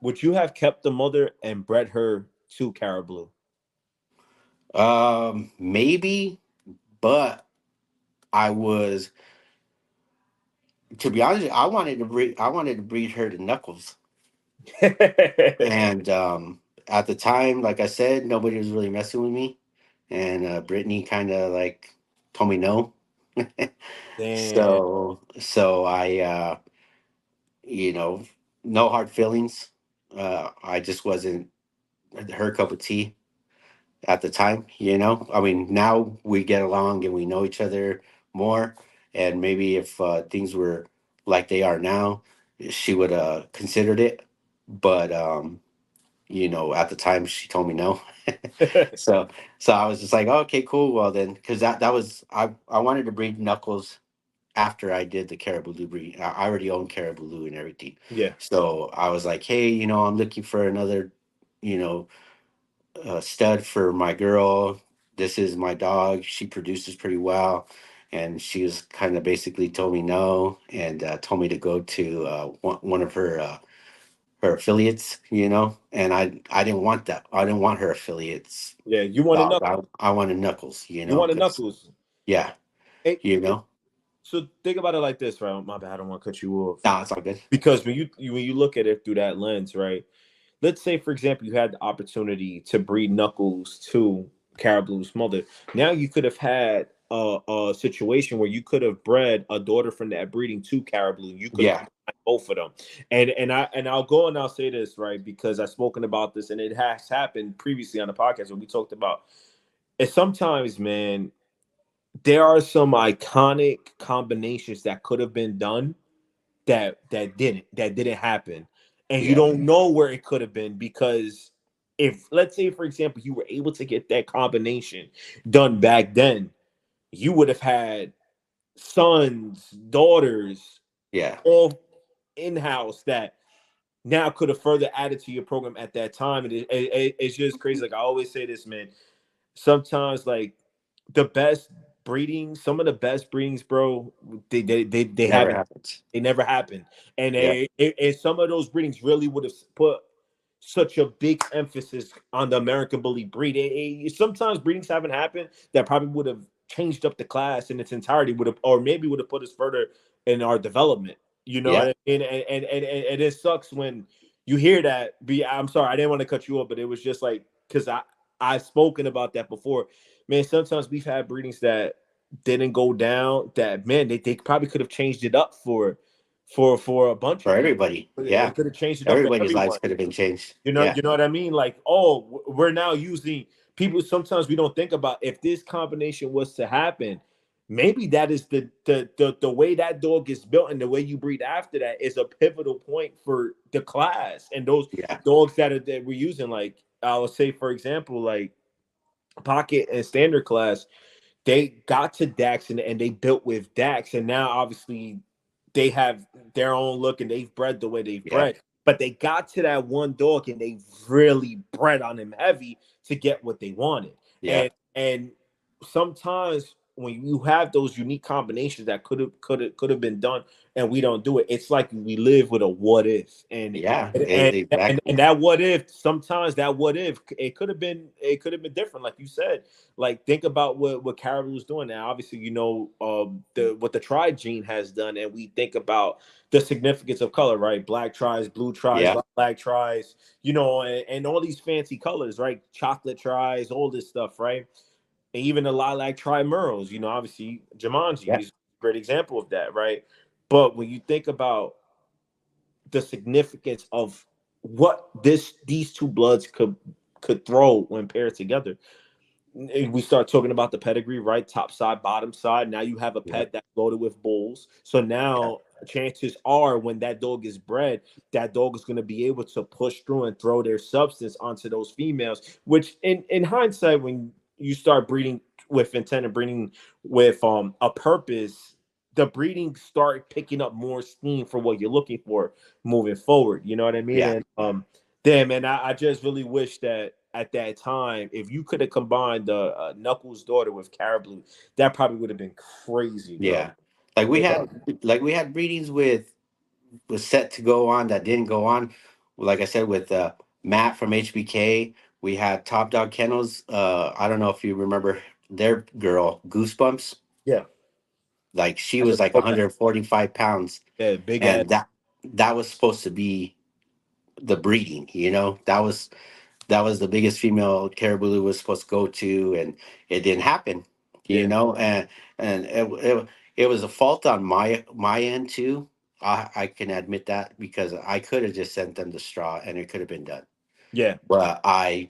would you have kept the mother and bred her to Caribou? Maybe, but I was, to be honest, I wanted to breed her to Knuckles. And at the time, like I said, nobody was really messing with me. And Brittany kind of like told me no. Damn. So I, no hard feelings. I just wasn't her cup of tea at the time. I mean, now we get along and we know each other more. And maybe if things were like they are now, she would have considered it. But at the time she told me no. so so I was just like, oh, okay, cool. Well then, because that was, I wanted to breed Knuckles after I did the Caribou Lou breed. I already own Caribou Lou and everything. Yeah. So I was like, hey, I'm looking for another, you know, stud for my girl. This is my dog. She produces pretty well. And she was kind of basically told me no, and told me to go to one of her affiliates, and I didn't want that. I didn't want her affiliates Yeah. You want to dog. know? I wanted Knuckles, You want to because Knuckles? yeah, Hey, you know. so think about it like this, right? My bad. I don't want to cut you off Nah, it's all good. because when you look at it through that lens, right? Let's say, for example, you had the opportunity to breed Knuckles to Caribou's mother. Now you could have had a situation where you could have bred a daughter from that breeding to Caribou. You could have Yeah, combined both of them. And I'll go and I'll say this, right, because I've spoken about this and it has happened previously on the podcast when we talked about it. Sometimes, man, there are some iconic combinations that could have been done that didn't happen, and you yeah, don't know where it could have been because if, let's say, for example, you were able to get that combination done back then, you would have had sons, daughters, yeah, all in-house that now could have further added to your program at that time. And it's just crazy. Like I always say this, man, sometimes like the best breeding, some of the best breedings, bro, they never haven't, happens. they never happened. And Yeah, and some of those breedings really would have put such a big emphasis on the American bully breed. Sometimes breedings haven't happened that probably would have changed up the class in its entirety, would have, or maybe would have put us further in our development. You know yeah, what I mean? And it sucks when you hear that. I'm sorry, I didn't want to cut you off, but it was just like because I've spoken about that before. Man, sometimes we've had breedings that didn't go down. That man, they probably could have changed it up for a bunch for of people. everybody. Yeah, It could have changed it up for everybody's lives everyone. could have been changed. You Yeah, know what I mean? Like, oh, we're now using people. Sometimes we don't think about if this combination was to happen. Maybe that is the way that dog is built and the way you breed after that is a pivotal point for the class and those yeah, dogs that we're using. Like I would say, for example, like pocket and standard class, they got to Dax and they built with Dax, and now obviously they have their own look and they've bred the way they've yeah, bred. But they got to that one dog and they really bred on him heavy to get what they wanted. yeah, And sometimes when you have those unique combinations that could have been done and we don't do it, it's like we live with a what if. yeah. And Exactly. that what if, sometimes that what if, it could have been different, like you said. Like think about what Caribou is doing now. Obviously, the what the tri gene has done, and we think about the significance of color, right? Black tries, blue tries, Yeah, black tries, and all these fancy colors, right? Chocolate tries, all this stuff, right? And even the lilac tri murals, obviously Jumanji yeah, is a great example of that, right? But when you think about the significance of what these two bloods could throw when paired together, we start talking about the pedigree, right? Top side, bottom side. Now you have a yeah, pet that's loaded with bulls. So yeah, now chances are when that dog is bred, that dog is going to be able to push through and throw their substance onto those females, which in hindsight, when you start breeding with intent and breeding with a purpose, the breeding start picking up more steam for what you're looking for moving forward. You know what I mean? yeah, And damn, man, I just really wish that at that time, if you could have combined the Knuckles' daughter with Caribou, that probably would have been crazy, bro. yeah. Like we Yeah, had, like we had breedings with was set to go on that didn't go on. Like I said, with Matt from HBK, we had Top Dog Kennels. I don't know if you remember their girl Goosebumps. yeah, Like she that's a was like dope ass, 145 pounds, yeah, big ass, and that was supposed to be the breeding. That was the biggest female Caribou was supposed to go to, and it didn't happen. yeah, And it was a fault on my end too. I can admit that because I could have just sent them the straw and it could have been done. yeah, But I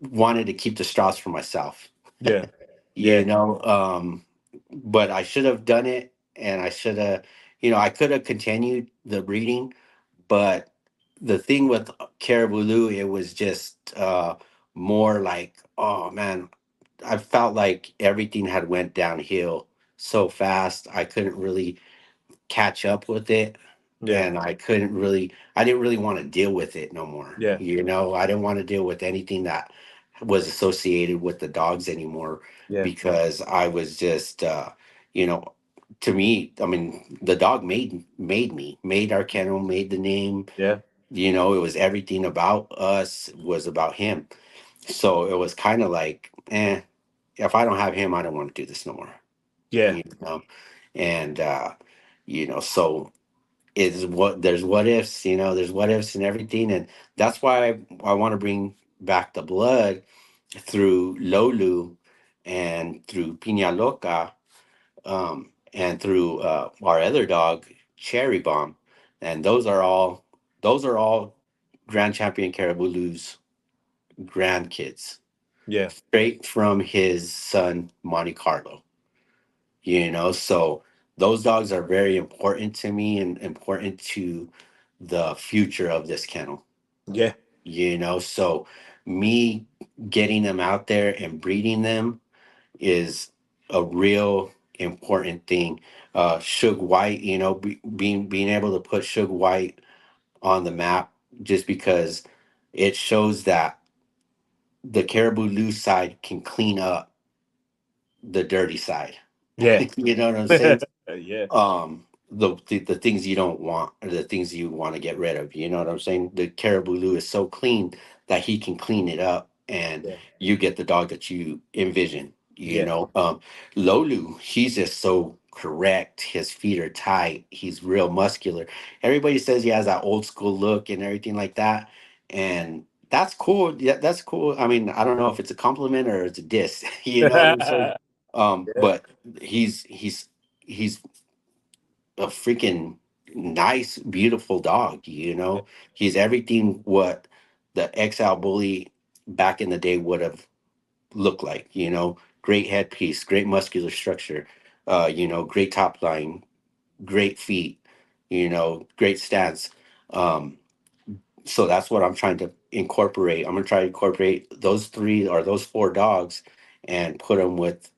wanted to keep the straws for myself. yeah, you yeah, know but I should have done it, and I should have, I could have continued the breeding. But the thing with Caribou Lou, it was just more like, oh man, I felt like everything had went downhill so fast. I couldn't really catch up with it, yeah, and I didn't really want to deal with it no more. yeah, I didn't want to deal with anything that was associated with the dogs anymore, yeah, because I was just you know to me, I mean, the dog made our kennel, made the name. yeah, It was everything about us was about him. So it was kind of like, if I don't have him, I don't want to do this no more. yeah, you know and so is what there's what ifs, there's what ifs and everything. And that's why I want to bring back the blood through Lolu and through Pina Loca, and through our other dog Cherry Bomb. And those are all Grand Champion Caribulu's grandkids, yeah, straight from his son Monte Carlo. So those dogs are very important to me and important to the future of this kennel. yeah, So me getting them out there and breeding them is a real important thing. Suge White, being able to put Suge White on the map, just because it shows that the Caribou Lou side can clean up the dirty side. yeah, You know what I'm saying? yeah, The things you don't want, or the things you want to get rid of. You know what I'm saying? The Caribou Lou is so clean that he can clean it up, and yeah, you get the dog that you envision. yeah, Lolu, he's just so correct. His feet are tight. He's real muscular. Everybody says he has that old school look and everything like that, and that's cool. Yeah, that's cool. I mean, I don't know if it's a compliment or it's a diss. You know what I'm saying? yeah, But he's a freaking. nice, beautiful dog. He's everything what the XL bully back in the day would have looked like. Great headpiece, great muscular structure, great top line, great feet, great stance. Um, so that's what I'm trying to incorporate. I'm gonna try to incorporate those three or those four dogs and put them with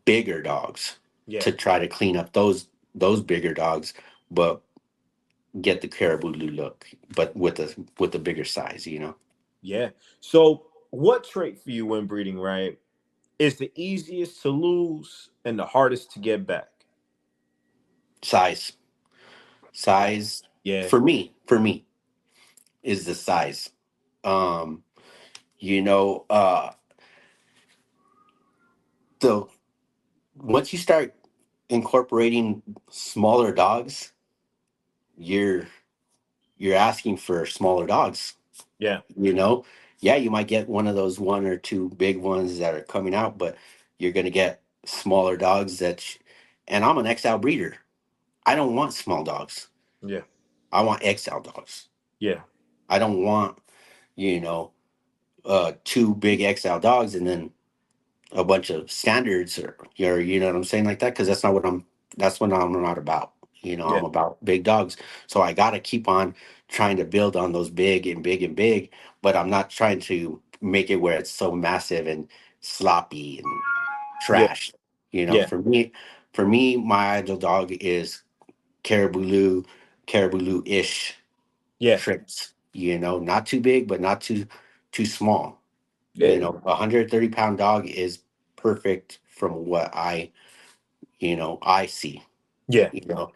bigger dogs Yeah. to try to clean up those bigger dogs, but get the Caribou Lou look, but with the bigger size. Yeah. So, what trait for you when breeding, right, is the easiest to lose and the hardest to get back? Size, size Yeah. for me is the size. Um, you know, uh, the once you start incorporating smaller dogs, you're you're asking for smaller dogs. Yeah. you know yeah, you might get one of those one or two big ones that are coming out, but you're going to get smaller dogs and I'm an XL breeder. I don't want small dogs. Yeah. I want XL dogs. Yeah. I don't want you know two big XL dogs and then a bunch of standards, or you know what I'm saying, like that, because that's what I'm not about. Yeah. I'm about big dogs. So I got to keep on trying to build on those big and big and big, but I'm not trying to make it where it's so massive and sloppy and Yeah. trash. Yeah. For me, my ideal dog is Caribou Lou, Caribou Lou-ish Yeah. traits. Not too big, but not too small. Yeah. 130-pound dog is perfect from what I see. Yeah. You know,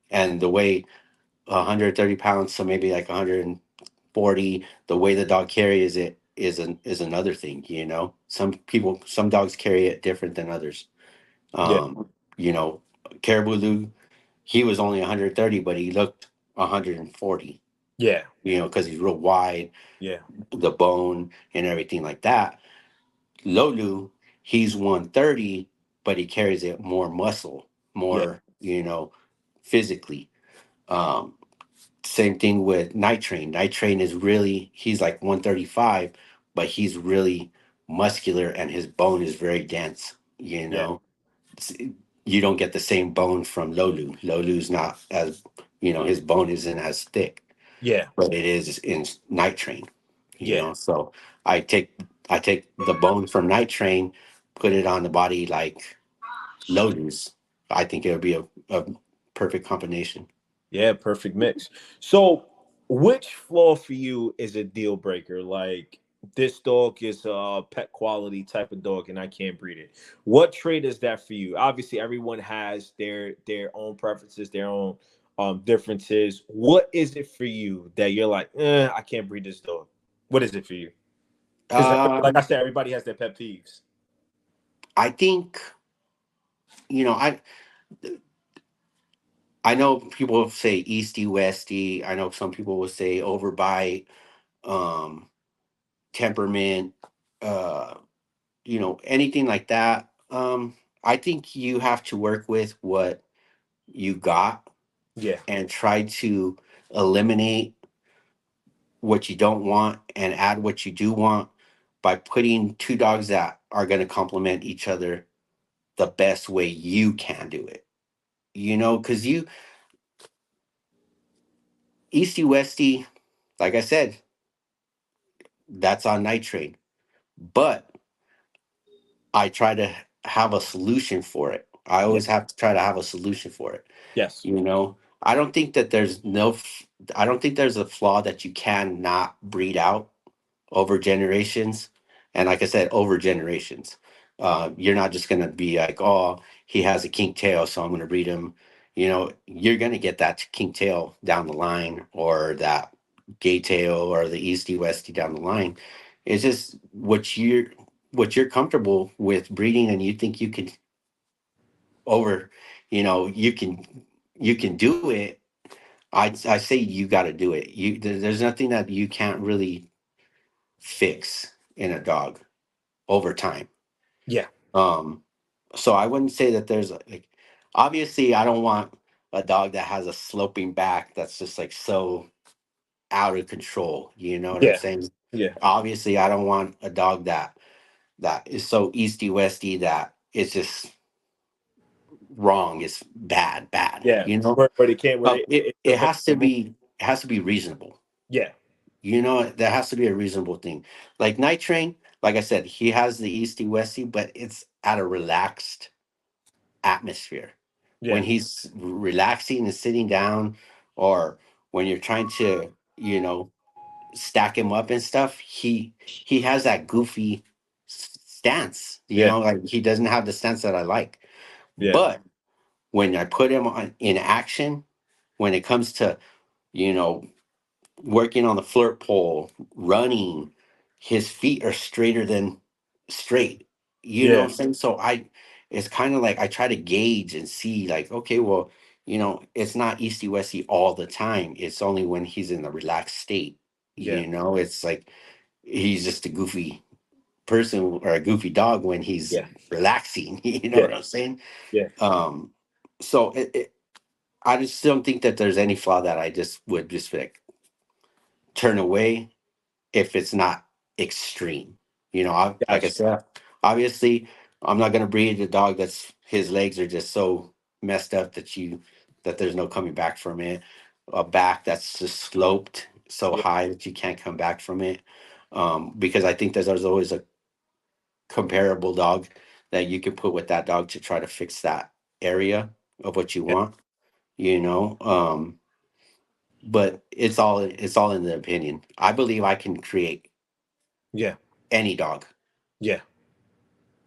and the way 130 pounds, so maybe like 140, the way the dog carries it is another thing. Some dogs carry it different than others. Yeah. Um, you know, Caribou Lou, he was only 130, but he looked 140. Yeah. Because he's real wide, Yeah. the bone and everything like that. Lolu, he's 130, but he carries it more muscle, Yeah. more, physically. Um, Same thing with Night Train. Night Train he's like 135, but he's really muscular and his bone is very dense. Yeah. It's- you don't get the same bone from Lolu. Lolu's not his bone isn't as thick, Yeah. but it is in Night Train. Yeah. So I take I take the bone from Night Train, put it on the body like Lotus. I think it would be a perfect combination. Yeah, perfect mix. So, which flaw for you is a deal breaker? Like, this dog is a pet quality type of dog, and I can't breed it. What trait is that for you? Obviously, everyone has their own preferences, their own differences. What is it for you that you're like, I can't breed this dog? What is it for you? Because, like I Um, said, everybody has their pet peeves. I think you know I know people say easty westy. I know some people will say overbite, um, temperament, uh, anything like that. I think you have to work with what you got Yeah, and try to eliminate what you don't want and add what you do want by putting two dogs that are going to complement each other the best way you can do it. Because Easty Westy, like I said, that's on Night Train. But I try to have a solution for it. I yeah, always have to try to have a solution for it. yes, I don't think that I don't think there's a flaw that you cannot breed out over generations. And like I said, over generations. You're not just going to be like, oh, he has a kink tail, so I'm going to breed him. You're going to get that kink tail down the line, or that gay tail, or the easty westy down the line. It's just what you're comfortable with breeding, and you think you can over, you can do it. I say you got to do it. There's nothing that you can't really fix in a dog over time. yeah, Um, so I wouldn't say that there's like, obviously I don't want a dog that has a sloping back that's just like so out of control. You know what I'm Yeah. saying? Yeah. Obviously, I don't want a dog that is so easty westy that it's just wrong. It's bad, bad. Yeah. You know, Where they can't, where it the it fence has to can move. be it has to be reasonable. Yeah. You know, there has to be a reasonable thing. Like Night Train, like I said, he has the easty westy, but it's at a relaxed atmosphere. When Yeah. he's relaxing and sitting down, or when you're trying to, stack him up and stuff, he has that goofy stance. Yeah. Like he doesn't have the stance that I like. Yeah. But when I put him on in action, when it comes to, you know, working on the flirt pole, running, his feet are straighter than straight. You know what Yeah. I'm saying? So it's kind of like I try to gauge and see, like, okay, well, it's not easty westy all the time. It's only when he's in a relaxed state. Yeah. It's like he's just a goofy person or a goofy dog when he's Yeah. relaxing. You know Yeah. what I'm saying? Yeah. Um, so I just don't think that there's any flaw that I just would just like turn away if it's not extreme. Like I Gotcha. said, obviously, I'm not gonna breed a dog that's his legs are just so messed up that there's no coming back from it. A back that's just sloped so Yeah. high that you can't come back from it. Because I think that there's always a comparable dog that you can put with that dog to try to fix that area of what you Yeah. want. You know, but it's all in the opinion. I believe I can create Yeah. any dog Yeah.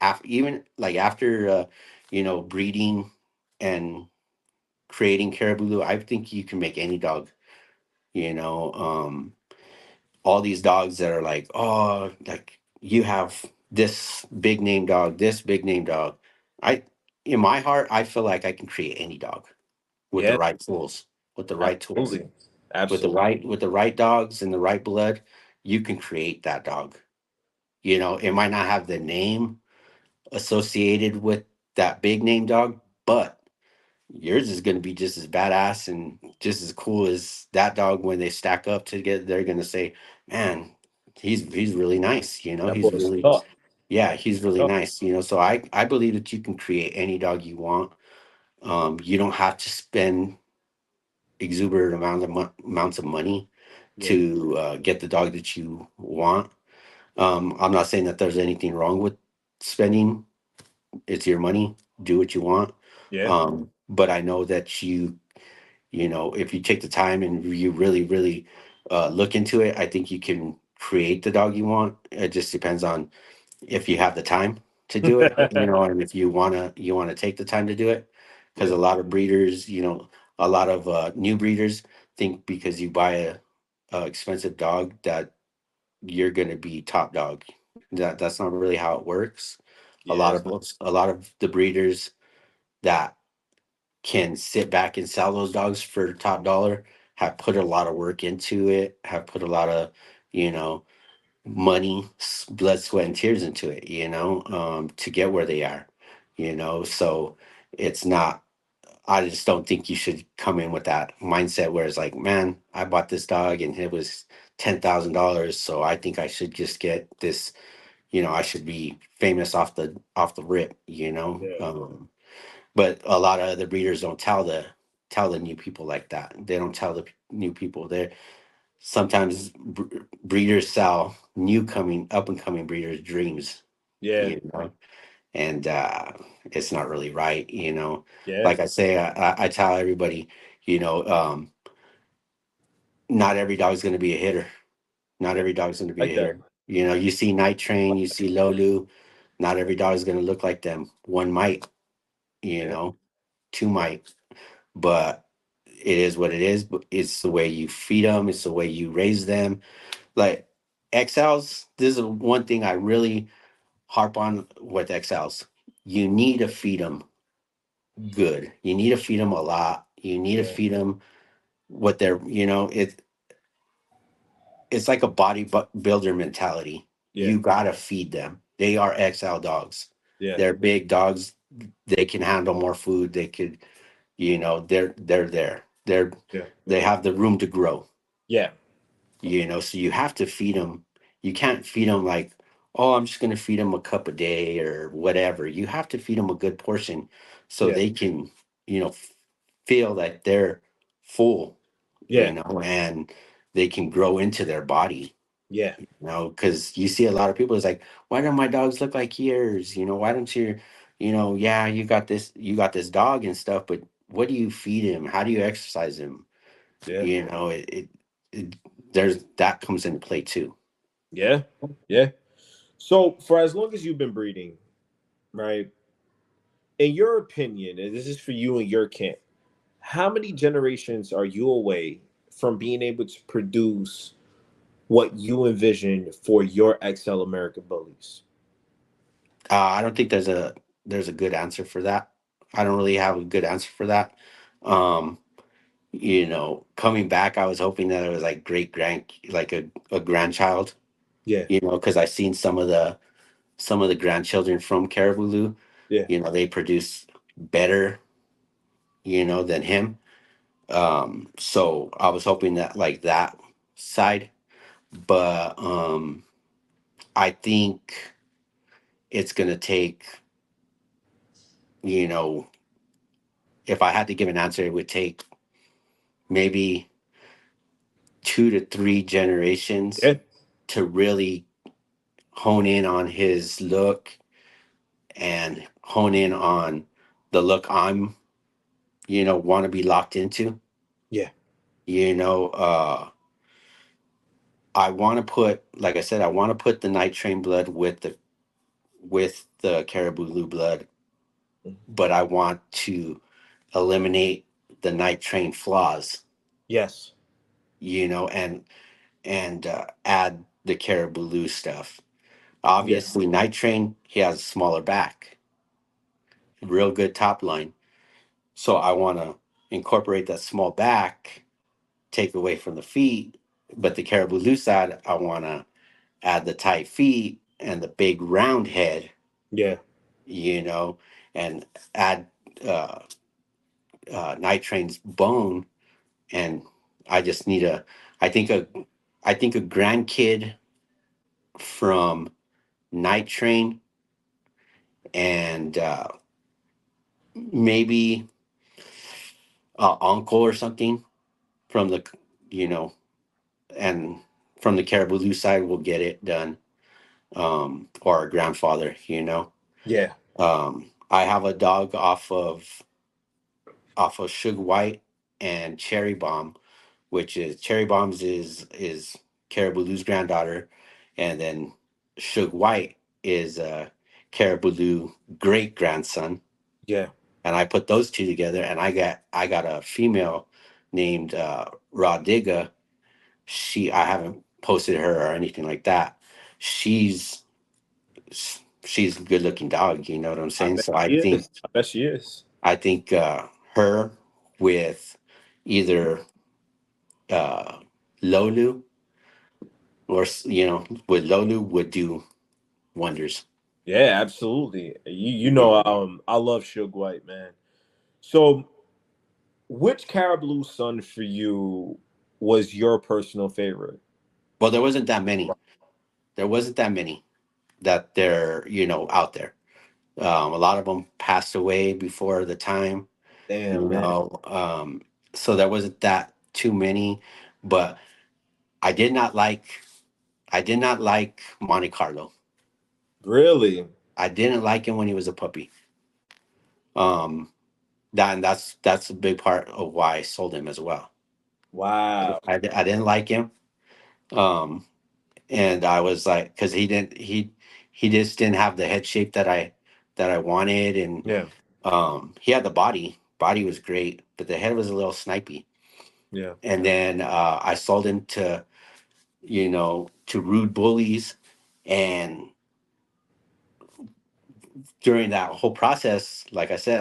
after, even like after breeding and creating Caribou Lou. I think you can make any dog. You know, all these dogs that are like, oh, like you have this big name dog, this big name dog. I In my heart, I feel like I can create any dog with the Yeah. right tools, with the right tools, Absolutely. with the Absolutely. right dogs and the right blood. You can create that dog. It might not have the name associated with that big name dog, but yours is going to be just as badass and just as cool as that dog. When they stack up together, they're going to say, man, he's really nice. That boy He's is really, tough. yeah, he's really Tough. nice. So I believe that you can create any dog you want. You don't have to spend exuberant amounts of money Yeah. to get the dog that you want. I'm not saying that there's anything wrong with spending. It's your money. Do what you want. Yeah. But I know that if you take the time and you really, really look into it, I think you can create the dog you want. It just depends on if you have the time to do it, and if you wanna take the time to do it. Because Yeah. a lot of breeders, a lot of new breeders think because you buy a expensive dog that you're gonna be top dog. That's not really how it works. Yeah. It's A lot of the breeders that can sit back and sell those dogs for top dollar have put a lot of work into it, have put a lot of, you know, money, blood, sweat, and tears into it, to get where they are, So it's not, I just don't think you should come in with that mindset where it's like, man, I bought this dog and it was $10,000. So I think I should just get this, I should be famous off the rip, yeah. but a lot of other breeders don't tell the new people like that. They don't tell the new people. They sometimes breeders sell up and coming breeders dreams, Yeah. you know, and it's not really right. Yeah. Like I say, I tell everybody, you know, um, not every dog's going to be a hitter. Not Yeah. every dog's going to be Like a that. hitter. You see Night Train, you see Lolu. Not every dog is going to look like them. One might, you Yeah. know, two might, but it is what it is. But it's the way you feed them. It's the way you raise them. Like XLs, this is one thing I really harp on with XLs. You need to feed them good. You need to feed them a lot. You need to Yeah. feed them what they're, it's like a builder mentality. Yeah. You gotta feed them. They are XL dogs. Yeah. They're big dogs. They can handle more food. They could. you know, they're there. Yeah. They have the room to grow, Yeah. you know, so you have to feed them. You can't feed them like, oh, I'm just going to feed them a cup a day or whatever. You have to feed them a good portion so Yeah. they can, you know, feel that they're full, you Yeah. know, and they can grow into their body. Yeah. You know, because you see a lot of people, it's like, why don't my dogs look like yours? You know, why don't you, you know, yeah, you got this dog and stuff, but what do you feed him? How do you exercise him? Yeah. You know, it there's that comes into play too. Yeah. Yeah. So for as long as you've been breeding, right? In your opinion, and this is for you and your camp, how many generations are you away from being able to produce what you envision for your XL American bullies? I don't think there's a good answer for that. I don't really have a good answer for that. Um, you know, coming back, I was hoping that it was like great grand, like a grandchild. Yeah. You know, because I've seen some of the grandchildren from Caribou Lou, Yeah. you know, they produce better, you know, than him. So I was hoping that like that side, but I think it's gonna take, you know, if I had to give an answer, it would take maybe 2 to 3 generations Yeah. to really hone in on his look and hone in on the look I'm, you know, want to be locked into. Yeah. You know, I want to put, like I said, I want to put the night train blood with the Caribou Lou blood, but I want to eliminate the night train flaws, Yes. you know, and add the Caribou Lou stuff. Yeah. Obviously, night train he has a smaller back, real good top line, so I want to incorporate that small back, take away from the feet, but the Caribou Lou side I want to add the tight feet and the big round head, Yeah. you know, and add uh, Night Train's bone. And I just need a, I think a, I think a grandkid from Night Train and maybe a uncle or something from the, you know, and from the Caribou side will get it done. Or a grandfather, you know. Yeah. I have a dog off of Suge White and Cherry Bomb, which is Cherry Bomb's is Caribou Lou's granddaughter, and then Suge White is Caribou Lou great grandson. Yeah. And I put those two together, and I got a female named Rodiga. I haven't posted her or anything like that. She's she's a good looking dog. You know what I'm I saying? bet So she is. I bet she is. I think her with either uh, Lolu or you know with Lolu would do wonders. Yeah, absolutely. You Yeah. know, I love Suge White, man. So which Caribou son for you was your personal favorite? Well, there wasn't that many. There wasn't that many that they're you know out there. A lot of them passed away before the time. You Damn, man. know, so there wasn't that too many. But I did not like I did not like Monte Carlo. Really? I didn't like him when he was a puppy. Um, and that's a big part of why I sold him as well. Wow. I didn't like him, um, and I was like, because he just didn't have the head shape that I wanted, and Yeah. he had the body was great, but the head was a little snipey. Yeah. And then I sold him to you know to rude bullies, and during that whole process, like I said,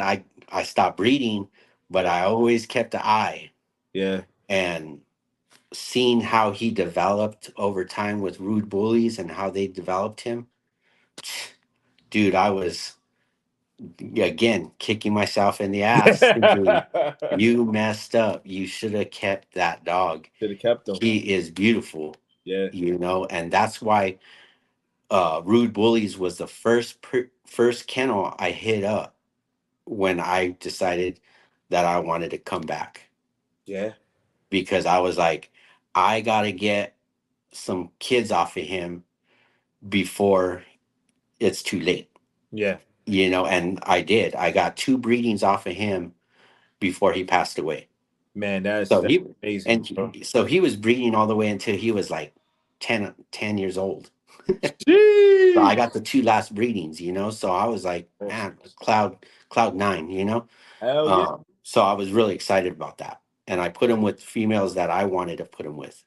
I stopped breeding, but Yeah. I always kept an eye Yeah. and seeing how he developed over time with rude bullies and how they developed him, dude, I was again, kicking myself in the ass, thinking, you messed up. You should have kept that dog. Should have kept them. He is beautiful, Yeah. and that's why Rude Bullies was the first kennel I hit up when I decided that I wanted to come back, Yeah. because I was like, I got to get some kids off of him before it's too late, Yeah. and I did. I got two breedings off of him before he passed away. Man, So that's he amazing, bro. so he was breeding all the way until he was like 10 years old. So I Sheesh. got the two last breedings, so I was like, man, cloud nine, Hell yeah. So I was really excited about that, and I put him with females that I wanted to put him with.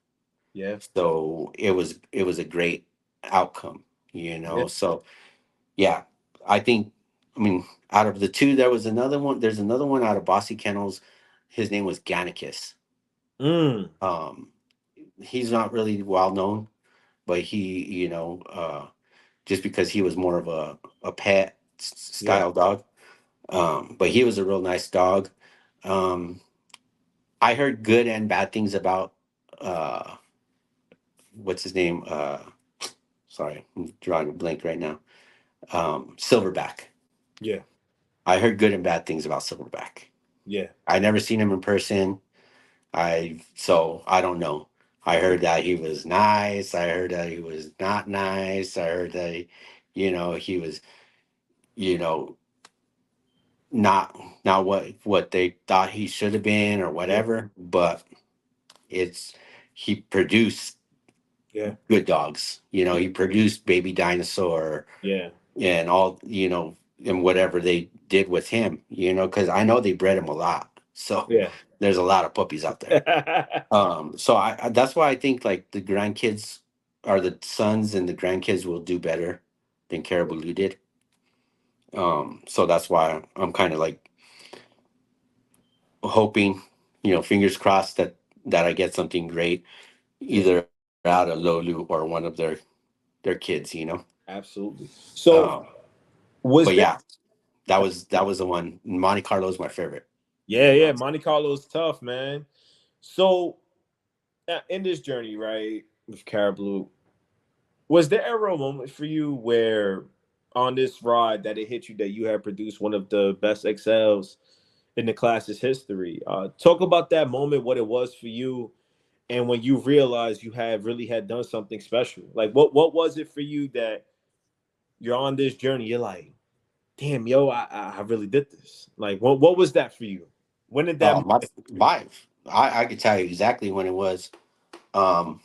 Yeah. So it was a great outcome, Yeah. So yeah, I think, I mean, out of the two, there was another one. There's another one out of Bossy Kennels. His name was Gannicus. Mm. Um, he's not really well known, but he, just because he was more of a pet Yeah. style dog. But he was a real nice dog. Um, I heard good and bad things about uh, what's his name? Sorry, I'm drawing a blank right now. Silverback. Yeah. I heard good and bad things about Silverback. Yeah. I never seen him in person. I don't know. I heard that he was nice. I heard that he was not nice. I heard that he was, you know, not what they thought he should have been or Yeah. whatever. But it's he produced Yeah. good dogs. He produced Baby Dinosaur Yeah. and all, and whatever they did with him. Because I know they bred him a lot. So Yeah. there's a lot of puppies out there. So that's why I think like the grandkids are the sons and the grandkids will do better than Caribou Lou did. So that's why I'm kind of like hoping, fingers crossed that I get something great Yeah. either out of Lolu or one of their kids. Absolutely. So Um, but was there? yeah, that was the one. Monte Carlo is my favorite. Yeah. Yeah. Monte Carlo is tough, man. So in this journey, right, with Caribou, was there ever a moment for you where on this ride that it hit you that you had produced one of the best XLs in the class's history? Talk about that moment, what it was for you, and when you realized you had really had done something special. Like what was it for you that you're on this journey? You're like, damn, yo, I really did this. Like what was that for you? When did that Oh, moment my hit for you? five. I could tell you exactly when it was. Um,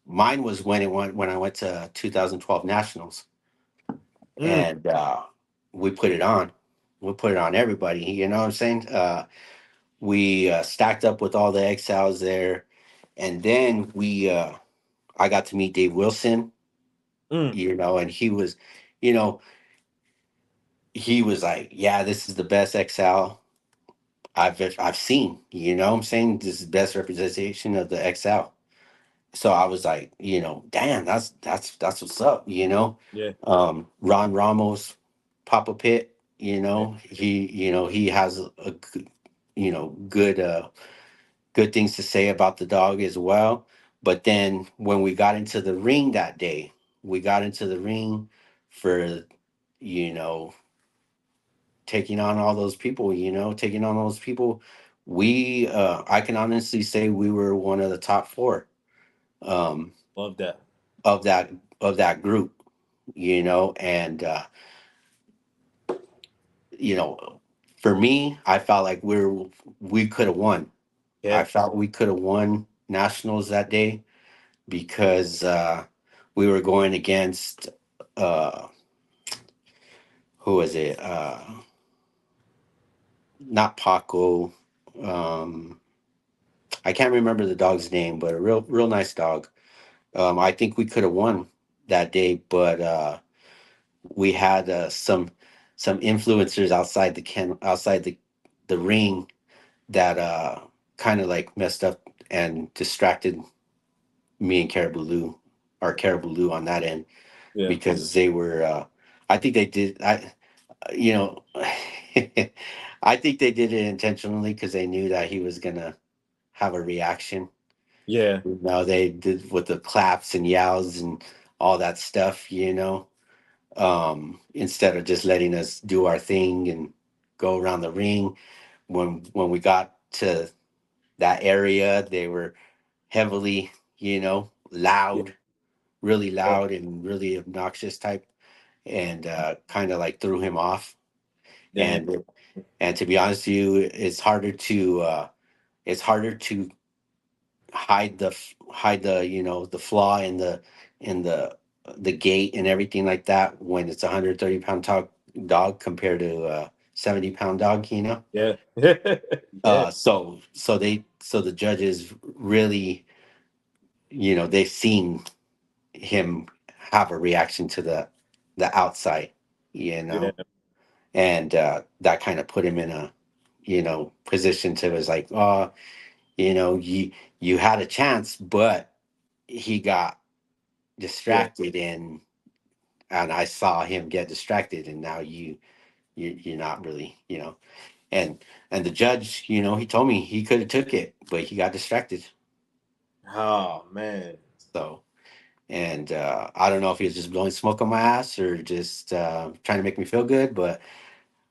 Mine was when I went to 2012 Nationals, Mm, and we put it on. We put it on everybody. You know what I'm saying? We stacked up with all the exiles there, and then I got to meet Dave Wilson. mm, And you know, he was like, "Yeah, this is the best exile I've seen." You know what I'm saying? This is the best representation of the exile. So I was like, damn, that's what's up. yeah, Ron Ramos, Papa Pitt, yeah, he has a good, good things to say about the dog as well. But then when we got into the ring that day, we got into the ring for, you know, taking on all those people. I can honestly say we were one of the top four. Um, love that. of that group, and you know for me, I felt like we could have won. I Yeah, felt we could have won nationals that day because we were going against uh who was it, not Paco. um I can't remember the dog's name, but a real nice dog. I think we could have won that day, but we had some influencers outside the ring that kind of like messed up and distracted me and Caribou Lou on that end, yeah, because they were I think they did. you know, I think they did it intentionally because they knew that he was gonna have a reaction. Yeah, They did with the claps and yells and all that stuff. Instead of just letting us do our thing and go around the ring. When we got to that area, they were heavily, yeah, loud, really yeah, loud and really obnoxious type, and kind of like threw him off. damn, And to be honest with you, it's harder to hide the the flaw in the gate and everything like that when it's a 130-pound dog compared to a 70-pound dog. yeah, yeah, So the judges really, they've seen him have a reaction to the outside, you yeah, know and that kind of put him in a position to was like, oh, you had a chance, but he got yeah. distracted, and I saw him get distracted, and now you're not really, and the judge, he told me he could have took it, but he got distracted. Oh man, So, and I don't know if he was just blowing smoke on my ass or just trying to make me feel good, but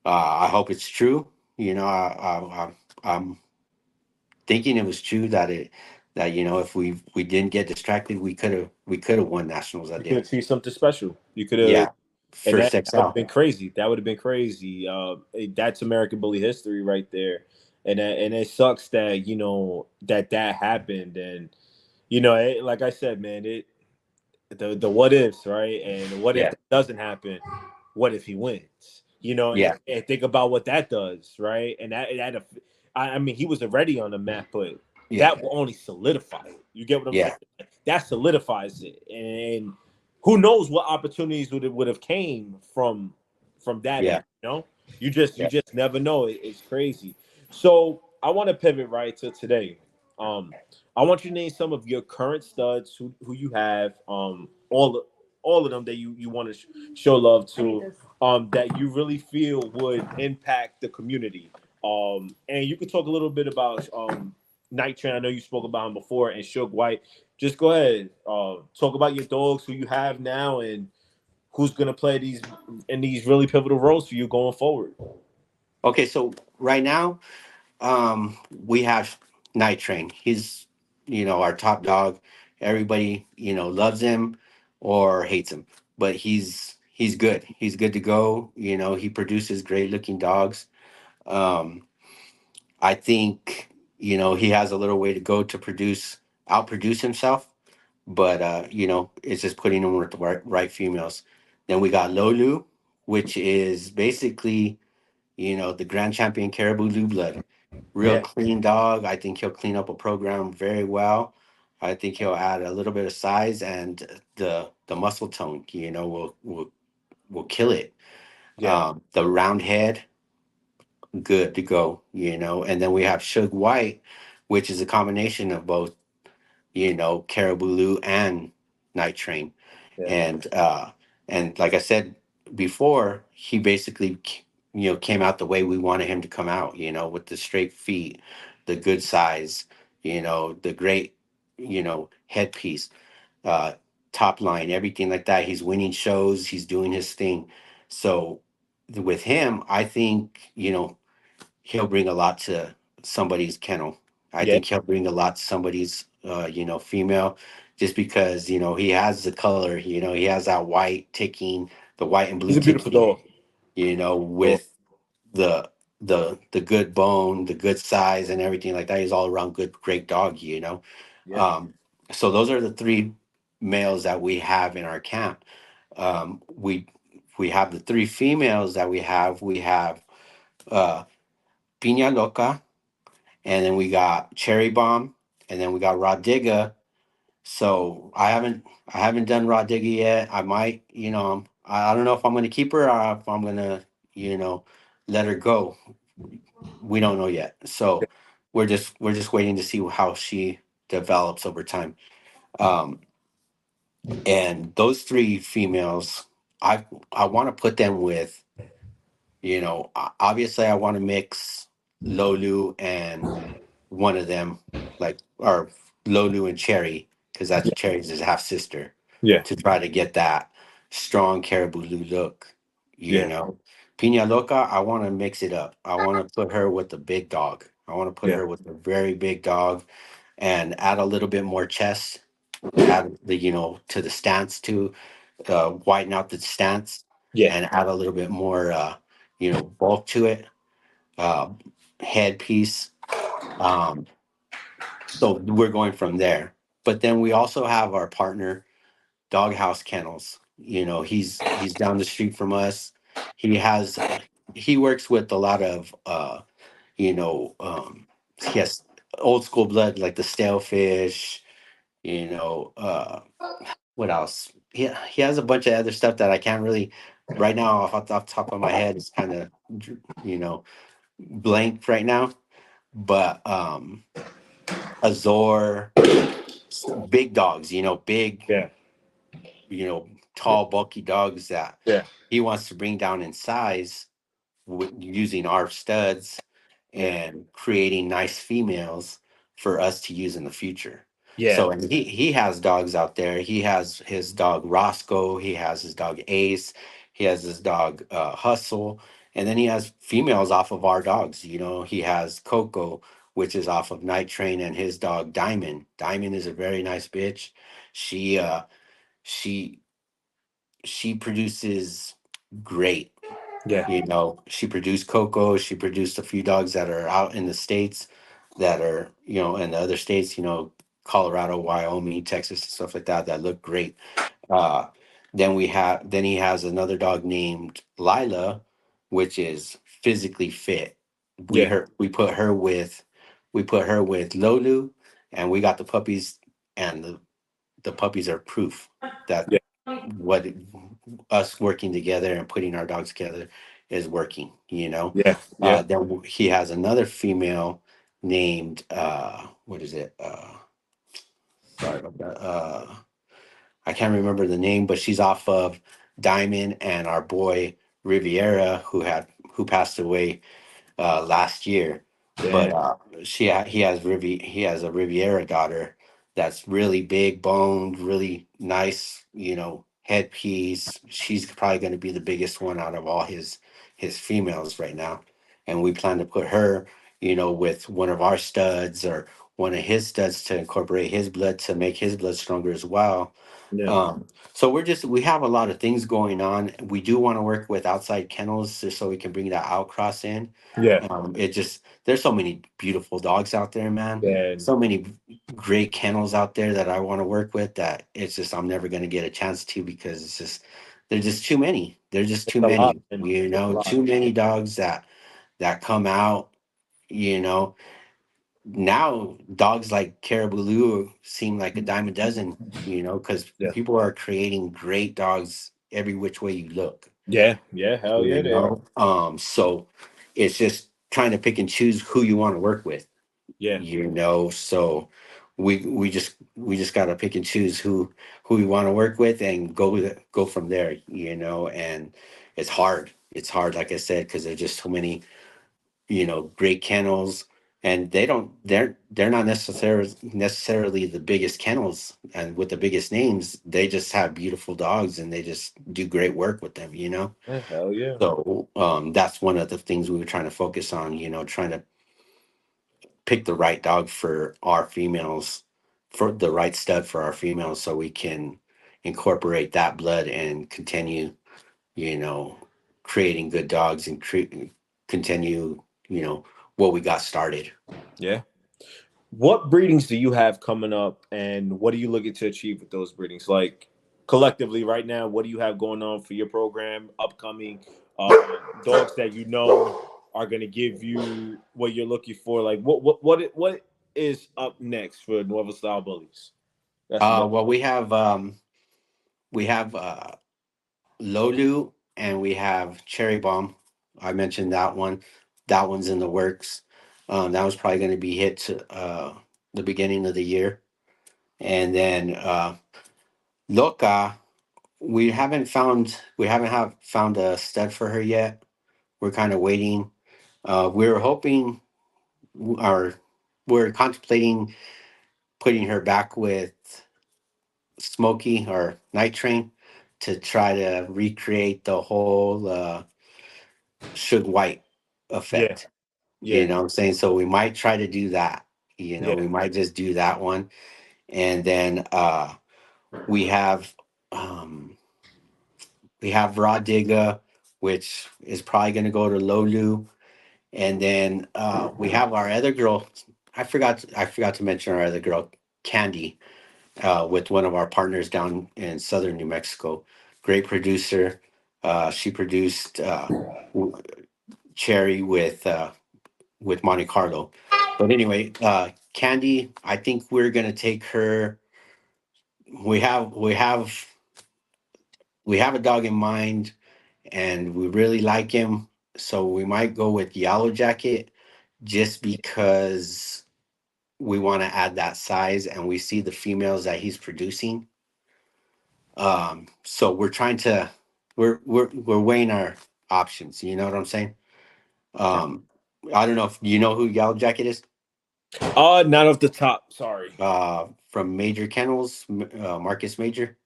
I hope it's true. I'm thinking it was true that if we didn't get distracted, we could have won nationals that you could day. have seen something special. You could have, Yeah, and for that six would have out. been crazy. That would have been crazy. That's American bully history right there, and it sucks that that happened, and like I said, man, the what ifs, right? And what if Yeah, that doesn't happen? What if he wins? yeah, And think about what that does, right? And I mean, he was already on the map, but yeah, that will only solidify it. You get what I'm saying? yeah, That solidifies it, and who knows what opportunities would have came from that yeah, end? You yeah. just never know. It's crazy. So I want to pivot right to today. Um, I want you to name some of your current studs who you have. All of them that you want to show love to. That you really feel would impact the community. And you could talk a little bit about Night Train. I know you spoke about him before, and Suge White. Just go ahead. Talk about your dogs who you have now and who's gonna play these really pivotal roles for you going forward. Okay, so right now, we have Night Train. He's our top dog. Everybody loves him or hates him, but he's good. He's good to go. He produces great looking dogs. Um, I think he has a little way to go to outproduce himself, but it's just putting him with the right females. Then we got Lolu, which is basically the grand champion Caribou Lou blood. Real Yeah, clean dog. I think he'll clean up a program very well. I think he'll add a little bit of size, and the muscle tone. Will kill it. yeah. The round head, good to go. And then we have Suge White, which is a combination of both Caribou Lou and Night Train. Yeah. And like I said before, he basically came out the way we wanted him to come out, with the straight feet, the good size, the great headpiece, uh top line, everything like that. He's winning shows, he's doing his thing. So with him, I think he'll bring a lot to somebody's kennel. I Yeah. think he'll bring a lot to somebody's, female, just because he has the color. He has that white ticking, the white and He's blue a beautiful ticking. dog. Dog. With the good bone, the good size, and everything like that. He's all around good, great dog. Yeah. Um, so those are the three males that we have in our camp. We have the three females that we have. We have uh, Piña Loca, and then we got Cherry Bomb, and then we got Rod Digga. So I haven't done Rod Digga yet. I might, I don't know if I'm gonna keep her or if I'm gonna, you know, let her go. We don't know yet. So we're just waiting to see how she develops over time. Um, and those three females, I want to put them with. Obviously I want to mix Lolu and one of them, like, or Lolu and Cherry, because that's Yeah. Cherry's his half sister, Yeah. to try to get that strong Caribou Lou look. You Yeah. know, Pina Loca, I want to mix it up. I want to put her with the big dog. I want to put Yeah. her with a very big dog and add a little bit more chest, add the, to the stance too, widen out the stance Yeah. and add a little bit more, bulk to it, uh, headpiece. Um, so we're going from there. But then we also have our partner, Doghouse Kennels. He's down the street from us. He has he works with a lot of you know um, he has old school blood like the stalefish. You know, what else? He has a bunch of other stuff that I can't really right now off the top of my head. It's kind of you know blank right now. But Azor, big dogs, big, Yeah. Yeah. tall, bulky dogs that Yeah. he wants to bring down in size using our studs Yeah. and creating nice females for us to use in the future. Yeah. So, and he has dogs out there. He has his dog Roscoe. He has his dog Ace. He has his dog Hustle. And then he has females off of our dogs. He has Coco, which is off of Night Train, and his dog Diamond. Diamond is a very nice bitch. She she she produces great. Yeah. She produced Coco. She produced a few dogs that are out in the states, that are in the other states. Colorado, Wyoming, Texas, and stuff like that. That look great. Uh, then he has another dog named Lila, which is physically fit. We Yeah. her we put her with Lolu, and we got the puppies, and the puppies are proof that Yeah. what us working together and putting our dogs together is working. Yeah. Yeah. Then he has another female named what is it? Sorry about that. I can't remember the name, but she's off of Diamond and our boy Riviera, who passed away last year. But Damn. he has a Riviera daughter that's really big boned, really nice, headpiece. She's probably going to be the biggest one out of all his females right now, and we plan to put her, with one of our studs or one of his studs to incorporate his blood to make his blood stronger as well. Yeah. So we have a lot of things going on. We do want to work with outside kennels just so we can bring that outcross in. Yeah. It just there's so many beautiful dogs out there, man. Yeah. So many great kennels out there that I want to work with that it's just I'm never gonna get a chance to because it's just there's just too many. There's just It's too a lot, many. man. It's a lot. Too many dogs that come out. You know, Now dogs like Caribou Lou seem like a dime a dozen. Because Yeah. people are creating great dogs every which way you look. Yeah. Yeah. Hell yeah, they are. So it's just trying to pick and choose who you want to work with. Yeah. So we just got to pick and choose who we want to work with and go from there. And it's hard. It's hard, like I said, because there's just so many great kennels, and they're not necessarily the biggest kennels and with the biggest names. They just have beautiful dogs and they just do great work with them. Yeah. Hell yeah. So that's one of the things we were trying to focus on, trying to pick the right dog for our females, for the right stud for our females, so we can incorporate that blood and continue you know, creating good dogs and continue, what we got started. Yeah. What breedings do you have coming up, and what are you looking to achieve with those breedings? Like collectively, right now, what do you have going on for your program? Upcoming dogs that are going to give you what you're looking for. Like what is up next for Nuevo Style Bullies? That's another. Well, we have Lolu and we have Cherry Bomb. I mentioned that one. That one's in the works. That was probably going to be hit to the beginning of the year, and then Loca. We haven't have found a stud for her yet. We're kind of waiting. We're hoping, or we're contemplating putting her back with Smokey or Night Train to try to recreate the whole Suge White Yeah, effect. You yeah, know what I'm saying? So we might try to do that. You know, yeah, we might just do that one. And then we have um we have Raw Digga, which is probably gonna go to Lolu. And then we have our other girl. I forgot to mention our other girl, Candy, with one of our partners down in southern New Mexico. Great producer. She produced w- Cherry with Monte Carlo. But anyway, Candy, I think we're gonna take her. We have we have a dog in mind, and we really like him, so we might go with Yellow Jacket just because we want to add that size, and we see the females that he's producing. So we're trying to we're weighing our options. You know what I'm saying? yeah. Um, I don't know if you know who Yellow Jacket is. Not off the top. Sorry. From Major Kennels, Marcus Major.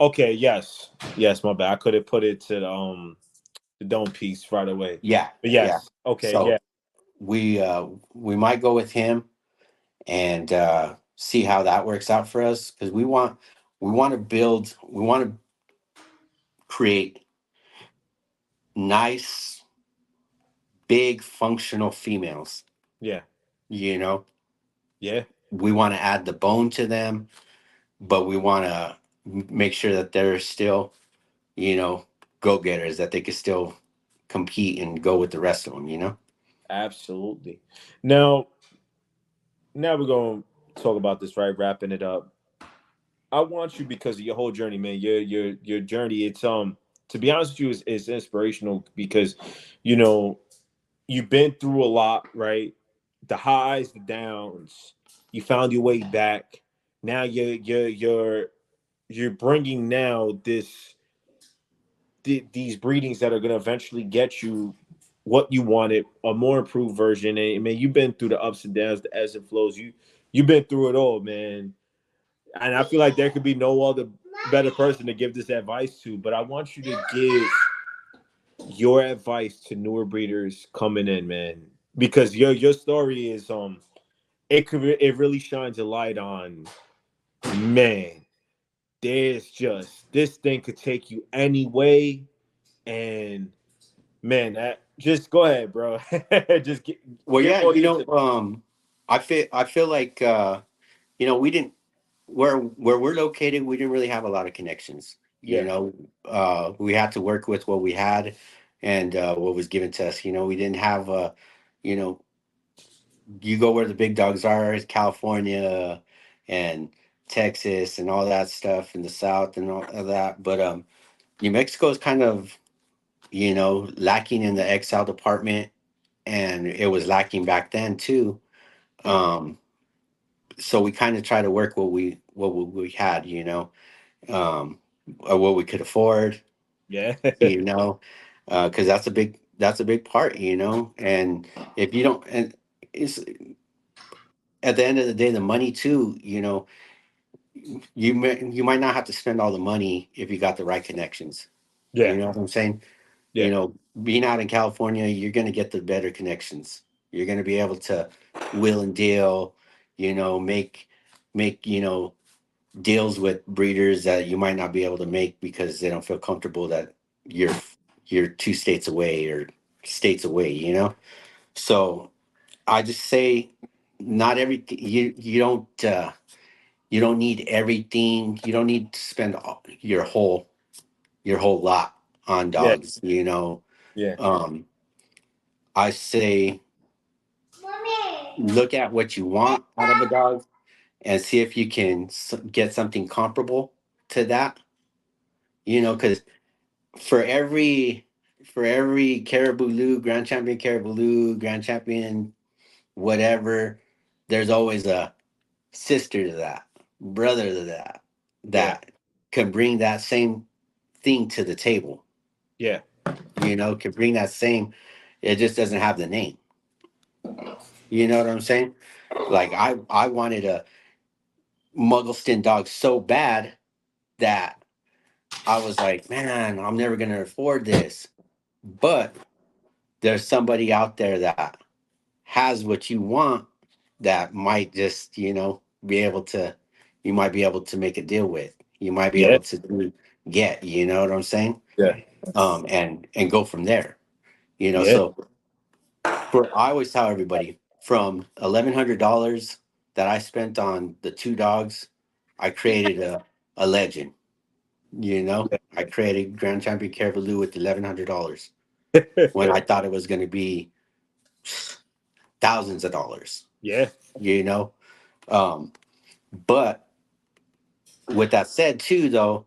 Okay, yes, yes. My bad. I could have put it to the dome piece right away. Yeah, But yeah. yes, okay, yeah, So we might go with him and see how that works out for us, because we want to create nice, big, functional females. yeah, You know, yeah. we want to add the bone to them, but we want to make sure that they're still, you know, go getters, that they can still compete and go with the rest of them. You know. Absolutely. Now, now we're going to talk about this, right? Wrapping it up. I want you because of your whole journey, man. Your journey. It's to be honest with you, is inspirational because, you know, you've been through a lot, right? The highs, the downs. You found your way back. Now you're bringing now these breedings that are going to eventually get you what you wanted, a more improved version. And man, you've been through the ups and downs, the ebbs and flows. You've been through it all, man. And I feel like there could be no other better person to give this advice to. But I want you to give your advice to newer breeders coming in, man, because your story is it really shines a light on, man. There's just this thing could take you any way, and man, that just go ahead, bro. Just Well, give yeah, all the tip. I feel like we didn't where we're located. We didn't really have a lot of connections. Yeah, We had to work with what we had and what was given to us. We didn't have you know, you go where the big dogs are, is California and Texas and all that stuff in the South and all of that. But New Mexico is kind of lacking in the XL department, and it was lacking back then too. Um, so we kind of try to work what we had, or what we could afford, yeah, you know, because that's a big part, and if you don't, and it's at the end of the day, the money too, you might not have to spend all the money if you got the right connections. yeah, You know what I'm saying? yeah, Being out in California, you're going to get the better connections. You're going to be able to will and deal, make deals with breeders that you might not be able to make because they don't feel comfortable that you're you're 2 states away or states away. So I just say, not everything you don't need everything. You don't need to spend your whole lot on yeah, dogs. yeah, Um, I say look at what you want out of a dog and see if you can get something comparable to that. Because for every Caribou Lou, Grand Champion Caribou Lou, Grand Champion whatever, there's always a sister to that, brother to that, yeah, that can bring that same thing to the table. yeah. can bring that same. It just doesn't have the name. You know what I'm saying? Like I wanted a Muggleston dog so bad that I was like, man, I'm never gonna afford this. But there's somebody out there that has what you want that might just, be able to, you might be able to make a deal with. You might be Yeah. able to get, you know what I'm saying? Yeah. And go from there. Yeah. So I always tell everybody from $1,100 that I spent on the two dogs, I created a legend. I created Grand Champion Caribou Lou with $1,100 when I thought it was going to be thousands of dollars. Yeah. You know, um, but with that said, too, though,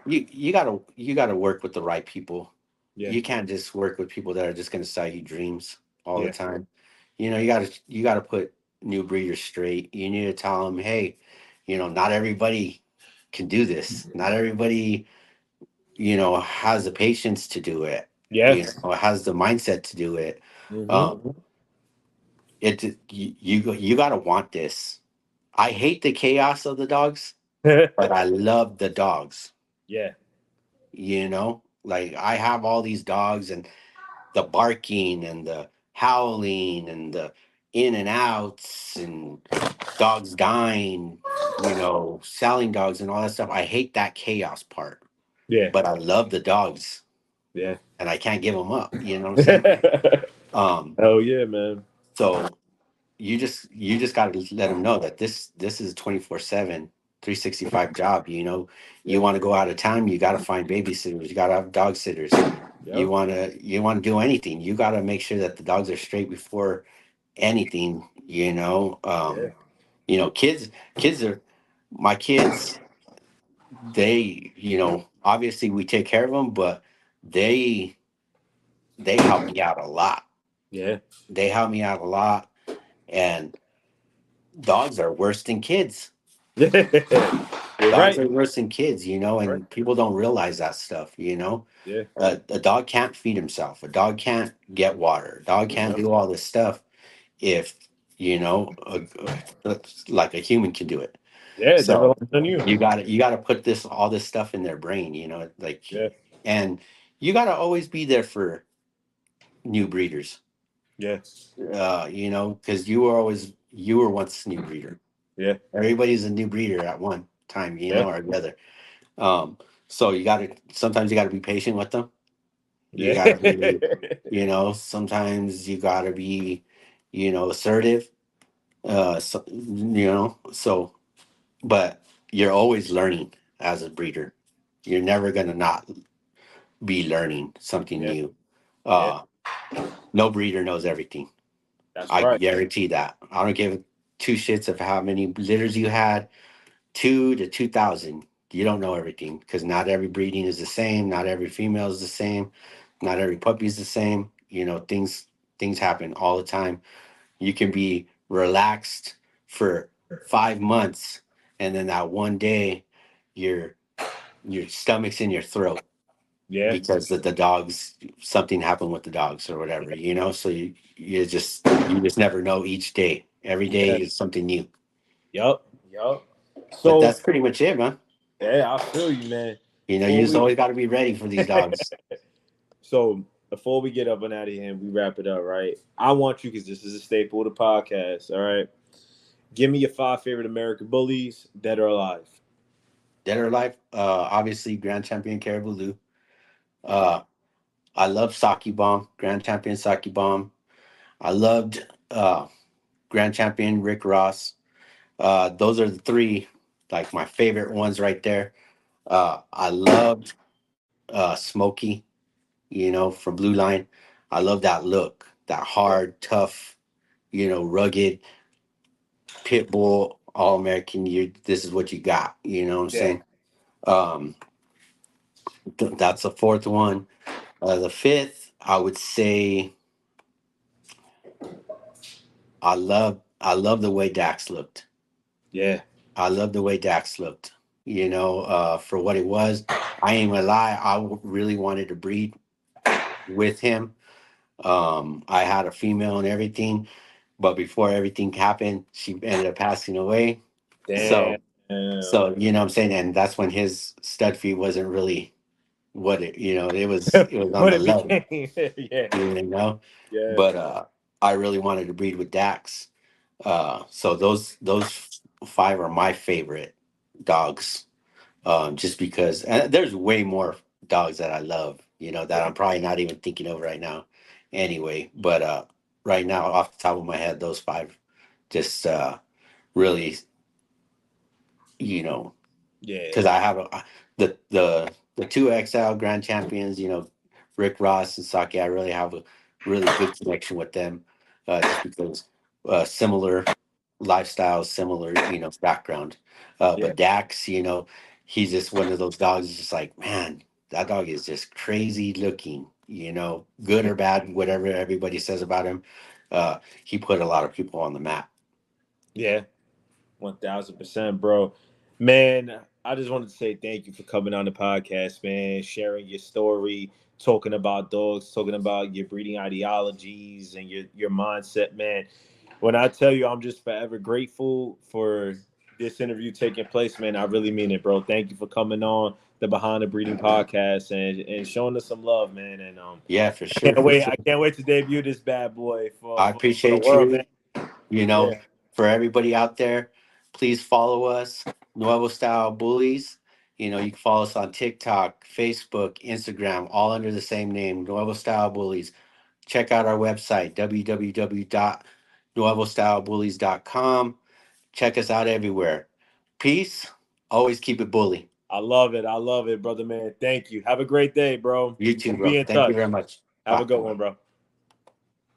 you gotta work with the right people. Yeah. You can't just work with people that are just going to sell you dreams all the Yeah. time. You gotta put new breeders straight. You need to tell them, hey, not everybody can do this. Not everybody, has the patience to do it. Yeah. Or has the mindset to do it. Mm-hmm. Um, you gotta want this. I hate the chaos of the dogs, but I love the dogs. Yeah. Like I have all these dogs and the barking and the howling and the in and outs and dogs dying, selling dogs and all that stuff. I hate that chaos part, Yeah. but I love the dogs Yeah. and I can't give them up. You know what I'm saying? Um, Oh yeah, man. so you just got to let them know that this is 24/7, 365 job. You Yeah. want to go out of town, you got to find babysitters, you got to have dog sitters. you Yep. want to you want to do anything, you got to make sure that the dogs are straight before anything. Yeah. Kids are my kids. They, obviously we take care of them, but they they help me out a lot. Yeah. They help me out a lot, and dogs are worse than kids. You're Dogs right. are worse than kids, Right. and people don't realize that stuff. Yeah. A dog can't feed himself. A dog can't get water. A dog can't Yep. do all this stuff if, like a human can do it. Yeah. It never So lands on you. you got to put all this stuff in their brain, like, Yeah. and you got to always be there for new breeders, Yeah. because you were once a new breeder. Yeah. Everybody's a new breeder at one time, Yeah. or the other. So sometimes you gotta be patient with them. You Yeah. gotta be, sometimes you gotta be, assertive. But you're always learning as a breeder. You're never gonna not be learning something Yeah. new. Yeah. Uh, no breeder knows everything. That's I right. guarantee that. I don't give two shits of how many litters you had. 2 to 2,000. You don't know everything because not every breeding is the same. Not every female is the same. Not every puppy is the same. Things happen all the time. You can be relaxed for 5 months, and then that one day, your your stomach's in your throat Yeah. because the dogs, something happened with the dogs or whatever. So you just never know each day. Every day Yeah. is something new. Yup. Yup. But So that's pretty much it, man. yeah, I feel you, man. You Before just we always got to be ready for these dogs. so before we get up and out of here and we wrap it up, right? I want you, because this is a staple of the podcast. All right. Give me your 5 favorite American bullies, dead or alive. Dead or alive, obviously Grand Champion Caribou Lou. Uh, I love Saki Bomb, Grand Champion Saki Bomb. I loved Grand Champion Rick Ross. Those are the three, like my favorite ones right there. I loved Smokey, from Blue Line. I love that look, that Yeah. hard, tough, rugged pit bull, all American. This is what you got. You know what I'm Yeah. saying? Um, that's the fourth one. The fifth, I would say, I love the way Dax looked. Yeah. I love the way Dax looked. For what it was. I ain't gonna lie. Really wanted to breed with him. I had a female and everything, but before everything happened, she ended up passing away. Damn. So, you know what I'm saying, and that's when his stud fee wasn't really what it, it was on What the it low, became. Yeah. you know. Yeah. But I really wanted to breed with Dax. So those five are my favorite dogs. Just because, and there's way more dogs that I love, that Yeah. I'm probably not even thinking of right now. Anyway, but right now, off the top of my head, those five just really, you know, Yeah. because I have the two XL Grand Champions, Rick Ross and Saki. I really have a really good connection with them, just because similar lifestyles, similar background. Yeah. But Dax, he's just one of those dogs. It's just like, man, that dog is just crazy looking. Good or bad, whatever everybody says about him. He put a lot of people on the map. Yeah. 1000%, bro. Man, I just wanted to say thank you for coming on the podcast, man, sharing your story, talking about dogs, talking about your breeding ideologies and your mindset, man. When I tell you I'm just forever grateful for this interview taking place, man, I really mean it, bro. Thank you for coming on the Behind the Breeding podcast and showing us some love, man. And Yeah, for sure, can't for wait. sure. I can't wait to debut this bad boy I for the appreciate world, man. you. You know, Yeah. for everybody out there, please follow us, Nuevo Style Bullies. You can follow us on TikTok, Facebook, Instagram, all under the same name, Nuevo Style Bullies. Check out our website, www.nuevostylebullies.com. Check us out everywhere. Peace. Always keep it bully. I love it. I love it, brother, man. Thank you. Have a great day, bro. You too, We'll be bro. in Thank you touch. very much. Have a Bye. good one, bro.